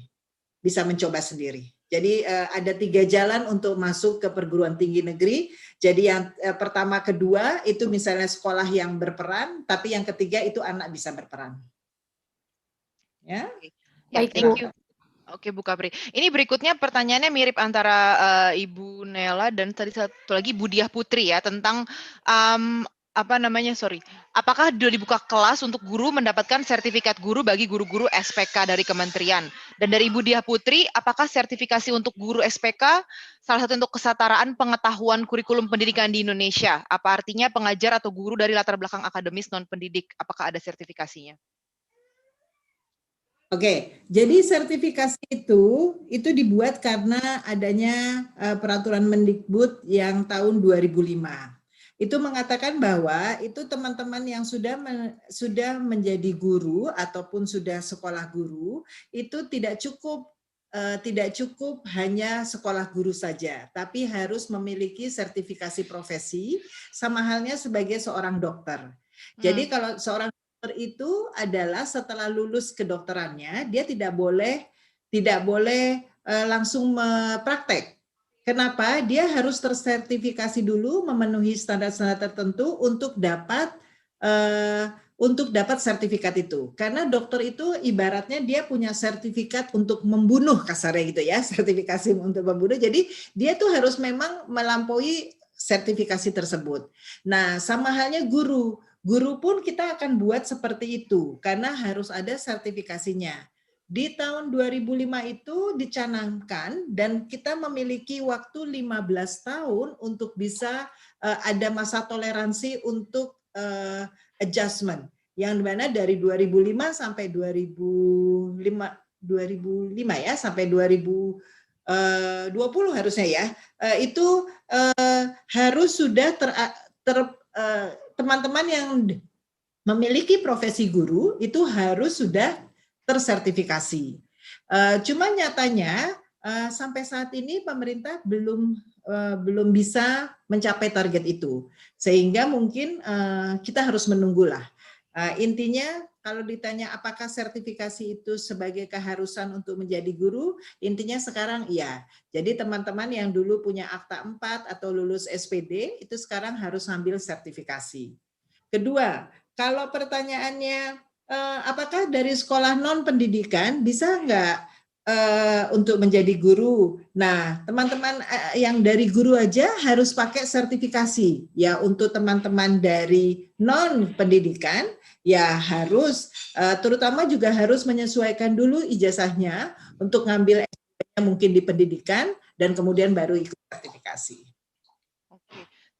bisa mencoba sendiri. Jadi ada 3 jalan untuk masuk ke perguruan tinggi negeri. Jadi yang pertama, kedua itu misalnya sekolah yang berperan, tapi yang ketiga itu anak bisa berperan. Ya. Ya, thank you. Oke Bu Capri. Ini berikutnya pertanyaannya mirip antara Ibu Nela dan tadi satu lagi Bu Diah Putri ya, tentang apakah sudah dibuka kelas untuk guru mendapatkan sertifikat guru bagi guru-guru SPK dari kementerian? Dan dari Ibu Diah Putri, apakah sertifikasi untuk guru SPK salah satu untuk kesetaraan pengetahuan kurikulum pendidikan di Indonesia? Apa artinya pengajar atau guru dari latar belakang akademis non-pendidik? Apakah ada sertifikasinya? Oke, jadi sertifikasi itu dibuat karena adanya peraturan Mendikbud yang tahun 2005. Itu mengatakan bahwa itu teman-teman yang sudah menjadi guru ataupun sudah sekolah guru itu tidak cukup hanya sekolah guru saja, tapi harus memiliki sertifikasi profesi sama halnya sebagai seorang dokter. Jadi kalau seorang dokter itu adalah setelah lulus kedokterannya dia tidak boleh langsung praktek. Kenapa? Dia harus tersertifikasi dulu, memenuhi standar-standar tertentu untuk dapat sertifikat itu. Karena dokter itu ibaratnya dia punya sertifikat untuk membunuh, kasarnya gitu ya, sertifikasi untuk membunuh. Jadi dia tuh harus memang melampaui sertifikasi tersebut. Nah, sama halnya guru. Guru pun kita akan buat seperti itu karena harus ada sertifikasinya. Di tahun 2005 itu dicanangkan dan kita memiliki waktu 15 tahun untuk bisa ada masa toleransi untuk adjustment. Yang dimana dari 2005 sampai 2005 ya sampai 2020 harusnya ya, itu harus sudah teman-teman yang memiliki profesi guru itu harus sudah tersertifikasi. Cuma nyatanya sampai saat ini pemerintah belum bisa mencapai target itu, sehingga mungkin kita harus menunggulah. Intinya kalau ditanya apakah sertifikasi itu sebagai keharusan untuk menjadi guru, intinya sekarang iya. Jadi teman-teman yang dulu punya akta 4 atau lulus SPD itu sekarang harus ambil sertifikasi. Kedua, kalau pertanyaannya apakah dari sekolah non pendidikan bisa nggak untuk menjadi guru? Nah, teman-teman yang dari guru aja harus pakai sertifikasi. Ya, untuk teman-teman dari non pendidikan ya harus terutama juga harus menyesuaikan dulu ijazahnya untuk ngambil mungkin di pendidikan dan kemudian baru ikut sertifikasi.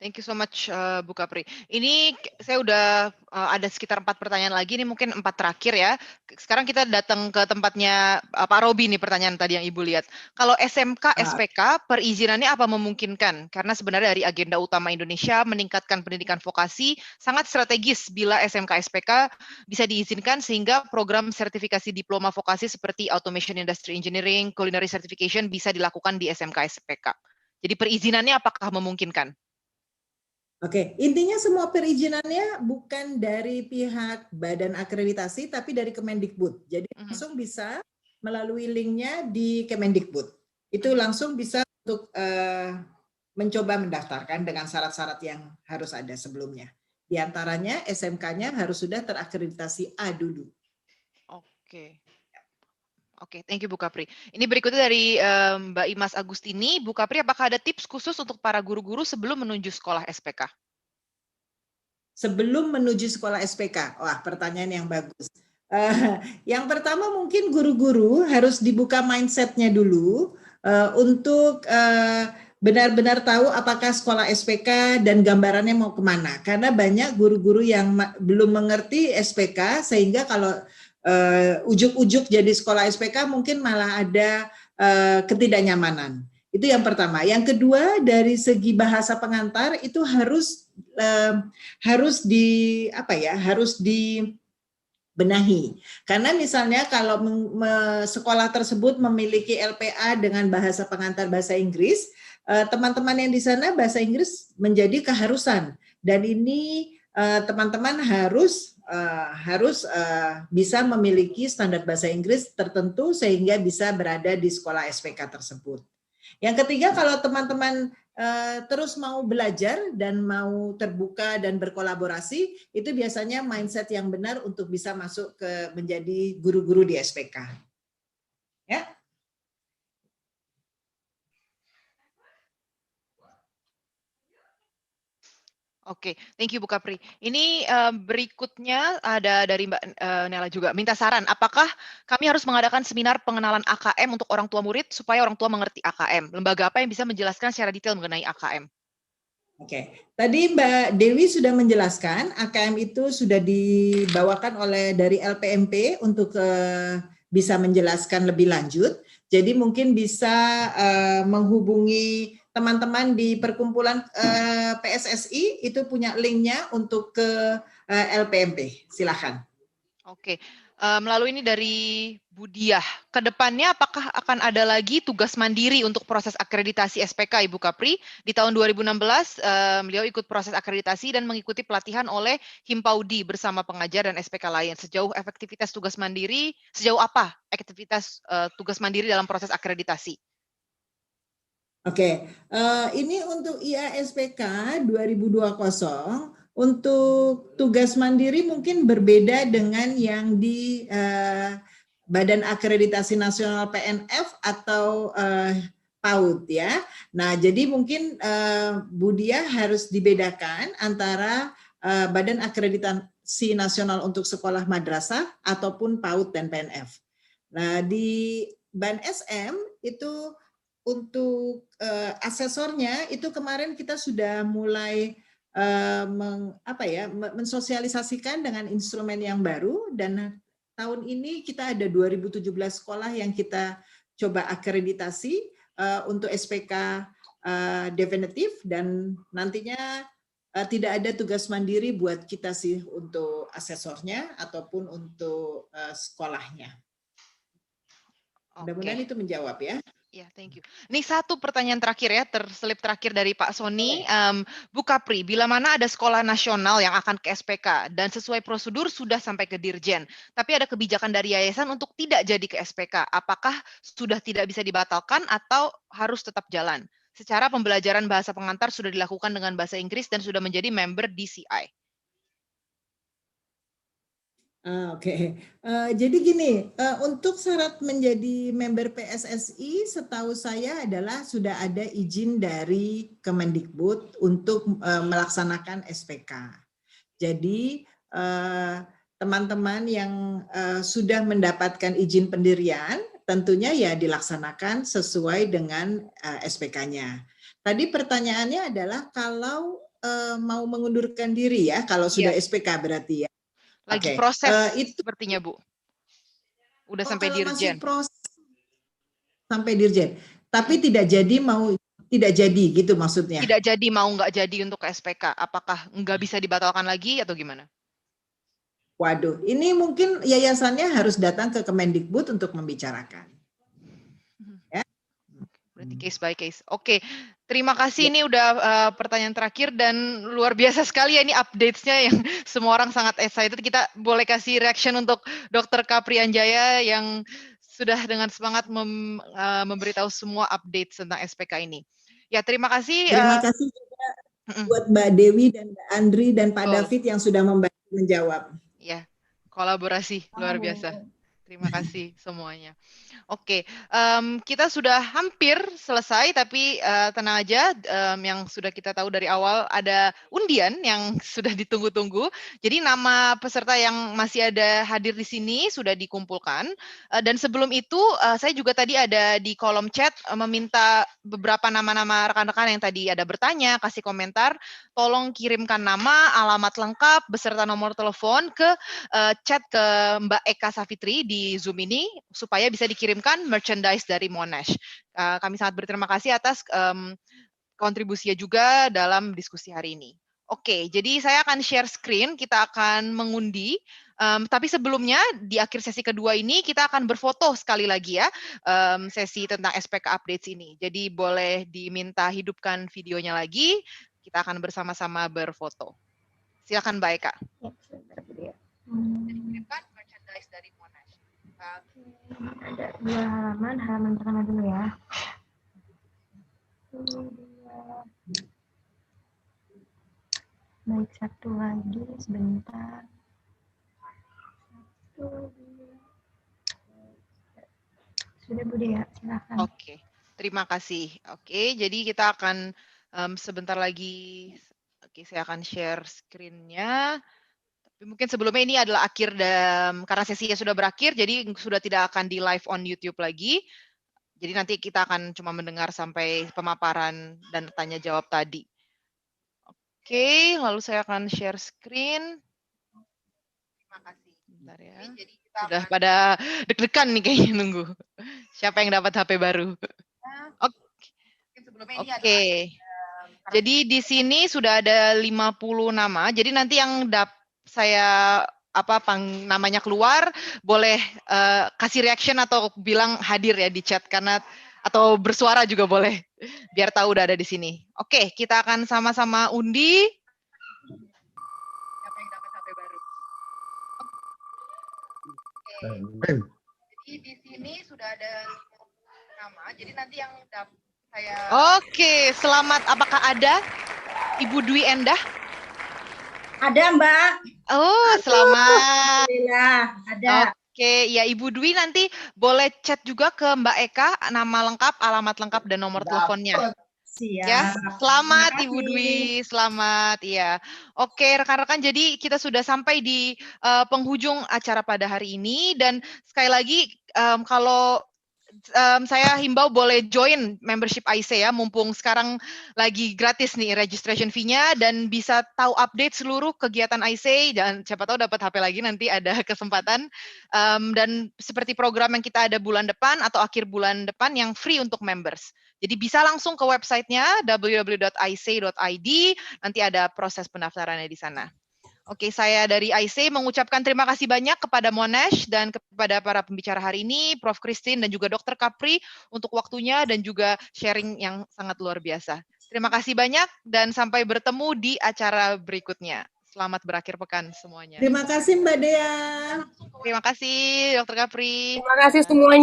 Thank you so much, Bu Capri. Ini saya udah ada sekitar 4 pertanyaan lagi, ini mungkin 4 terakhir ya. Sekarang kita datang ke tempatnya Pak Robi nih, pertanyaan tadi yang Ibu lihat. Kalau SMK, SPK, perizinannya apa memungkinkan? Karena sebenarnya dari agenda utama Indonesia meningkatkan pendidikan vokasi sangat strategis bila SMK, SPK bisa diizinkan sehingga program sertifikasi diploma vokasi seperti Automation Industry Engineering, Culinary Certification bisa dilakukan di SMK, SPK. Jadi perizinannya apakah memungkinkan? Oke, intinya semua perizinannya bukan dari pihak badan akreditasi, tapi dari Kemendikbud. Jadi langsung bisa melalui linknya di Kemendikbud. Itu langsung bisa untuk mencoba mendaftarkan dengan syarat-syarat yang harus ada sebelumnya. Di antaranya SMK-nya harus sudah terakreditasi A dulu. Oke, thank you Bu Capri. Ini berikutnya dari Mbak Imas Agustini. Bu Capri, apakah ada tips khusus untuk para guru-guru sebelum menuju sekolah SPK? Sebelum menuju sekolah SPK? Wah, pertanyaan yang bagus. Yang pertama mungkin guru-guru harus dibuka mindset-nya dulu untuk benar-benar tahu apakah sekolah SPK dan gambarannya mau kemana. Karena banyak guru-guru yang belum mengerti SPK sehingga kalau ujuk-ujuk jadi sekolah SPK mungkin malah ada ketidaknyamanan. Itu yang pertama. Yang kedua, dari segi bahasa pengantar itu harus dibenahi. Karena misalnya kalau sekolah tersebut memiliki LPA dengan bahasa pengantar bahasa Inggris, teman-teman yang di sana bahasa Inggris menjadi keharusan. Dan ini teman-teman harus bisa memiliki standar bahasa Inggris tertentu sehingga bisa berada di sekolah SPK tersebut. Yang ketiga, kalau teman-teman terus mau belajar dan mau terbuka dan berkolaborasi, itu biasanya mindset yang benar untuk bisa masuk ke menjadi guru-guru di SPK. Ya. Oke, thank you Bu Capri. Ini berikutnya ada dari Mbak Nela juga, minta saran, apakah kami harus mengadakan seminar pengenalan AKM untuk orang tua murid supaya orang tua mengerti AKM? Lembaga apa yang bisa menjelaskan secara detail mengenai AKM? Oke, tadi Mbak Dewi sudah menjelaskan, AKM itu sudah dibawakan oleh dari LPMP untuk bisa menjelaskan lebih lanjut. Jadi mungkin bisa menghubungi teman-teman di perkumpulan PSSI, itu punya linknya untuk ke LPMP. Silakan. Oke, melalui ini dari Budiah. Kedepannya apakah akan ada lagi tugas mandiri untuk proses akreditasi SPK Ibu Capri? Di tahun 2016 beliau ikut proses akreditasi dan mengikuti pelatihan oleh Himpaudi bersama pengajar dan SPK lain. Sejauh efektivitas tugas mandiri, sejauh apa aktivitas tugas mandiri dalam proses akreditasi? Oke, ini untuk IASPK 2020, untuk tugas mandiri mungkin berbeda dengan yang di Badan Akreditasi Nasional PNF atau PAUD ya. Nah, jadi mungkin Budia harus dibedakan antara Badan Akreditasi Nasional untuk Sekolah Madrasah ataupun PAUD dan PNF. Nah, di Ban SM itu untuk asesornya itu kemarin kita sudah mulai mensosialisasikan dengan instrumen yang baru, dan tahun ini kita ada 2017 sekolah yang kita coba akreditasi untuk SPK definitif, dan nantinya tidak ada tugas mandiri buat kita sih untuk asesornya ataupun untuk sekolahnya. Mudah-mudahan itu menjawab ya. Ya, thank you. Ini satu pertanyaan terakhir ya, terselip terakhir dari Pak Sony. Bu Capri, bila mana ada sekolah nasional yang akan ke SPK dan sesuai prosedur sudah sampai ke Dirjen, tapi ada kebijakan dari yayasan untuk tidak jadi ke SPK, apakah sudah tidak bisa dibatalkan atau harus tetap jalan? Secara pembelajaran bahasa pengantar sudah dilakukan dengan bahasa Inggris dan sudah menjadi member DCI. Oke. Jadi gini, untuk syarat menjadi member PSSI setahu saya adalah sudah ada izin dari Kemendikbud untuk melaksanakan SPK. Jadi teman-teman yang sudah mendapatkan izin pendirian tentunya ya dilaksanakan sesuai dengan SPK-nya. Tadi pertanyaannya adalah kalau mau mengundurkan diri ya, kalau sudah SPK berarti ya. Lagi proses itu sepertinya Bu. Udah sampai Dirjen. Masih proses sampai Dirjen. Tapi tidak jadi gitu maksudnya. Tidak jadi, mau nggak jadi untuk SPK. Apakah nggak bisa dibatalkan lagi atau gimana? Waduh, ini mungkin yayasannya harus datang ke Kemendikbud untuk membicarakan. Ya. Berarti case by case. Oke, terima kasih. Ini udah pertanyaan terakhir dan luar biasa sekali ya ini updates-nya yang semua orang sangat excited. Kita boleh kasih reaction untuk Dr. Capri Anjaya yang sudah dengan semangat memberitahu semua update tentang SPK ini. Ya, terima kasih. Terima kasih juga buat Mbak Dewi dan Mbak Andri dan Pak David yang sudah membantu menjawab. Ya, kolaborasi luar biasa. Terima kasih semuanya. Oke, kita sudah hampir selesai, tapi tenang aja, yang sudah kita tahu dari awal ada undian yang sudah ditunggu-tunggu. Jadi nama peserta yang masih ada hadir di sini sudah dikumpulkan. Dan sebelum itu, saya juga tadi ada di kolom chat meminta beberapa nama-nama rekan-rekan yang tadi ada bertanya, kasih komentar, tolong kirimkan nama, alamat lengkap, beserta nomor telepon ke chat ke Mbak Eka Safitri di Zoom ini supaya bisa dikirimkan merchandise dari Monash. Kami sangat berterima kasih atas kontribusinya juga dalam diskusi hari ini. Oke, jadi saya akan share screen, kita akan mengundi. Tapi sebelumnya di akhir sesi kedua ini kita akan berfoto sekali lagi ya, sesi tentang SPK Updates ini. Jadi boleh diminta hidupkan videonya lagi, kita akan bersama-sama berfoto. Silakan Mbak Eka. Dikirimkan merchandise dari Monash. Ada 2 halaman pertama dulu ya. Baik, satu lagi sebentar. 1, 2. Sudah Bu Dea, silakan. Oke, terima kasih. Oke, jadi kita akan sebentar lagi. Oke, saya akan share screen-nya. Tapi mungkin sebelumnya ini adalah akhir karena sesinya sudah berakhir, jadi sudah tidak akan di live on YouTube lagi. Jadi nanti kita akan cuma mendengar sampai pemaparan dan tanya jawab tadi. Oke, lalu saya akan share screen. Terima kasih. Bentar ya. Jadi kita Sudah pada deg-degan nih kayaknya nunggu. Siapa yang dapat HP baru? Oke. Jadi di sini sudah ada 50 nama. Jadi nanti yang saya namanya keluar boleh kasih reaction atau bilang hadir ya di chat karena atau bersuara juga boleh biar tahu udah ada di sini. Oke, kita akan sama-sama undi. Siapa yang dapat HP baru? Oke. Jadi di sini sudah ada nama. Jadi nanti yang saya Oke, selamat. Apakah ada Ibu Dwi Endah? Ada Mbak. Oh, selamat. Alhamdulillah, ada. Oke, ya Ibu Dwi nanti boleh chat juga ke Mbak Eka, nama lengkap, alamat lengkap, dan nomor teleponnya. Siap. Ya, selamat Ibu Dwi, selamat. Iya. Oke, rekan-rekan, jadi kita sudah sampai di penghujung acara pada hari ini dan sekali lagi kalau saya himbau boleh join membership Aisei ya, mumpung sekarang lagi gratis nih registration fee-nya, dan bisa tahu update seluruh kegiatan Aisei, dan siapa tahu dapat HP lagi nanti ada kesempatan. Dan seperti program yang kita ada bulan depan atau akhir bulan depan yang free untuk members. Jadi bisa langsung ke websitenya www.aisei.id, nanti ada proses pendaftarannya di sana. Oke, saya dari Aisei mengucapkan terima kasih banyak kepada Monash dan kepada para pembicara hari ini, Prof. Christine dan juga Dr. Capri untuk waktunya dan juga sharing yang sangat luar biasa. Terima kasih banyak dan sampai bertemu di acara berikutnya. Selamat berakhir pekan semuanya. Terima kasih Mbak Dea. Terima kasih Dr. Capri. Terima kasih semuanya.